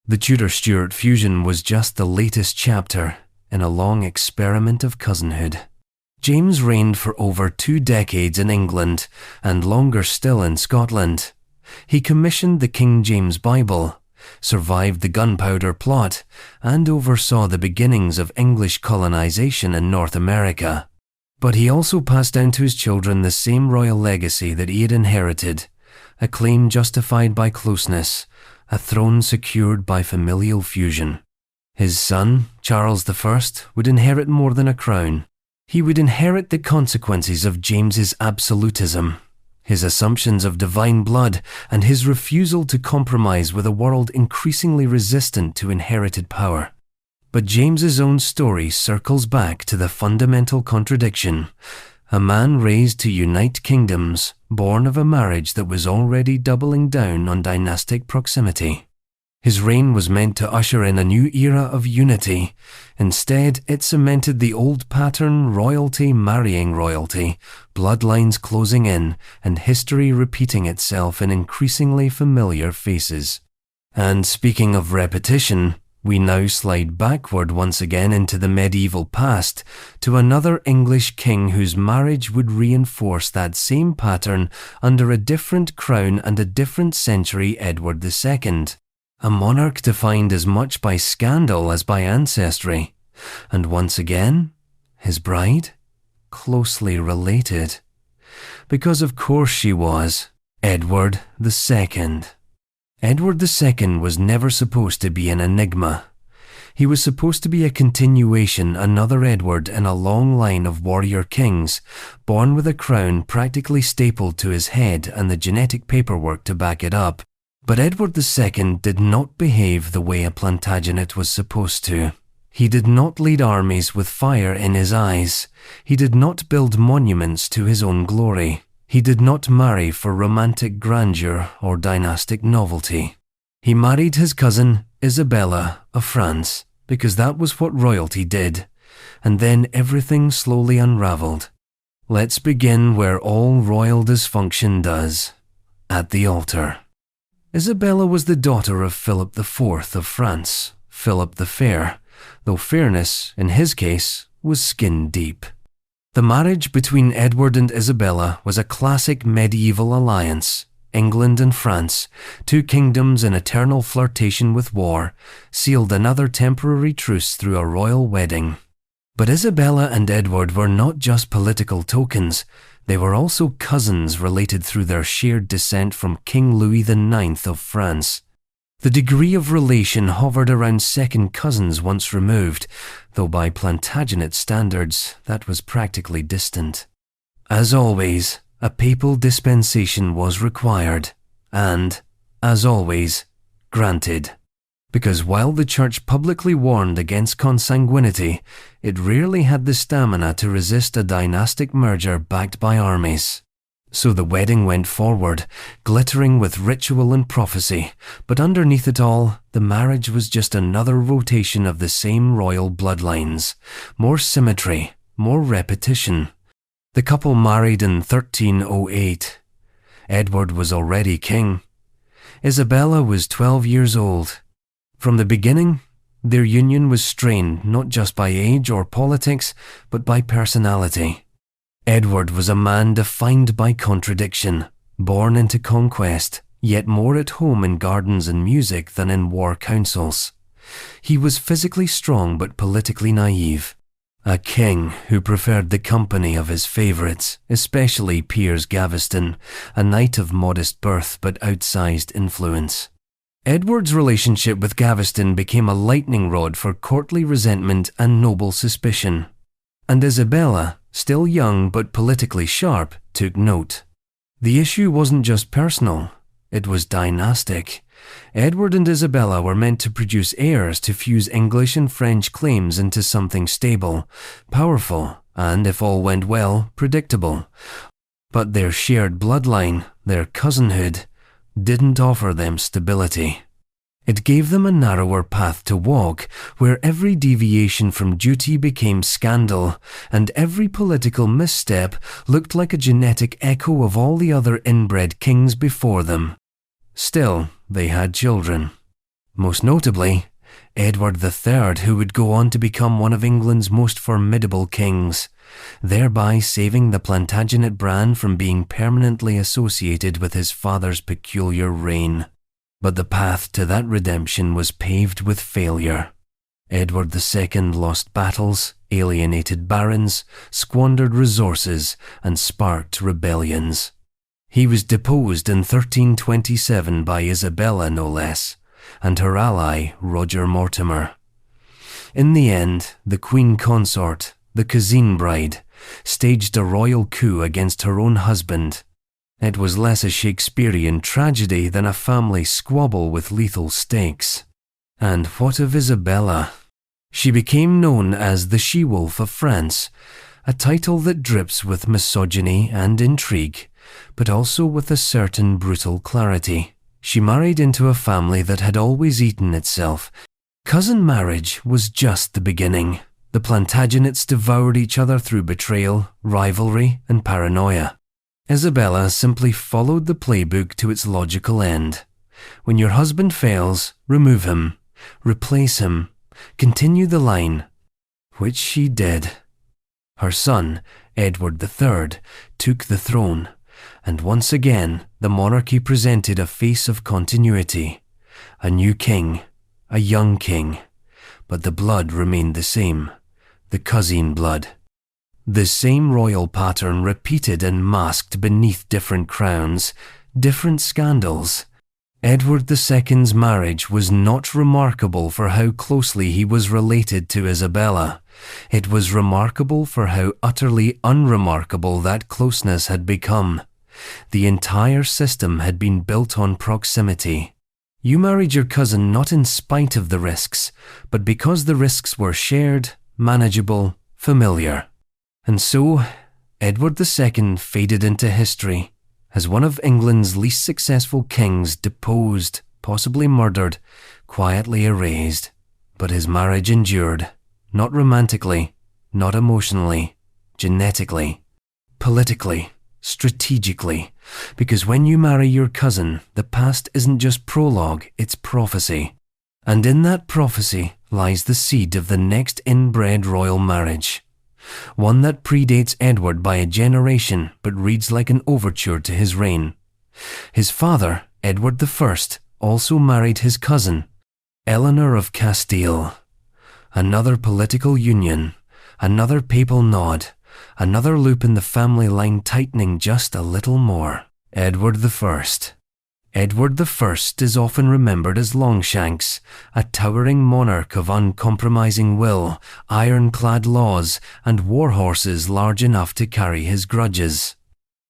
The Tudor-Stuart fusion was just the latest chapter in a long experiment of cousinhood. James reigned for over 2 decades in England, and longer still in Scotland. He commissioned the King James Bible, survived the Gunpowder Plot, and oversaw the beginnings of English colonization in North America. But he also passed down to his children the same royal legacy that he had inherited, a claim justified by closeness, a throne secured by familial fusion. His son, Charles I, would inherit more than a crown. He would inherit the consequences of James's absolutism, his assumptions of divine blood, and his refusal to compromise with a world increasingly resistant to inherited power. But James's own story circles back to the fundamental contradiction: a man raised to unite kingdoms, born of a marriage that was already doubling down on dynastic proximity. His reign was meant to usher in a new era of unity. Instead, it cemented the old pattern: royalty marrying royalty, bloodlines closing in, and history repeating itself in increasingly familiar faces. And speaking of repetition, we now slide backward once again into the medieval past to another English king whose marriage would reinforce that same pattern under a different crown and a different century: Edward II. A monarch defined as much by scandal as by ancestry. And once again, his bride? Closely related. Because of course she was. Edward II. Edward II was never supposed to be an enigma. He was supposed to be a continuation, another Edward in a long line of warrior kings, born with a crown practically stapled to his head and the genetic paperwork to back it up. But Edward II did not behave the way a Plantagenet was supposed to. He did not lead armies with fire in his eyes. He did not build monuments to his own glory. He did not marry for romantic grandeur or dynastic novelty. He married his cousin, Isabella of France, because that was what royalty did, and then everything slowly unraveled. Let's begin where all royal dysfunction does, at the altar. Isabella was the daughter of Philip IV of France, Philip the Fair, though fairness, in his case, was skin deep. The marriage between Edward and Isabella was a classic medieval alliance. England and France, 2 kingdoms in eternal flirtation with war, sealed another temporary truce through a royal wedding. But Isabella and Edward were not just political tokens. They were also cousins related through their shared descent from King Louis IX of France. The degree of relation hovered around second cousins once removed, though by Plantagenet standards, that was practically distant. As always, a papal dispensation was required, and, as always, granted. Because while the Church publicly warned against consanguinity, it rarely had the stamina to resist a dynastic merger backed by armies. So the wedding went forward, glittering with ritual and prophecy, but underneath it all, the marriage was just another rotation of the same royal bloodlines. More symmetry, more repetition. The couple married in 1308. Edward was already king. Isabella was 12 years old. From the beginning, their union was strained not just by age or politics, but by personality. Edward was a man defined by contradiction, born into conquest, yet more at home in gardens and music than in war councils. He was physically strong but politically naive. A king who preferred the company of his favourites, especially Piers Gaveston, a knight of modest birth but outsized influence. Edward's relationship with Gaveston became a lightning rod for courtly resentment and noble suspicion. And Isabella, still young but politically sharp, took note. The issue wasn't just personal, it was dynastic. Edward and Isabella were meant to produce heirs to fuse English and French claims into something stable, powerful, and, if all went well, predictable. But their shared bloodline, their cousinhood, didn't offer them stability. It gave them a narrower path to walk, where every deviation from duty became scandal, and every political misstep looked like a genetic echo of all the other inbred kings before them. Still, they had children. Most notably, Edward III, who would go on to become one of England's most formidable kings, thereby saving the Plantagenet brand from being permanently associated with his father's peculiar reign. But the path to that redemption was paved with failure. Edward II lost battles, alienated barons, squandered resources, and sparked rebellions. He was deposed in 1327 by Isabella, no less, and her ally, Roger Mortimer. In the end, the Queen Consort, the cousin bride, staged a royal coup against her own husband. It was less a Shakespearean tragedy than a family squabble with lethal stakes. And what of Isabella? She became known as the She-Wolf of France, a title that drips with misogyny and intrigue, but also with a certain brutal clarity. She married into a family that had always eaten itself. Cousin marriage was just the beginning. The Plantagenets devoured each other through betrayal, rivalry, and paranoia. Isabella simply followed the playbook to its logical end. When your husband fails, remove him, replace him, continue the line, which she did. Her son, Edward III, took the throne, and once again the monarchy presented a face of continuity. A new king, a young king, but the blood remained the same, the cousin blood. The same royal pattern repeated and masked beneath different crowns, different scandals. Edward II's marriage was not remarkable for how closely he was related to Isabella. It was remarkable for how utterly unremarkable that closeness had become. The entire system had been built on proximity. You married your cousin not in spite of the risks, but because the risks were shared, manageable, familiar. And so, Edward II faded into history as one of England's least successful kings, deposed, possibly murdered, quietly erased. But his marriage endured, not romantically, not emotionally, genetically, politically, strategically, because when you marry your cousin, the past isn't just prologue, it's prophecy. And in that prophecy lies the seed of the next inbred royal marriage. One that predates Edward by a generation but reads like an overture to his reign. His father, Edward I, also married his cousin, Eleanor of Castile. Another political union, another papal nod, another loop in the family line tightening just a little more. Edward I. Edward I is often remembered as Longshanks, a towering monarch of uncompromising will, ironclad laws, and war horses large enough to carry his grudges.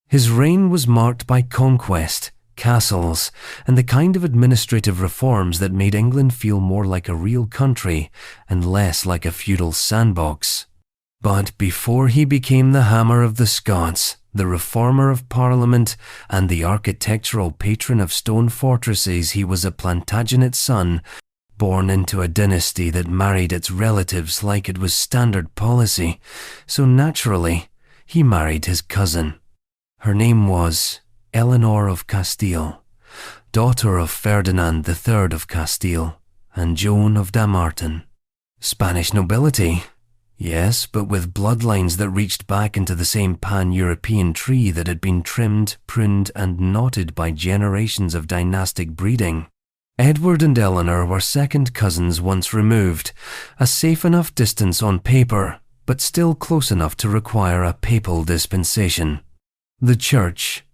His reign was marked by conquest, castles, and the kind of administrative reforms that made England feel more like a real country and less like a feudal sandbox. But before he became the hammer of the Scots, the reformer of Parliament, and the architectural patron of stone fortresses, he was a Plantagenet son, born into a dynasty that married its relatives like it was standard policy, so naturally, he married his cousin. Her name was Eleanor of Castile, daughter of Ferdinand III of Castile and Joan of Damartin. Spanish nobility, yes, but with bloodlines that reached back into the same pan-European tree that had been trimmed, pruned, and knotted by generations of dynastic breeding. Edward and Eleanor were second cousins once removed, a safe enough distance on paper, but still close enough to require a papal dispensation. The Church,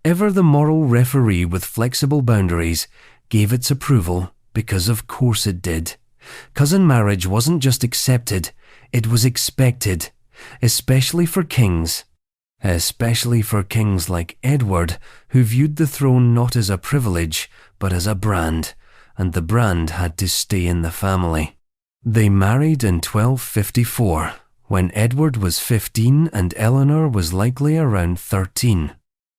ever the moral referee with flexible boundaries, gave its approval because of course it did. Cousin marriage wasn't just accepted, it was expected, especially for kings. Especially for kings like Edward, who viewed the throne not as a privilege, but as a brand, and the brand had to stay in the family. They married in 1254, when Edward was 15 and Eleanor was likely around 13.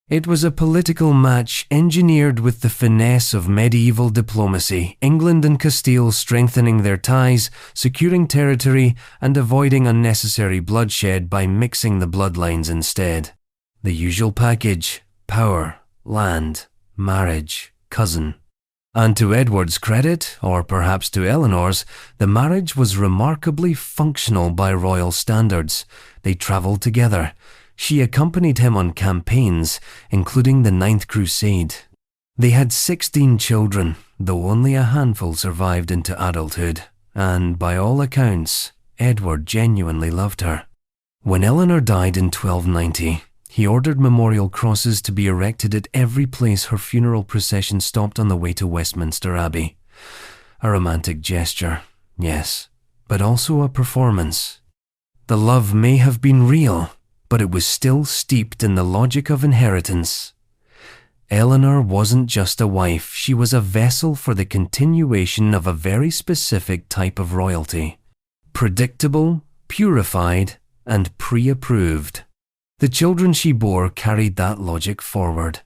It was a political match engineered with the finesse of medieval diplomacy, England and Castile strengthening their ties, securing territory, and avoiding unnecessary bloodshed by mixing the bloodlines instead. The usual package: power, land, marriage, cousin. And to Edward's credit, or perhaps to Eleanor's, the marriage was remarkably functional by royal standards. They travelled together. She accompanied him on campaigns, including the Ninth Crusade. They had 16 children, though only a handful survived into adulthood, and by all accounts, Edward genuinely loved her. When Eleanor died in 1290, he ordered memorial crosses to be erected at every place her funeral procession stopped on the way to Westminster Abbey. A romantic gesture, yes, but also a performance. The love may have been real, but it was still steeped in the logic of inheritance. Eleanor wasn't just a wife, she was a vessel for the continuation of a very specific type of royalty. Predictable, purified, and pre-approved. The children she bore carried that logic forward.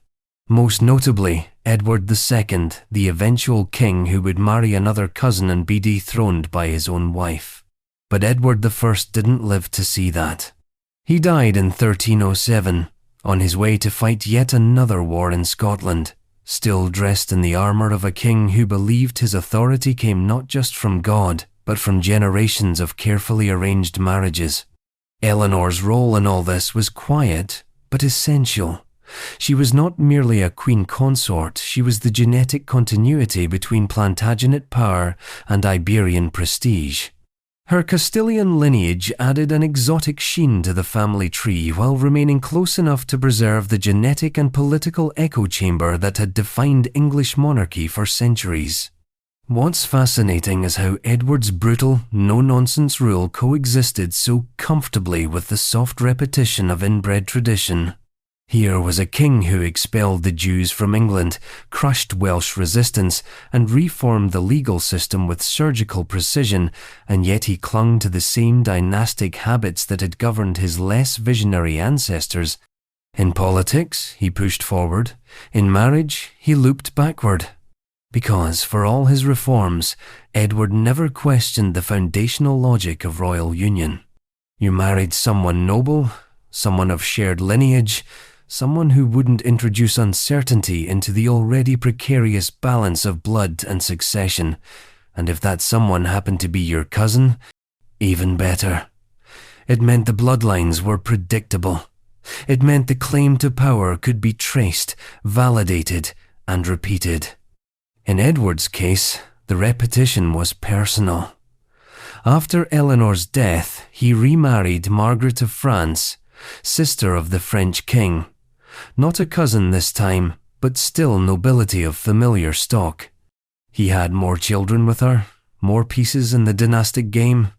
Most notably, Edward II, the eventual king who would marry another cousin and be dethroned by his own wife. But Edward I didn't live to see that. He died in 1307, on his way to fight yet another war in Scotland, still dressed in the armour of a king who believed his authority came not just from God, but from generations of carefully arranged marriages. Eleanor's role in all this was quiet, but essential. She was not merely a queen consort, she was the genetic continuity between Plantagenet power and Iberian prestige. Her Castilian lineage added an exotic sheen to the family tree while remaining close enough to preserve the genetic and political echo chamber that had defined English monarchy for centuries. What's fascinating is how Edward's brutal, no-nonsense rule coexisted so comfortably with the soft repetition of inbred tradition. Here was a king who expelled the Jews from England, crushed Welsh resistance, and reformed the legal system with surgical precision, and yet he clung to the same dynastic habits that had governed his less visionary ancestors. In politics, he pushed forward. In marriage, he looped backward. Because, for all his reforms, Edward never questioned the foundational logic of royal union. You married someone noble, someone of shared lineage, someone who wouldn't introduce uncertainty into the already precarious balance of blood and succession, and if that someone happened to be your cousin, even better. It meant the bloodlines were predictable. It meant the claim to power could be traced, validated, and repeated. In Edward's case, the repetition was personal. After Eleanor's death, he remarried Margaret of France, sister of the French king. Not a cousin this time, but still nobility of familiar stock. He had more children with her, more pieces in the dynastic game,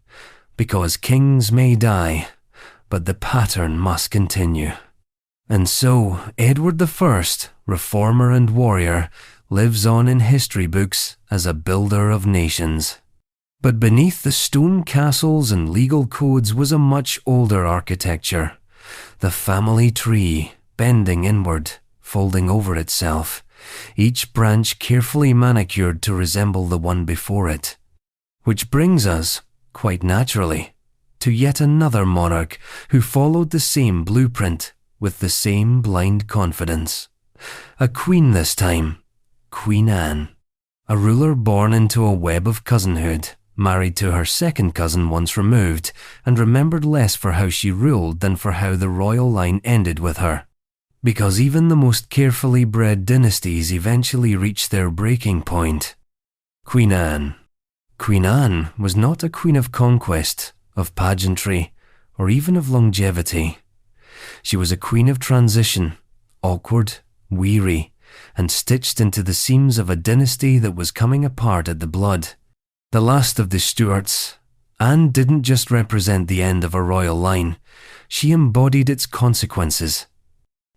because kings may die, but the pattern must continue. And so, Edward I, reformer and warrior, lives on in history books as a builder of nations. But beneath the stone castles and legal codes was a much older architecture. The family tree, bending inward, folding over itself, each branch carefully manicured to resemble the one before it. Which brings us, quite naturally, to yet another monarch who followed the same blueprint with the same blind confidence. A queen this time, Queen Anne. A ruler born into a web of cousinhood, married to her second cousin once removed, and remembered less for how she ruled than for how the royal line ended with her. Because even the most carefully bred dynasties eventually reach their breaking point. Queen Anne. Queen Anne was not a queen of conquest, of pageantry, or even of longevity. She was a queen of transition, awkward, weary, and stitched into the seams of a dynasty that was coming apart at the blood. The last of the Stuarts, Anne didn't just represent the end of a royal line, she embodied its consequences.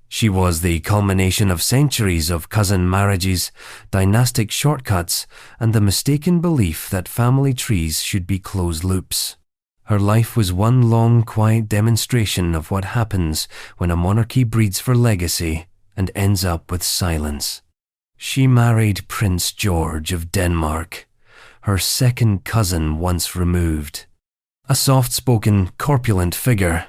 She was the culmination of centuries of cousin marriages, dynastic shortcuts, and the mistaken belief that family trees should be closed loops. Her life was one long, quiet demonstration of what happens when a monarchy breeds for legacy and ends up with silence. She married Prince George of Denmark, her second cousin once removed. A soft-spoken, corpulent figure,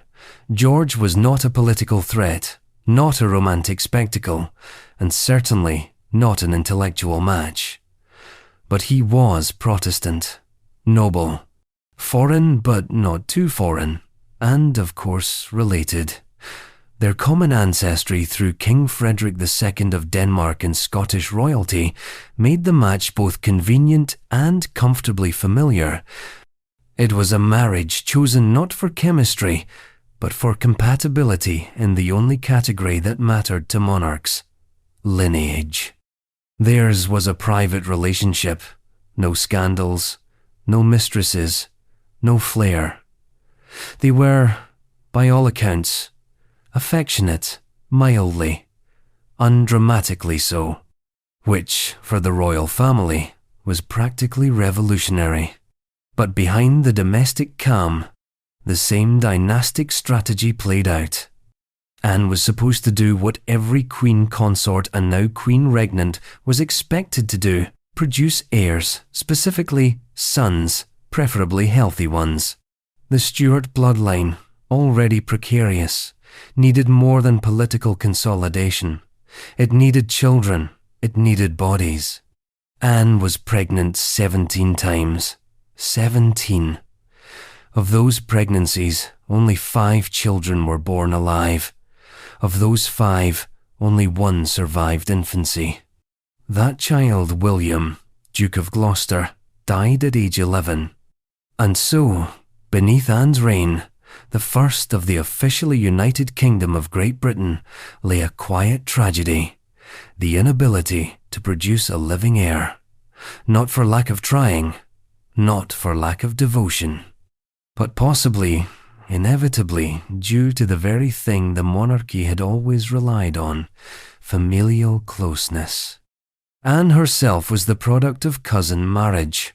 George was not a political threat, not a romantic spectacle, and certainly not an intellectual match. But he was Protestant, noble, foreign but not too foreign, and of course related. Their common ancestry through King Frederick II of Denmark and Scottish royalty made the match both convenient and comfortably familiar. It was a marriage chosen not for chemistry, but for compatibility in the only category that mattered to monarchs: lineage. Theirs was a private relationship, no scandals, no mistresses, no flair. They were, by all accounts, affectionate, mildly, undramatically so, which, for the royal family, was practically revolutionary. But behind the domestic calm, the same dynastic strategy played out. Anne was supposed to do what every queen consort and now queen regnant was expected to do: produce heirs, specifically sons, preferably healthy ones. The Stuart bloodline, already precarious, needed more than political consolidation. It needed children. It needed bodies. Anne was pregnant 17 times. 17. Of those pregnancies, only 5 children were born alive. Of those 5, only 1 survived infancy. That child, William, Duke of Gloucester, died at age 11. And so, beneath Anne's reign, the first of the officially United Kingdom of Great Britain, lay a quiet tragedy: the inability to produce a living heir. Not for lack of trying, not for lack of devotion, but possibly, inevitably, due to the very thing the monarchy had always relied on: familial closeness. Anne herself was the product of cousin marriage.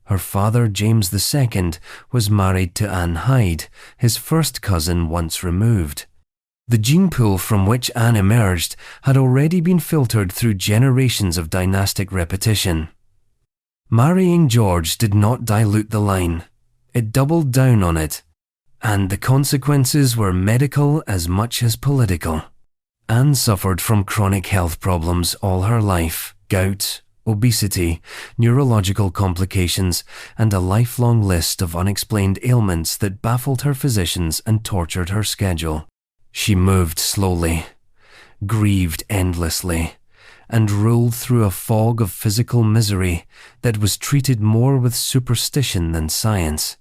Her father, James II, was married to Anne Hyde, his first cousin once removed. The gene pool from which Anne emerged had already been filtered through generations of dynastic repetition. Marrying George did not dilute the line. It doubled down on it, and the consequences were medical as much as political. Anne suffered from chronic health problems all her life: gout, obesity, neurological complications, and a lifelong list of unexplained ailments that baffled her physicians and tortured her schedule. She moved slowly, grieved endlessly, and rolled through a fog of physical misery that was treated more with superstition than science.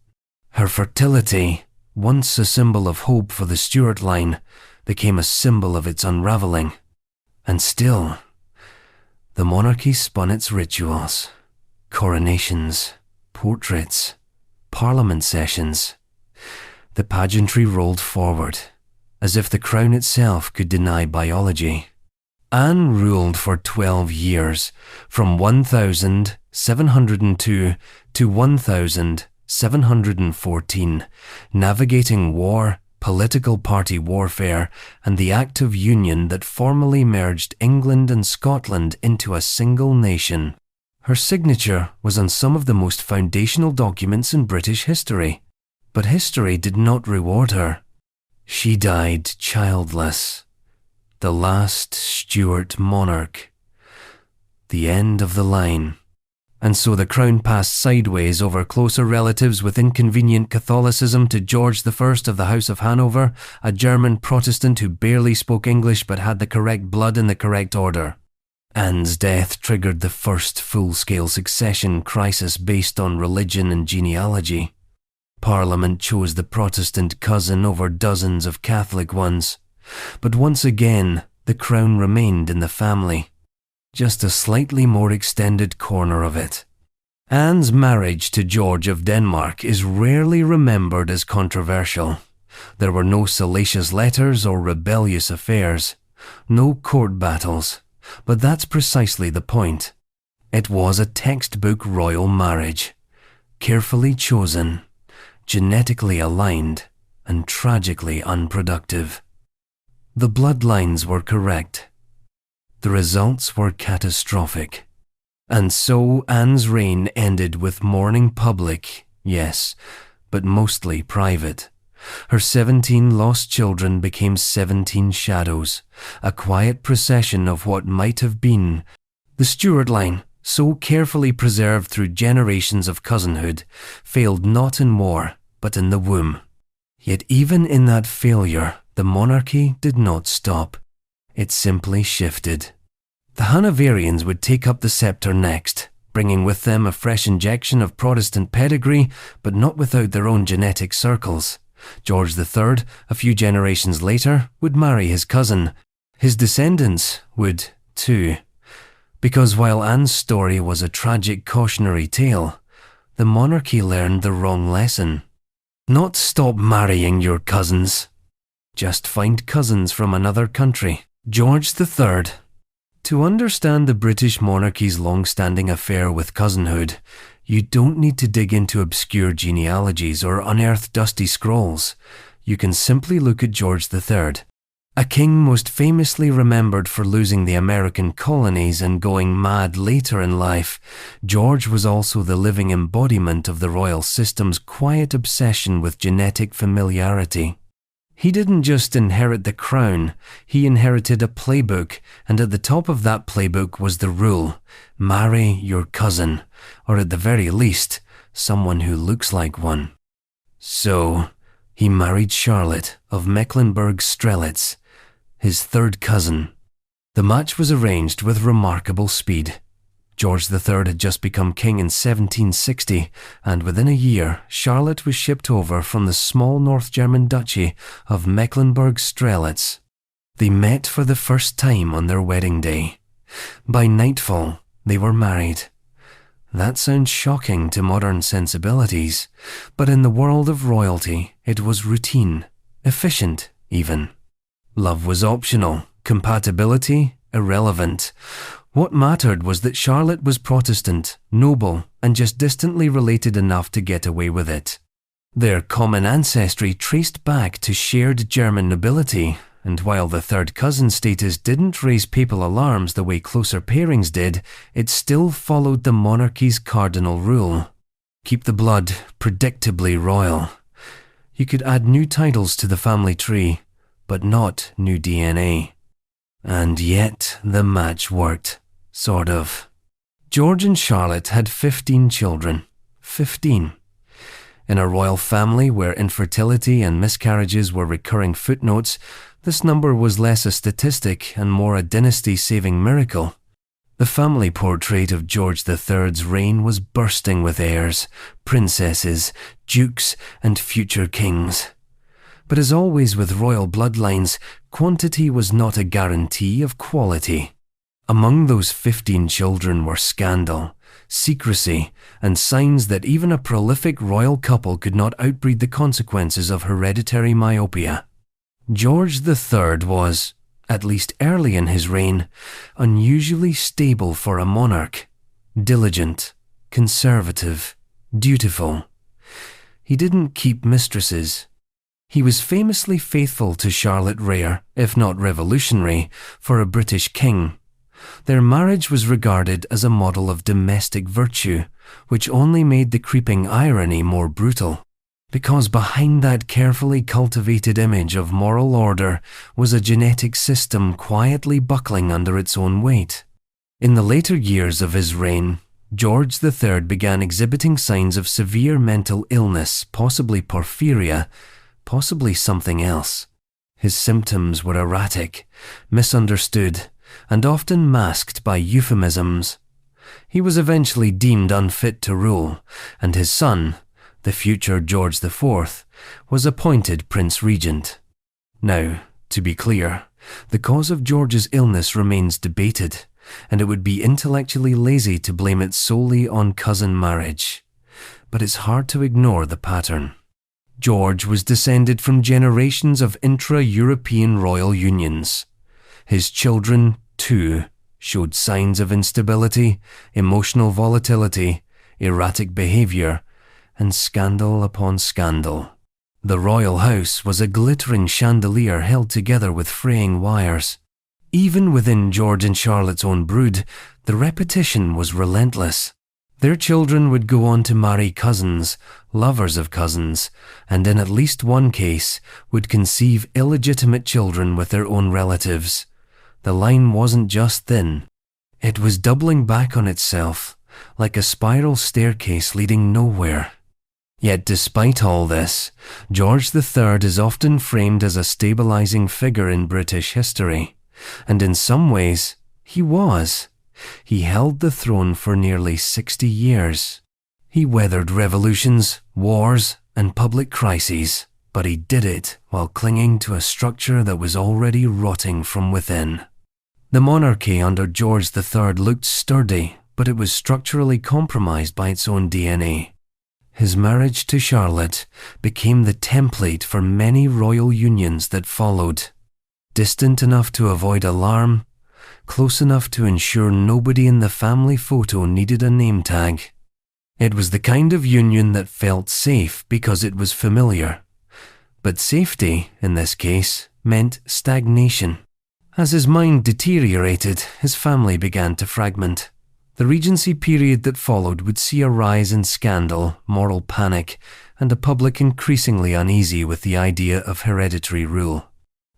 Her fertility, once a symbol of hope for the Stuart line, became a symbol of its unravelling. And still, the monarchy spun its rituals: coronations, portraits, parliament sessions. The pageantry rolled forward, as if the crown itself could deny biology. Anne ruled for 12 years, from 1702 to 1714, navigating war, political party warfare, and the Act of Union that formally merged England and Scotland into a single nation. Her signature was on some of the most foundational documents in British history, but history did not reward her. She died childless, the last Stuart monarch, the end of the line. And so the crown passed sideways over closer relatives with inconvenient Catholicism to George I of the House of Hanover, a German Protestant who barely spoke English but had the correct blood in the correct order. Anne's death triggered the first full-scale succession crisis based on religion and genealogy. Parliament chose the Protestant cousin over dozens of Catholic ones. But once again, the crown remained in the family. Just a slightly more extended corner of it. Anne's marriage to George of Denmark is rarely remembered as controversial. There were no salacious letters or rebellious affairs, no court battles, but that's precisely the point. It was a textbook royal marriage, carefully chosen, genetically aligned, and tragically unproductive. The bloodlines were correct. The results were catastrophic. And so Anne's reign ended with mourning public, yes, but mostly private. Her 17 lost children became 17 shadows, a quiet procession of what might have been. The Stuart line, so carefully preserved through generations of cousinhood, failed not in war, but in the womb. Yet even in that failure, the monarchy did not stop. It simply shifted. The Hanoverians would take up the scepter next, bringing with them a fresh injection of Protestant pedigree, but not without their own genetic circles. George III, a few generations later, would marry his cousin. His descendants would, too. Because while Anne's story was a tragic cautionary tale, the monarchy learned the wrong lesson. Not stop marrying your cousins. Just find cousins from another country. George III. To understand the British monarchy's long-standing affair with cousinhood, you don't need to dig into obscure genealogies or unearth dusty scrolls. You can simply look at George III. A king most famously remembered for losing the American colonies and going mad later in life, George was also the living embodiment of the royal system's quiet obsession with genetic familiarity. He didn't just inherit the crown, he inherited a playbook, and at the top of that playbook was the rule: marry your cousin, or at the very least, someone who looks like one. So, he married Charlotte of Mecklenburg-Strelitz, his third cousin. The match was arranged with remarkable speed. George III had just become king in 1760, and within a year, Charlotte was shipped over from the small North German duchy of Mecklenburg-Strelitz. They met for the first time on their wedding day. By nightfall, they were married. That sounds shocking to modern sensibilities, but in the world of royalty, it was routine, efficient even. Love was optional, compatibility irrelevant. What mattered was that Charlotte was Protestant, noble, and just distantly related enough to get away with it. Their common ancestry traced back to shared German nobility, and while the third cousin status didn't raise papal alarms the way closer pairings did, it still followed the monarchy's cardinal rule: keep the blood predictably royal. You could add new titles to the family tree, but not new DNA. And yet the match worked. Sort of. George and Charlotte had 15 children. 15. In a royal family where infertility and miscarriages were recurring footnotes, this number was less a statistic and more a dynasty-saving miracle. The family portrait of George III's reign was bursting with heirs, princesses, dukes, and future kings. But as always with royal bloodlines, quantity was not a guarantee of quality. Among those 15 children were scandal, secrecy, and signs that even a prolific royal couple could not outbreed the consequences of hereditary myopia. George III was, at least early in his reign, unusually stable for a monarch. Diligent, conservative, dutiful. He didn't keep mistresses. He was famously faithful to Charlotte, rare, if not revolutionary, for a British king. Their marriage was regarded as a model of domestic virtue, which only made the creeping irony more brutal. Because behind that carefully cultivated image of moral order was a genetic system quietly buckling under its own weight. In the later years of his reign, George III began exhibiting signs of severe mental illness, possibly porphyria, possibly something else. His symptoms were erratic, misunderstood, and often masked by euphemisms. He was eventually deemed unfit to rule, and his son, the future George IV, was appointed Prince Regent. Now, to be clear, the cause of George's illness remains debated, and it would be intellectually lazy to blame it solely on cousin marriage. But it's hard to ignore the pattern. George was descended from generations of intra-European royal unions. His children, too, showed signs of instability, emotional volatility, erratic behavior, and scandal upon scandal. The royal house was a glittering chandelier held together with fraying wires. Even within George and Charlotte's own brood, the repetition was relentless. Their children would go on to marry cousins, lovers of cousins, and in at least one case would conceive illegitimate children with their own relatives. The line wasn't just thin. It was doubling back on itself, like a spiral staircase leading nowhere. Yet despite all this, George III is often framed as a stabilizing figure in British history, and in some ways, he was. He held the throne for nearly 60 years. He weathered revolutions, wars, and public crises, but he did it while clinging to a structure that was already rotting from within. The monarchy under George III looked sturdy, but it was structurally compromised by its own DNA. His marriage to Charlotte became the template for many royal unions that followed. Distant enough to avoid alarm, close enough to ensure nobody in the family photo needed a name tag. It was the kind of union that felt safe because it was familiar. But safety, in this case, meant stagnation. As his mind deteriorated, his family began to fragment. The regency period that followed would see a rise in scandal, moral panic, and a public increasingly uneasy with the idea of hereditary rule.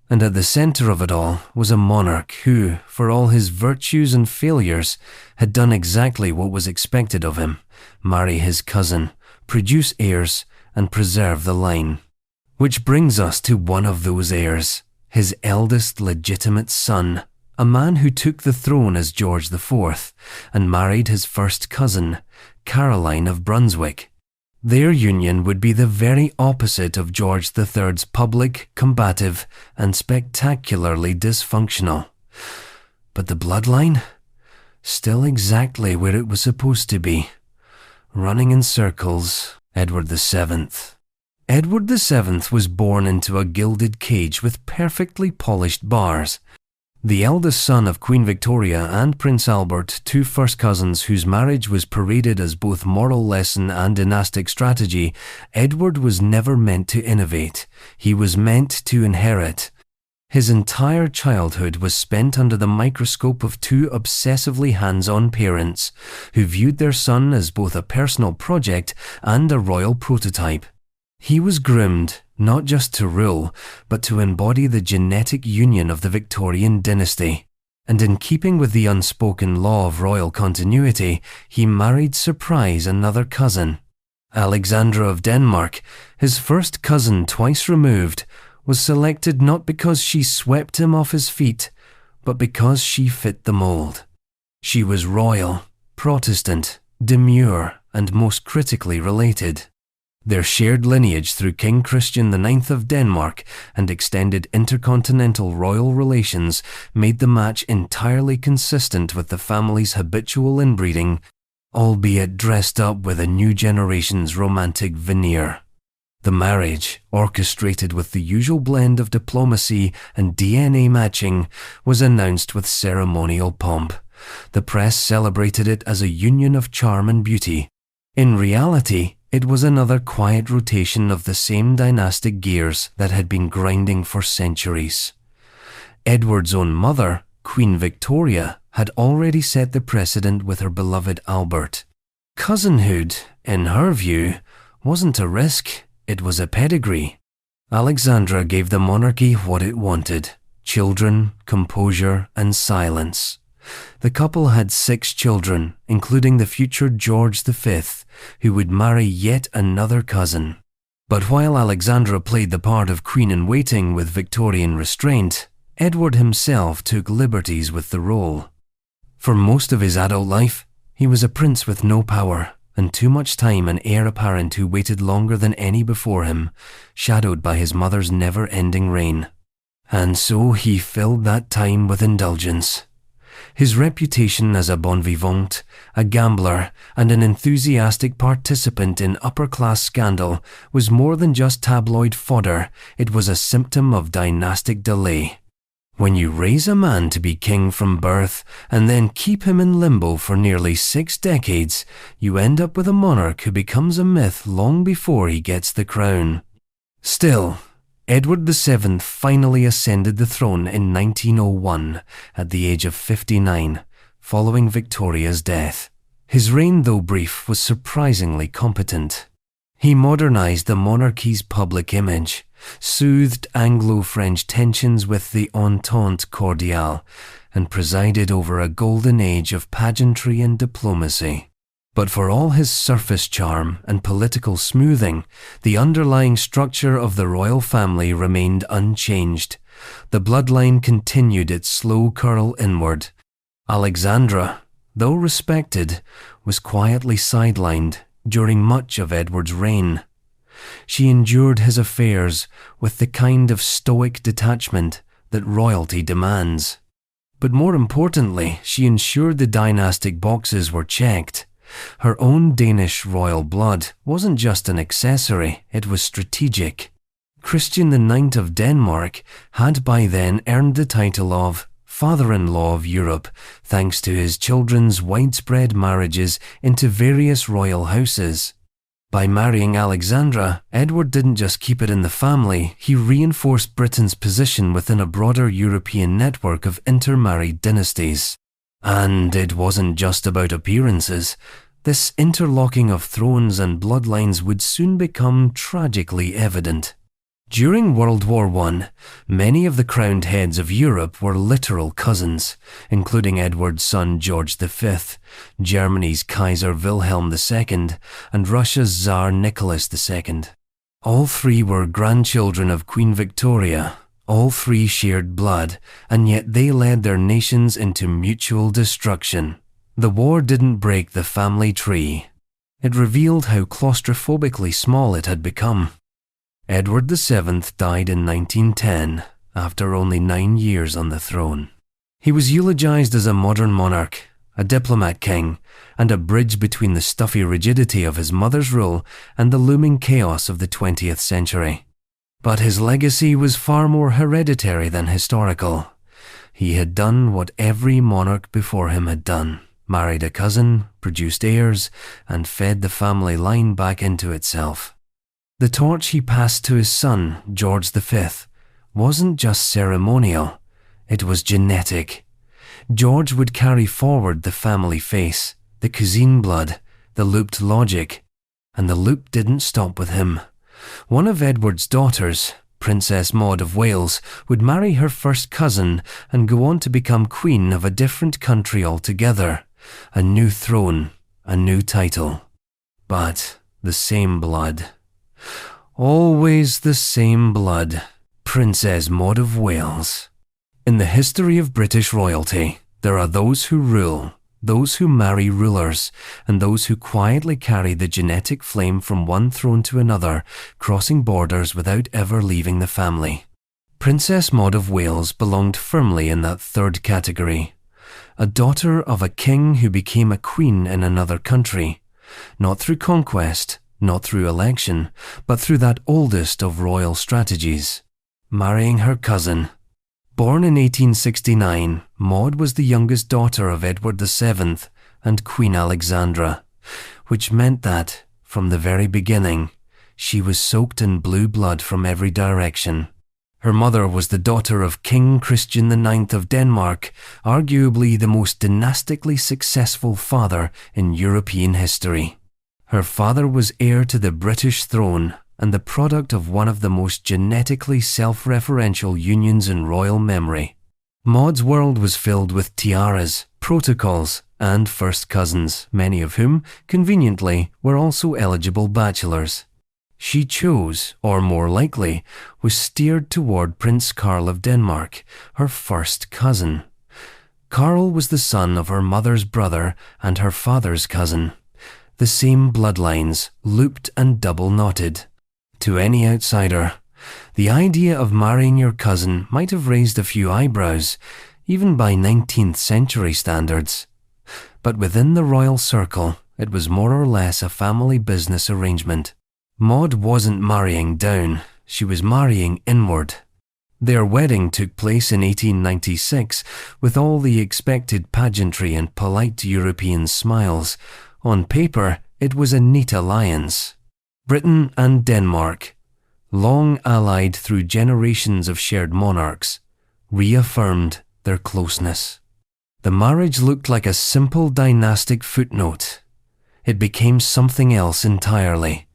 And at the center of it all was a monarch who, for all his virtues and failures, had done exactly what was expected of him: marry his cousin, produce heirs, and preserve the line. Which brings us to one of those heirs, his eldest legitimate son, a man who took the throne as George IV and married his first cousin, Caroline of Brunswick. Their union would be the very opposite of George III's public, combative, and spectacularly dysfunctional. But the bloodline? Still exactly where it was supposed to be. Running in circles, Edward VII. Edward VII was born into a gilded cage with perfectly polished bars. The eldest son of Queen Victoria and Prince Albert, two first cousins whose marriage was paraded as both moral lesson and dynastic strategy, Edward was never meant to innovate. He was meant to inherit. His entire childhood was spent under the microscope of two obsessively hands-on parents who viewed their son as both a personal project and a royal prototype. He was groomed not just to rule, but to embody the genetic union of the Victorian dynasty. And in keeping with the unspoken law of royal continuity, he married, surprise, another cousin. Alexandra of Denmark, his first cousin twice removed, was selected not because she swept him off his feet, but because she fit the mold. She was royal, Protestant, demure, and most critically related. Their shared lineage through King Christian IX of Denmark and extended intercontinental royal relations made the match entirely consistent with the family's habitual inbreeding, albeit dressed up with a new generation's romantic veneer. The marriage, orchestrated with the usual blend of diplomacy and DNA matching, was announced with ceremonial pomp. The press celebrated it as a union of charm and beauty. In reality, It was another quiet rotation of the same dynastic gears that had been grinding for centuries. Edward's own mother, Queen Victoria, had already set the precedent with her beloved Albert. Cousinhood, in her view, wasn't a risk, it was a pedigree. Alexandra gave the monarchy what it wanted: children, composure, and silence. The couple had 6 children, including the future George V, who would marry yet another cousin. But while Alexandra played the part of queen-in-waiting with Victorian restraint, Edward himself took liberties with the role. For most of his adult life, he was a prince with no power, and too much time an heir apparent who waited longer than any before him, shadowed by his mother's never-ending reign. And so he filled that time with indulgence. His reputation as a bon vivant, a gambler, and an enthusiastic participant in upper-class scandal was more than just tabloid fodder, it was a symptom of dynastic delay. When you raise a man to be king from birth and then keep him in limbo for nearly 6 decades, you end up with a monarch who becomes a myth long before he gets the crown. Still, Edward VII finally ascended the throne in 1901 at the age of 59, following Victoria's death. His reign, though brief, was surprisingly competent. He modernized the monarchy's public image, soothed Anglo-French tensions with the Entente Cordiale, and presided over a golden age of pageantry and diplomacy. But for all his surface charm and political smoothing, the underlying structure of the royal family remained unchanged. The bloodline continued its slow curl inward. Alexandra, though respected, was quietly sidelined during much of Edward's reign. She endured his affairs with the kind of stoic detachment that royalty demands. But more importantly, she ensured the dynastic boxes were checked. Her own Danish royal blood wasn't just an accessory, it was strategic. Christian IX of Denmark had by then earned the title of father-in-law of Europe thanks to his children's widespread marriages into various royal houses. By marrying Alexandra, Edward didn't just keep it in the family, he reinforced Britain's position within a broader European network of intermarried dynasties. And it wasn't just about appearances. This interlocking of thrones and bloodlines would soon become tragically evident. During World War I, many of the crowned heads of Europe were literal cousins, including Edward's son George V, Germany's Kaiser Wilhelm II, and Russia's Tsar Nicholas II. All 3 were grandchildren of Queen Victoria. All 3 shared blood, and yet they led their nations into mutual destruction. The war didn't break the family tree. It revealed how claustrophobically small it had become. Edward VII died in 1910, after only 9 years on the throne. He was eulogized as a modern monarch, a diplomat king, and a bridge between the stuffy rigidity of his mother's rule and the looming chaos of the 20th century. But his legacy was far more hereditary than historical. He had done what every monarch before him had done: married a cousin, produced heirs, and fed the family line back into itself. The torch he passed to his son, George V, wasn't just ceremonial, it was genetic. George would carry forward the family face, the cousin blood, the looped logic, and the loop didn't stop with him. One of Edward's daughters, Princess Maud of Wales, would marry her first cousin and go on to become queen of a different country altogether. A new throne, a new title. But the same blood. Always the same blood. Princess Maud of Wales. In the history of British royalty, there are those who rule, those who marry rulers, and those who quietly carry the genetic flame from one throne to another, crossing borders without ever leaving the family. Princess Maud of Wales belonged firmly in that third category. A daughter of a king who became a queen in another country, not through conquest, not through election, but through that oldest of royal strategies, marrying her cousin. Born in 1869, Maud was the youngest daughter of Edward VII and Queen Alexandra, which meant that, from the very beginning, she was soaked in blue blood from every direction. Her mother was the daughter of King Christian IX of Denmark, arguably the most dynastically successful father in European history. Her father was heir to the British throne and the product of one of the most genetically self-referential unions in royal memory. Maud's world was filled with tiaras, protocols, and first cousins, many of whom, conveniently, were also eligible bachelors. She chose, or more likely, was steered toward Prince Karl of Denmark, her first cousin. Karl was the son of her mother's brother and her father's cousin. The same bloodlines, looped and double-knotted. To any outsider, the idea of marrying your cousin might have raised a few eyebrows, even by 19th century standards. But within the royal circle, it was more or less a family business arrangement. Maud wasn't marrying down, she was marrying inward. Their wedding took place in 1896 with all the expected pageantry and polite European smiles. On paper, it was a neat alliance. Britain and Denmark, long allied through generations of shared monarchs, reaffirmed their closeness. The marriage looked like a simple dynastic footnote. It became something else entirely.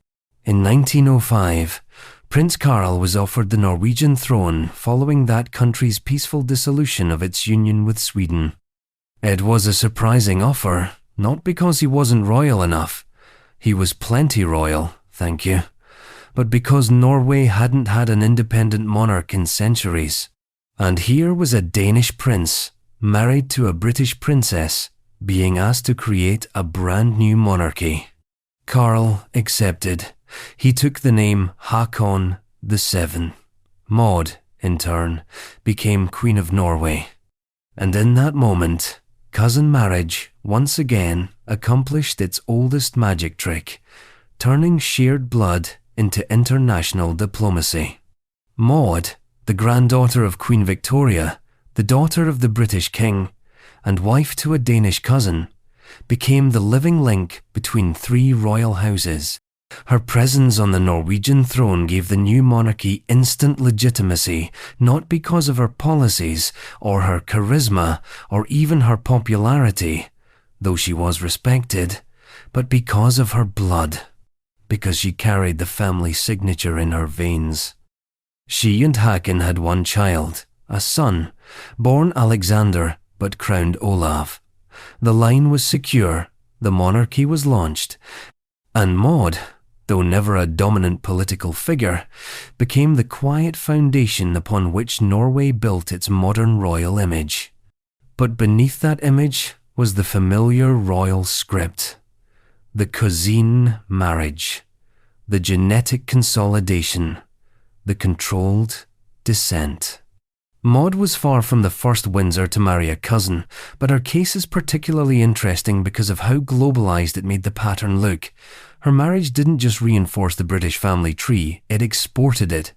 In 1905, Prince Karl was offered the Norwegian throne following that country's peaceful dissolution of its union with Sweden. It was a surprising offer, not because he wasn't royal enough. He was plenty royal, thank you, but because Norway hadn't had an independent monarch in centuries. And here was a Danish prince, married to a British princess, being asked to create a brand new monarchy. Karl accepted. He took the name Håkon VII. Maud, in turn, became Queen of Norway. And in that moment, cousin marriage once again accomplished its oldest magic trick, turning shared blood into international diplomacy. Maud, the granddaughter of Queen Victoria, the daughter of the British King, and wife to a Danish cousin, became the living link between three royal houses. Her presence on the Norwegian throne gave the new monarchy instant legitimacy, not because of her policies, or her charisma, or even her popularity, though she was respected, but because of her blood, because she carried the family signature in her veins. She and Håkon had one child, a son, born Alexander, but crowned Olav. The line was secure, the monarchy was launched, and Maud, though never a dominant political figure, became the quiet foundation upon which Norway built its modern royal image. But beneath that image was the familiar royal script, the cousine marriage, the genetic consolidation, the controlled descent. Maud was far from the first Windsor to marry a cousin, but her case is particularly interesting because of how globalized it made the pattern look. Her marriage didn't just reinforce the British family tree, it exported it.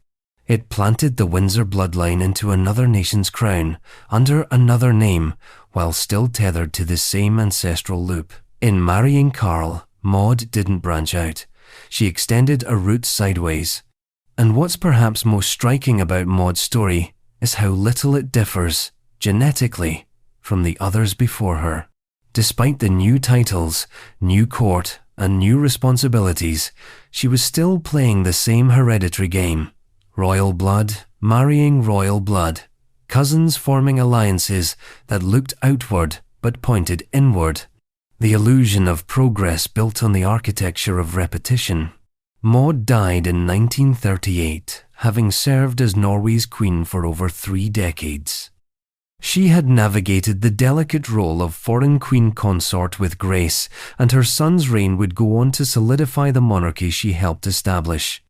It planted the Windsor bloodline into another nation's crown, under another name, while still tethered to the same ancestral loop. In marrying Karl, Maud didn't branch out. She extended a route sideways. And what's perhaps most striking about Maud's story is how little it differs, genetically, from the others before her. Despite the new titles, new court, and new responsibilities, she was still playing the same hereditary game. Royal blood, marrying royal blood, cousins forming alliances that looked outward but pointed inward. The illusion of progress built on the architecture of repetition. Maud died in 1938, having served as Norway's queen for over 3 decades. She had navigated the delicate role of foreign queen consort with grace, and her son's reign would go on to solidify the monarchy she helped establish.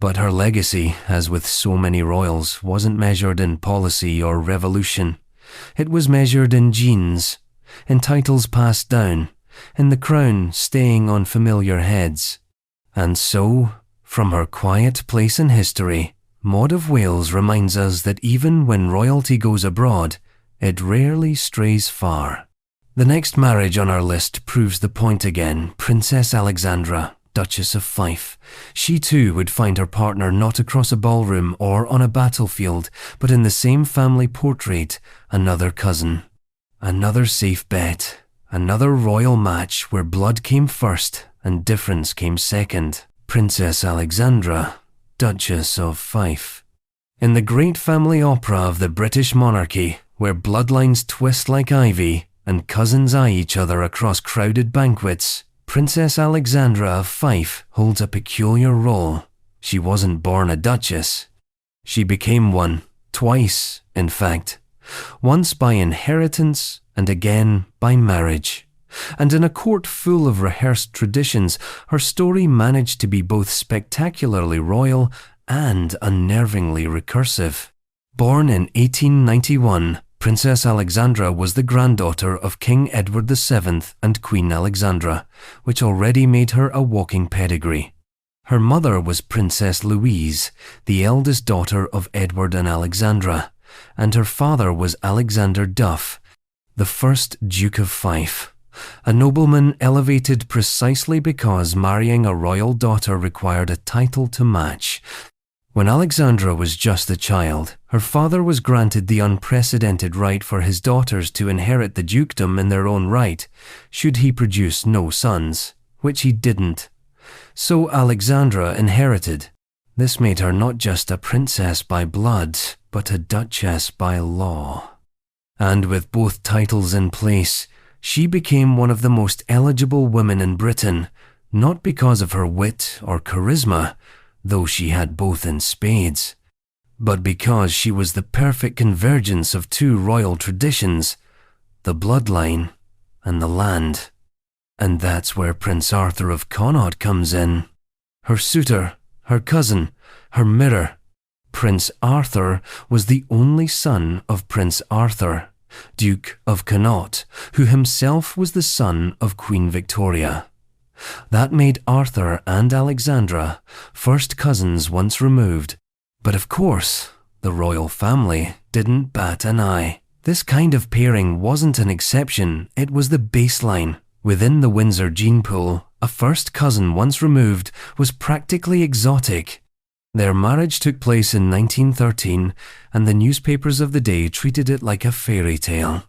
But her legacy, as with so many royals, wasn't measured in policy or revolution. It was measured in genes, in titles passed down, in the crown staying on familiar heads. And so, from her quiet place in history, Maud of Wales reminds us that even when royalty goes abroad, it rarely strays far. The next marriage on our list proves the point again, Princess Alexandra, Duchess of Fife. She too would find her partner not across a ballroom or on a battlefield, but in the same family portrait, another cousin. Another safe bet. Another royal match where blood came first and difference came second. Princess Alexandra, Duchess of Fife. In the great family opera of the British monarchy, where bloodlines twist like ivy and cousins eye each other across crowded banquets, Princess Alexandra of Fife holds a peculiar role. She wasn't born a duchess. She became one, twice, in fact. Once by inheritance and again by marriage. And in a court full of rehearsed traditions, her story managed to be both spectacularly royal and unnervingly recursive. Born in 1891, Princess Alexandra was the granddaughter of King Edward VII and Queen Alexandra, which already made her a walking pedigree. Her mother was Princess Louise, the eldest daughter of Edward and Alexandra, and her father was Alexander Duff, the first Duke of Fife, a nobleman elevated precisely because marrying a royal daughter required a title to match. When Alexandra was just a child, her father was granted the unprecedented right for his daughters to inherit the dukedom in their own right, should he produce no sons, which he didn't. So Alexandra inherited. This made her not just a princess by blood, but a duchess by law. And with both titles in place, she became one of the most eligible women in Britain, not because of her wit or charisma, though she had both in spades, but because she was the perfect convergence of two royal traditions, the bloodline and the land. And that's where Prince Arthur of Connaught comes in. Her suitor, her cousin, her mirror. Prince Arthur was the only son of Prince Arthur, Duke of Connaught, who himself was the son of Queen Victoria. That made Arthur and Alexandra first cousins once removed. But of course, the royal family didn't bat an eye. This kind of pairing wasn't an exception, it was the baseline. Within the Windsor gene pool, a first cousin once removed was practically exotic. Their marriage took place in 1913, and the newspapers of the day treated it like a fairy tale.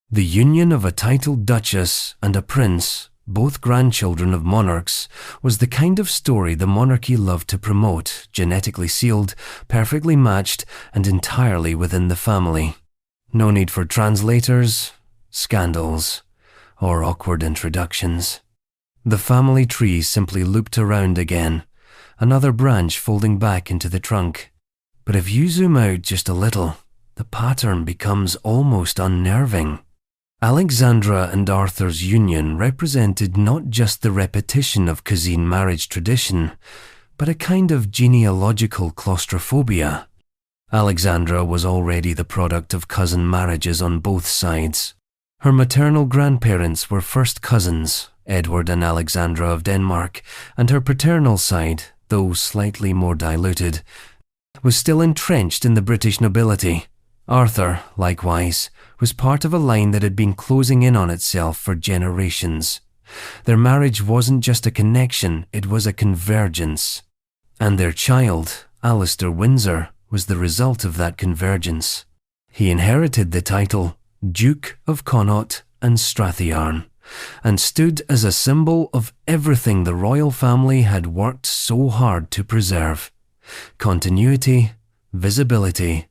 The union of a titled duchess and a prince, both grandchildren of monarchs, was the kind of story the monarchy loved to promote, genetically sealed, perfectly matched, and entirely within the family. No need for translators, scandals, or awkward introductions. The family tree simply looped around again, another branch folding back into the trunk. But if you zoom out just a little, the pattern becomes almost unnerving. Alexandra and Arthur's union represented not just the repetition of cousin marriage tradition, but a kind of genealogical claustrophobia. Alexandra was already the product of cousin marriages on both sides. Her maternal grandparents were first cousins, Edward and Alexandra of Denmark, and her paternal side, though slightly more diluted, was still entrenched in the British nobility. Arthur, likewise, was part of a line that had been closing in on itself for generations. Their marriage wasn't just a connection, it was a convergence. And their child, Alistair Windsor, was the result of that convergence. He inherited the title Duke of Connaught and Strathyarn, and stood as a symbol of everything the royal family had worked so hard to preserve: continuity, visibility,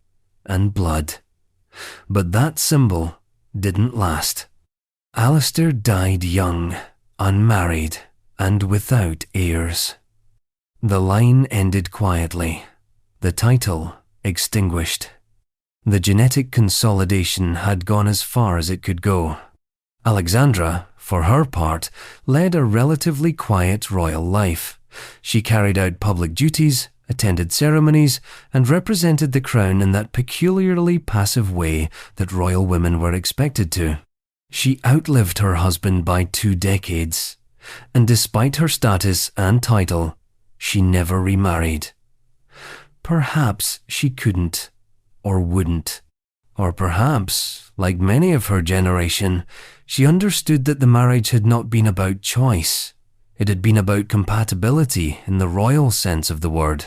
and blood. But that symbol didn't last. Alistair died young, unmarried, and without heirs. The line ended quietly, the title extinguished. The genetic consolidation had gone as far as it could go. Alexandra, for her part, led a relatively quiet royal life. She carried out public duties, attended ceremonies, and represented the crown in that peculiarly passive way that royal women were expected to. She outlived her husband by 2 decades, and despite her status and title, she never remarried. Perhaps she couldn't, or wouldn't. Or perhaps, like many of her generation, she understood that the marriage had not been about choice. It had been about compatibility in the royal sense of the word.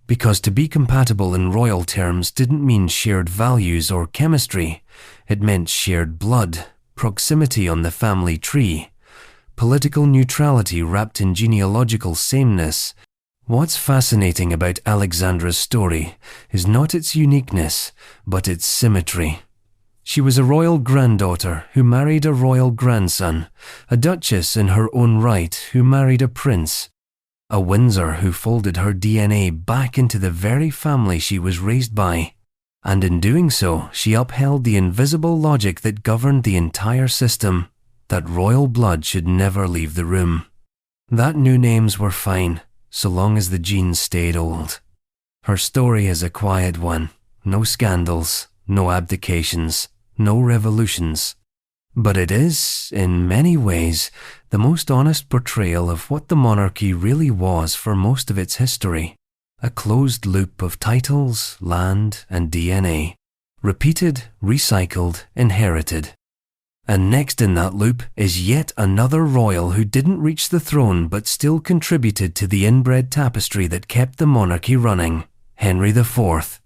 Because to be compatible in royal terms didn't mean shared values or chemistry. It meant shared blood, proximity on the family tree, political neutrality wrapped in genealogical sameness. What's fascinating about Alexandra's story is not its uniqueness, but its symmetry. She was a royal granddaughter who married a royal grandson, a duchess in her own right who married a prince, a Windsor who folded her DNA back into the very family she was raised by. And in doing so, she upheld the invisible logic that governed the entire system, that royal blood should never leave the room. That new names were fine, so long as the genes stayed old. Her story is a quiet one. No scandals, no abdications, no revolutions. But it is, in many ways, the most honest portrayal of what the monarchy really was for most of its history. A closed loop of titles, land, and DNA. Repeated, recycled, inherited. And next in that loop is yet another royal who didn't reach the throne but still contributed to the inbred tapestry that kept the monarchy running. Henry IV,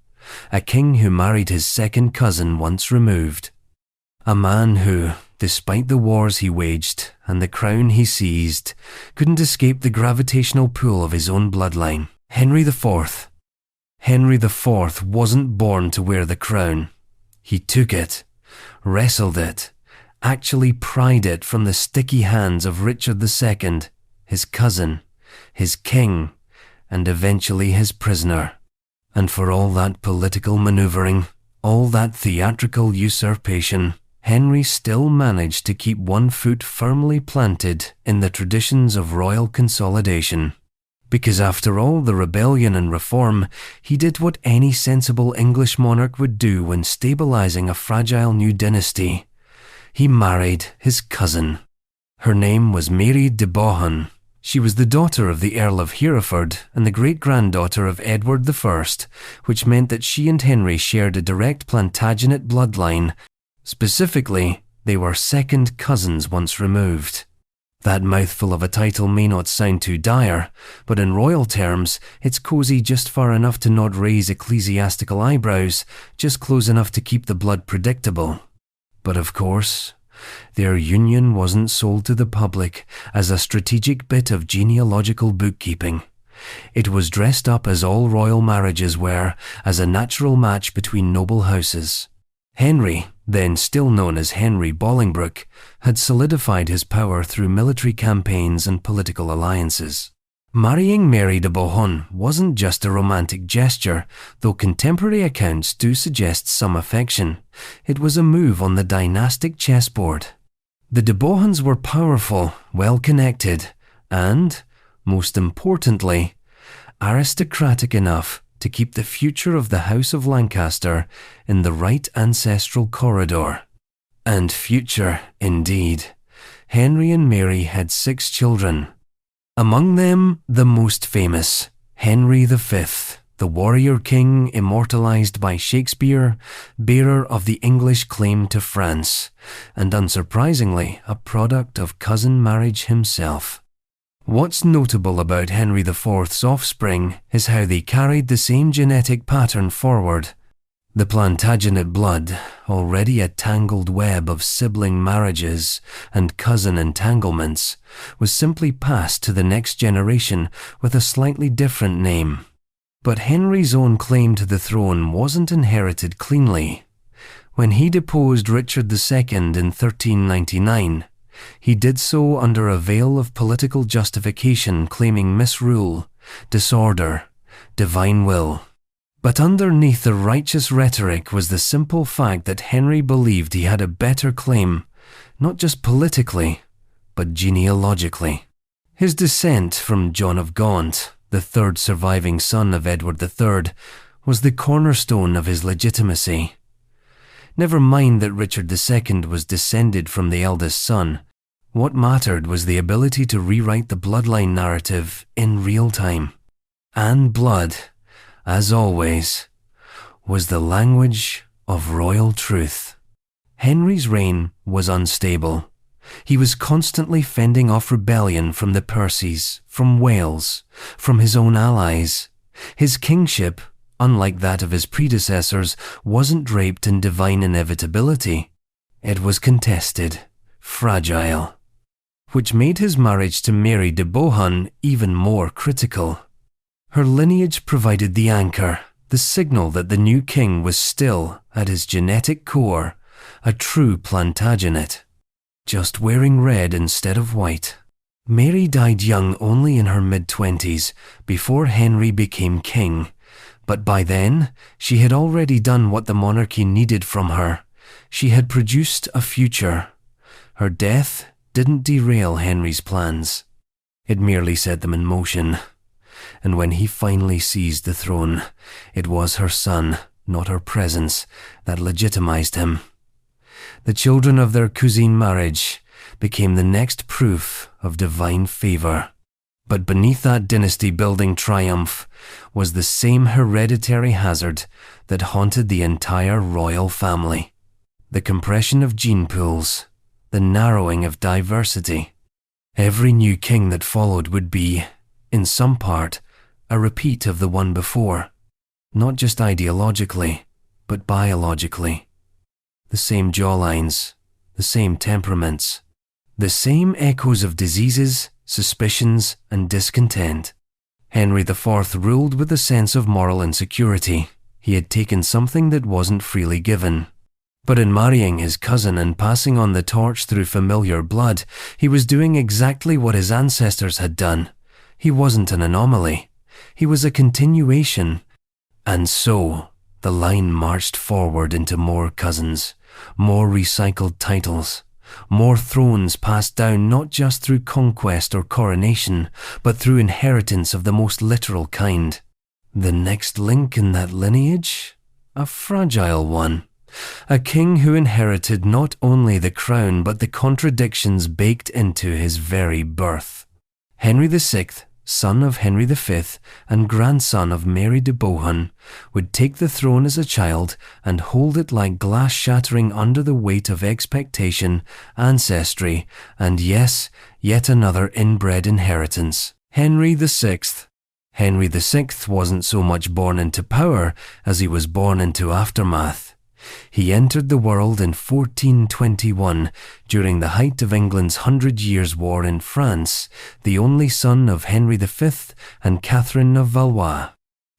a king who married his second cousin once removed. A man who, despite the wars he waged and the crown he seized, couldn't escape the gravitational pull of his own bloodline. Henry IV. Henry IV wasn't born to wear the crown. He took it, wrestled it, actually pried it from the sticky hands of Richard II, his cousin, his king, and eventually his prisoner. And for all that political maneuvering, all that theatrical usurpation, Henry still managed to keep one foot firmly planted in the traditions of royal consolidation. Because after all the rebellion and reform, he did what any sensible English monarch would do when stabilizing a fragile new dynasty. He married his cousin. Her name was Mary de Bohun. She was the daughter of the Earl of Hereford and the great-granddaughter of Edward I, which meant that she and Henry shared a direct Plantagenet bloodline. Specifically, they were second cousins once removed. That mouthful of a title may not sound too dire, but in royal terms, it's cozy just far enough to not raise ecclesiastical eyebrows, just close enough to keep the blood predictable. But of course, their union wasn't sold to the public as a strategic bit of genealogical bookkeeping. It was dressed up as all royal marriages were, as a natural match between noble houses. Henry, then still known as Henry Bolingbroke, had solidified his power through military campaigns and political alliances. Marrying Mary de Bohun wasn't just a romantic gesture, though contemporary accounts do suggest some affection. It was a move on the dynastic chessboard. The de Bohuns were powerful, well-connected, and, most importantly, aristocratic enough to keep the future of the House of Lancaster in the right ancestral corridor. And future, indeed. Henry and Mary had 6 children. Among them, the most famous, Henry V, the warrior king immortalized by Shakespeare, bearer of the English claim to France, and unsurprisingly, a product of cousin marriage himself. What's notable about Henry IV's offspring is how they carried the same genetic pattern forward. The Plantagenet blood, already a tangled web of sibling marriages and cousin entanglements, was simply passed to the next generation with a slightly different name. But Henry's own claim to the throne wasn't inherited cleanly. When he deposed Richard II in 1399, he did so under a veil of political justification claiming misrule, disorder, divine will. But underneath the righteous rhetoric was the simple fact that Henry believed he had a better claim, not just politically, but genealogically. His descent from John of Gaunt, the third surviving son of Edward III, was the cornerstone of his legitimacy. Never mind that Richard II was descended from the eldest son. What mattered was the ability to rewrite the bloodline narrative in real time. And blood, as always, was the language of royal truth. Henry's reign was unstable. He was constantly fending off rebellion from the Percys, from Wales, from his own allies. His kingship, unlike that of his predecessors, wasn't draped in divine inevitability. It was contested, fragile, which made his marriage to Mary de Bohun even more critical. Her lineage provided the anchor, the signal that the new king was still, at his genetic core, a true Plantagenet, just wearing red instead of white. Mary died young only in her mid-20s, before Henry became king, but by then she had already done what the monarchy needed from her. She had produced a future. Her death didn't derail Henry's plans. It merely set them in motion. And when he finally seized the throne, it was her son, not her presence, that legitimized him. The children of their cousine marriage became the next proof of divine favor. But beneath that dynasty-building triumph was the same hereditary hazard that haunted the entire royal family. The compression of gene pools, the narrowing of diversity. Every new king that followed would be, in some part, a repeat of the one before, not just ideologically, but biologically. The same jawlines, the same temperaments, the same echoes of diseases, suspicions, and discontent. Henry IV ruled with a sense of moral insecurity. He had taken something that wasn't freely given. But in marrying his cousin and passing on the torch through familiar blood, he was doing exactly what his ancestors had done. He wasn't an anomaly. He was a continuation. And so, the line marched forward into more cousins, more recycled titles, more thrones passed down not just through conquest or coronation, but through inheritance of the most literal kind. The next link in that lineage? A fragile one. A king who inherited not only the crown but the contradictions baked into his very birth. Henry VI, son of Henry V and grandson of Mary de Bohun, would take the throne as a child and hold it like glass shattering under the weight of expectation, ancestry, and yes, yet another inbred inheritance. Henry VI. Henry VI wasn't so much born into power as he was born into aftermath. He entered the world in 1421 during the height of England's 100 Years' War in France, the only son of Henry V and Catherine of Valois.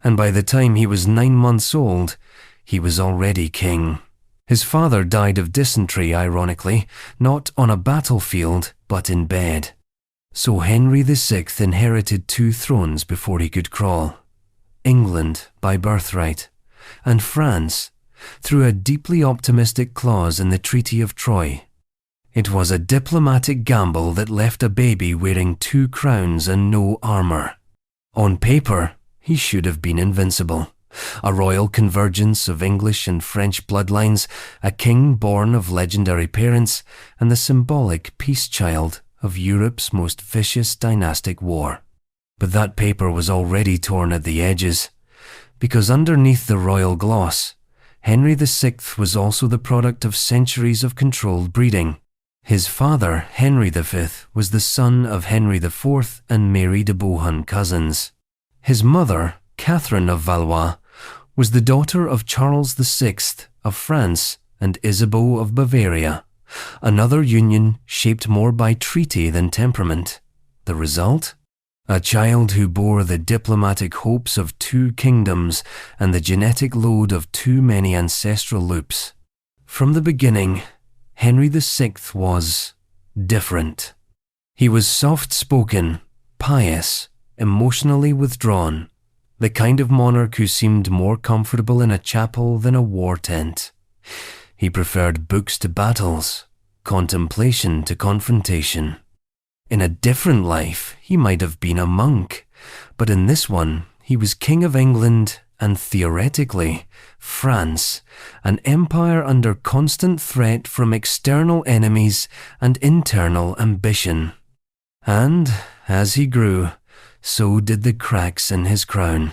And by the time he was 9 months old, he was already king. His father died of dysentery, ironically, not on a battlefield, but in bed. So Henry VI inherited 2 thrones before he could crawl. England by birthright, and France through a deeply optimistic clause in the Treaty of Troyes. It was a diplomatic gamble that left a baby wearing 2 crowns and no armor. On paper, he should have been invincible. A royal convergence of English and French bloodlines, a king born of legendary parents, and the symbolic peace child of Europe's most vicious dynastic war. But that paper was already torn at the edges, because underneath the royal gloss, Henry VI was also the product of centuries of controlled breeding. His father, Henry V, was the son of Henry IV and Mary de Bohun cousins. His mother, Catherine of Valois, was the daughter of Charles VI of France and Isabeau of Bavaria, another union shaped more by treaty than temperament. The result? A child who bore the diplomatic hopes of 2 kingdoms and the genetic load of too many ancestral loops. From the beginning, Henry VI was different. He was soft-spoken, pious, emotionally withdrawn, the kind of monarch who seemed more comfortable in a chapel than a war tent. He preferred books to battles, contemplation to confrontation. In a different life, he might have been a monk, but in this one, he was King of England and, theoretically, France, an empire under constant threat from external enemies and internal ambition. And, as he grew, so did the cracks in his crown.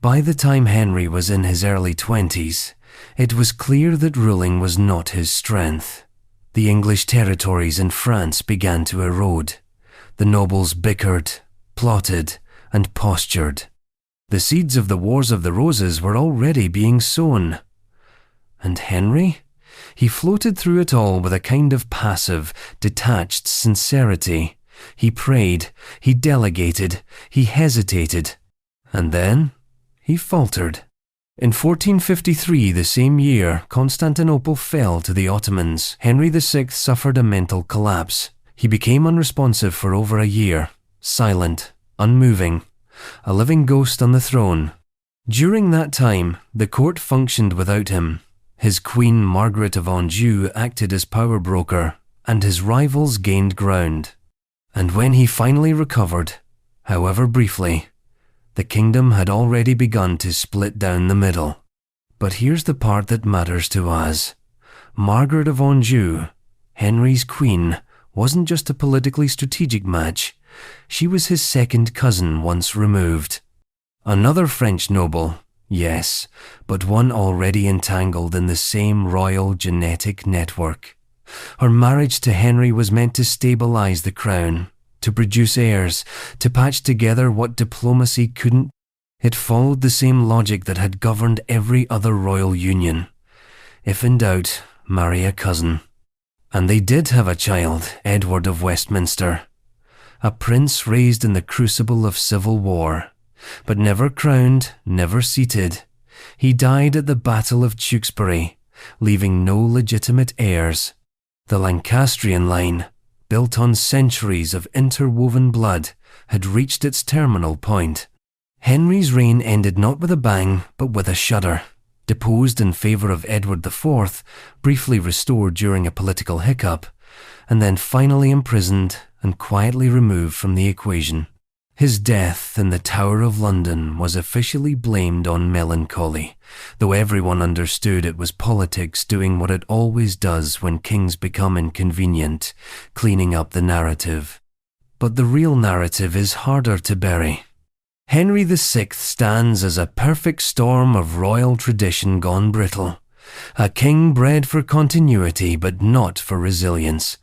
By the time Henry was in his early 20s, it was clear that ruling was not his strength. The English territories in France began to erode. The nobles bickered, plotted, and postured. The seeds of the Wars of the Roses were already being sown. And Henry? He floated through it all with a kind of passive, detached sincerity. He prayed, he delegated, he hesitated, and then he faltered. In 1453, the same year, Constantinople fell to the Ottomans. Henry VI suffered a mental collapse. He became unresponsive for over a year, silent, unmoving, a living ghost on the throne. During that time, the court functioned without him. His queen Margaret of Anjou acted as power broker, and his rivals gained ground. And when he finally recovered, however briefly, the kingdom had already begun to split down the middle. But here's the part that matters to us. Margaret of Anjou, Henry's queen, wasn't just a politically strategic match. She was his second cousin once removed. Another French noble, yes, but one already entangled in the same royal genetic network. Her marriage to Henry was meant to stabilize the crown, to produce heirs, to patch together what diplomacy couldn't. It followed the same logic that had governed every other royal union. If in doubt, marry a cousin. And they did have a child, Edward of Westminster. A prince raised in the crucible of civil war, but never crowned, never seated. He died at the Battle of Tewkesbury, leaving no legitimate heirs. The Lancastrian line, built on centuries of interwoven blood, had reached its terminal point. Henry's reign ended not with a bang, but with a shudder. Deposed in favour of Edward IV, briefly restored during a political hiccup, and then finally imprisoned and quietly removed from the equation. His death in the Tower of London was officially blamed on melancholy, though everyone understood it was politics doing what it always does when kings become inconvenient, cleaning up the narrative. But the real narrative is harder to bury. Henry VI stands as a perfect storm of royal tradition gone brittle. A king bred for continuity but not for resilience.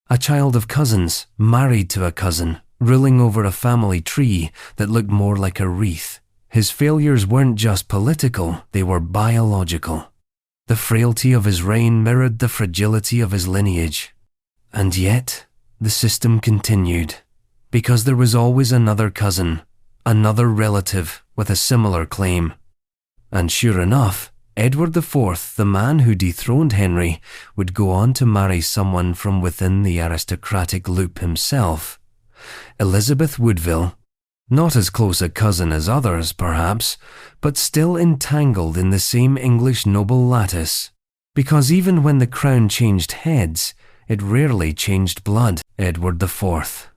A child of cousins, married to a cousin, ruling over a family tree that looked more like a wreath. His failures weren't just political, they were biological. The frailty of his reign mirrored the fragility of his lineage. And yet, the system continued, because there was always another cousin, another relative with a similar claim. And sure enough, Edward IV, the man who dethroned Henry, would go on to marry someone from within the aristocratic loop himself. Elizabeth Woodville, not as close a cousin as others, perhaps, but still entangled in the same English noble lattice. Because even when the crown changed heads, it rarely changed blood. Edward IV.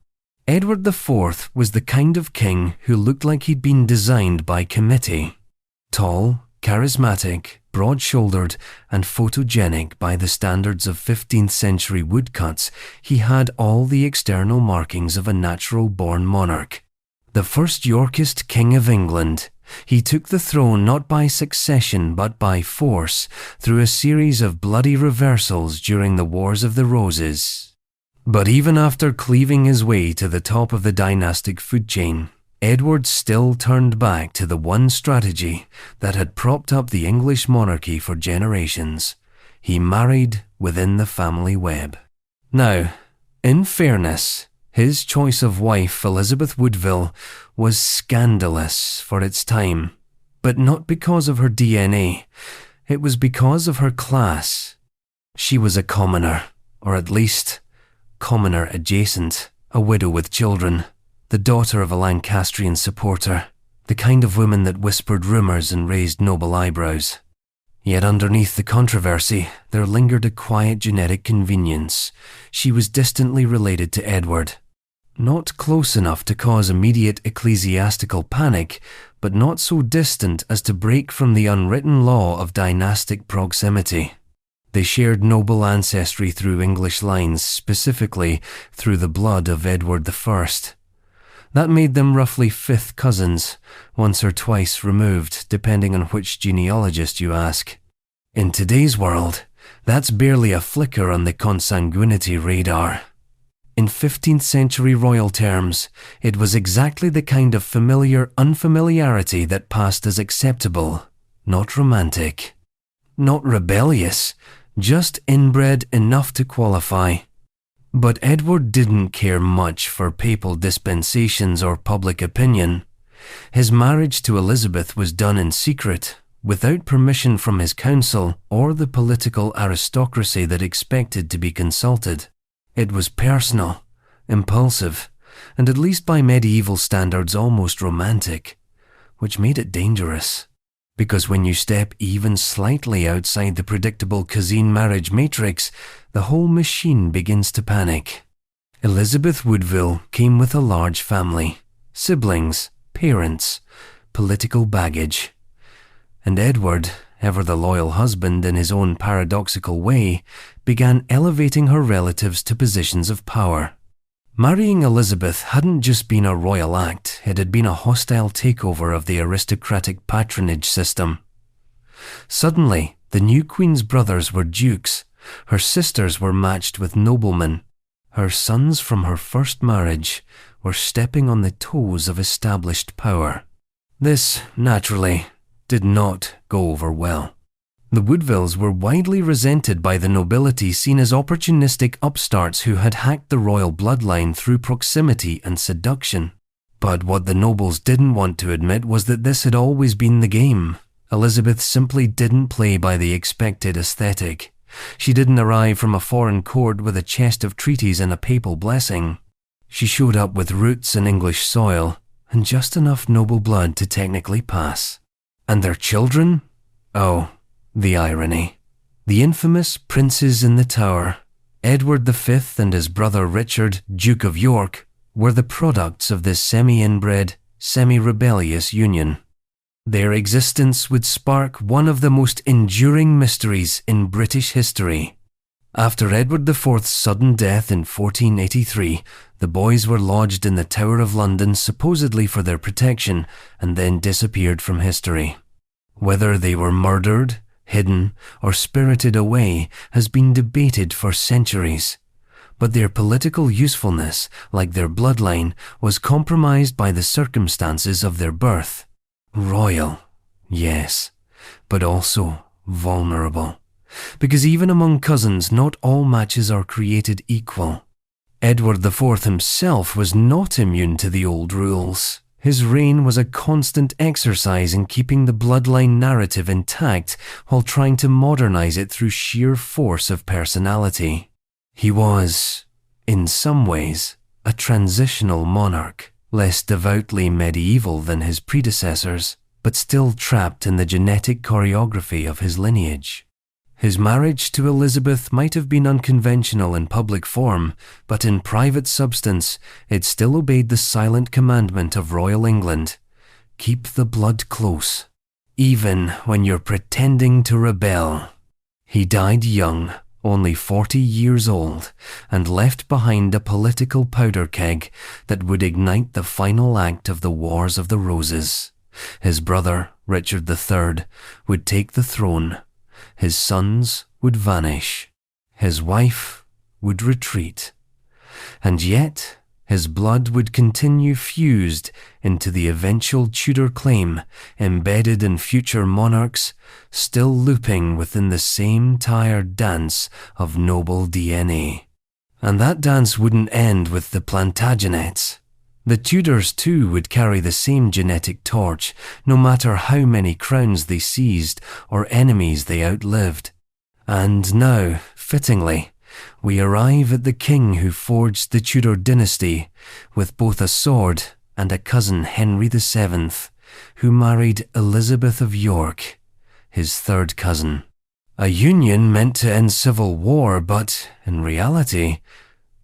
Edward IV was the kind of king who looked like he'd been designed by committee. Tall, charismatic, broad-shouldered, and photogenic by the standards of 15th century woodcuts, he had all the external markings of a natural-born monarch. The first Yorkist king of England, he took the throne not by succession but by force through a series of bloody reversals during the Wars of the Roses. But even after cleaving his way to the top of the dynastic food chain, Edward still turned back to the one strategy that had propped up the English monarchy for generations. He married within the family web. Now, in fairness, his choice of wife, Elizabeth Woodville, was scandalous for its time, but not because of her DNA. It was because of her class. She was a commoner, or at least commoner adjacent, a widow with children, the daughter of a Lancastrian supporter, the kind of woman that whispered rumours and raised noble eyebrows. Yet underneath the controversy, there lingered a quiet genetic convenience. She was distantly related to Edward. Not close enough to cause immediate ecclesiastical panic, but not so distant as to break from the unwritten law of dynastic proximity. They shared noble ancestry through English lines, specifically through the blood of Edward I. That made them roughly fifth cousins, once or twice removed, depending on which genealogist you ask. In today's world, That's barely a flicker on the consanguinity radar. In 15th century royal terms, it was exactly the kind of familiar unfamiliarity that passed as acceptable, not romantic. Not rebellious, just inbred enough to qualify. But Edward didn't care much for papal dispensations or public opinion. His marriage to Elizabeth was done in secret, without permission from his council or the political aristocracy that expected to be consulted. It was personal, impulsive, and at least by medieval standards almost romantic, which made it dangerous. Because when you step even slightly outside the predictable cousin marriage matrix, the whole machine begins to panic. Elizabeth Woodville came with a large family, siblings, parents, political baggage. And Edward, ever the loyal husband in his own paradoxical way, began elevating her relatives to positions of power. Marrying Elizabeth hadn't just been a royal act, it had been a hostile takeover of the aristocratic patronage system. Suddenly, the new queen's brothers were dukes, her sisters were matched with noblemen, her sons from her first marriage were stepping on the toes of established power. This, naturally, did not go over well. The Woodvilles were widely resented by the nobility, seen as opportunistic upstarts who had hacked the royal bloodline through proximity and seduction. But what the nobles didn't want to admit was that this had always been the game. Elizabeth simply didn't play by the expected aesthetic. She didn't arrive from a foreign court with a chest of treaties and a papal blessing. She showed up with roots in English soil and just enough noble blood to technically pass. And their children? Oh, the irony. The infamous princes in the Tower, Edward V and his brother Richard, Duke of York, were the products of this semi-inbred, semi-rebellious union. Their existence would spark one of the most enduring mysteries in British history. After Edward IV's sudden death in 1483, the boys were lodged in the Tower of London supposedly for their protection and then disappeared from history. Whether they were murdered, hidden, or spirited away has been debated for centuries. But their political usefulness, like their bloodline, was compromised by the circumstances of their birth. Royal, yes, but also vulnerable. Because even among cousins, not all matches are created equal. Edward IV himself was not immune to the old rules. His reign was a constant exercise in keeping the bloodline narrative intact while trying to modernize it through sheer force of personality. He was, in some ways, a transitional monarch, less devoutly medieval than his predecessors, but still trapped in the genetic choreography of his lineage. His marriage to Elizabeth might have been unconventional in public form, but in private substance, it still obeyed the silent commandment of royal England: keep the blood close, even when you're pretending to rebel. He died young, only 40 years old, and left behind a political powder keg that would ignite the final act of the Wars of the Roses. His brother, Richard III, would take the throne. His sons would vanish. His wife would retreat. And yet, his blood would continue fused into the eventual Tudor claim, embedded in future monarchs, still looping within the same tired dance of noble DNA. And that dance wouldn't end with the Plantagenets. The Tudors too would carry the same genetic torch, no matter how many crowns they seized or enemies they outlived. And now, fittingly, we arrive at the king who forged the Tudor dynasty, with both a sword and a cousin, Henry VII, who married Elizabeth of York, his third cousin. A union meant to end civil war, but, in reality,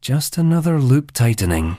just another loop tightening.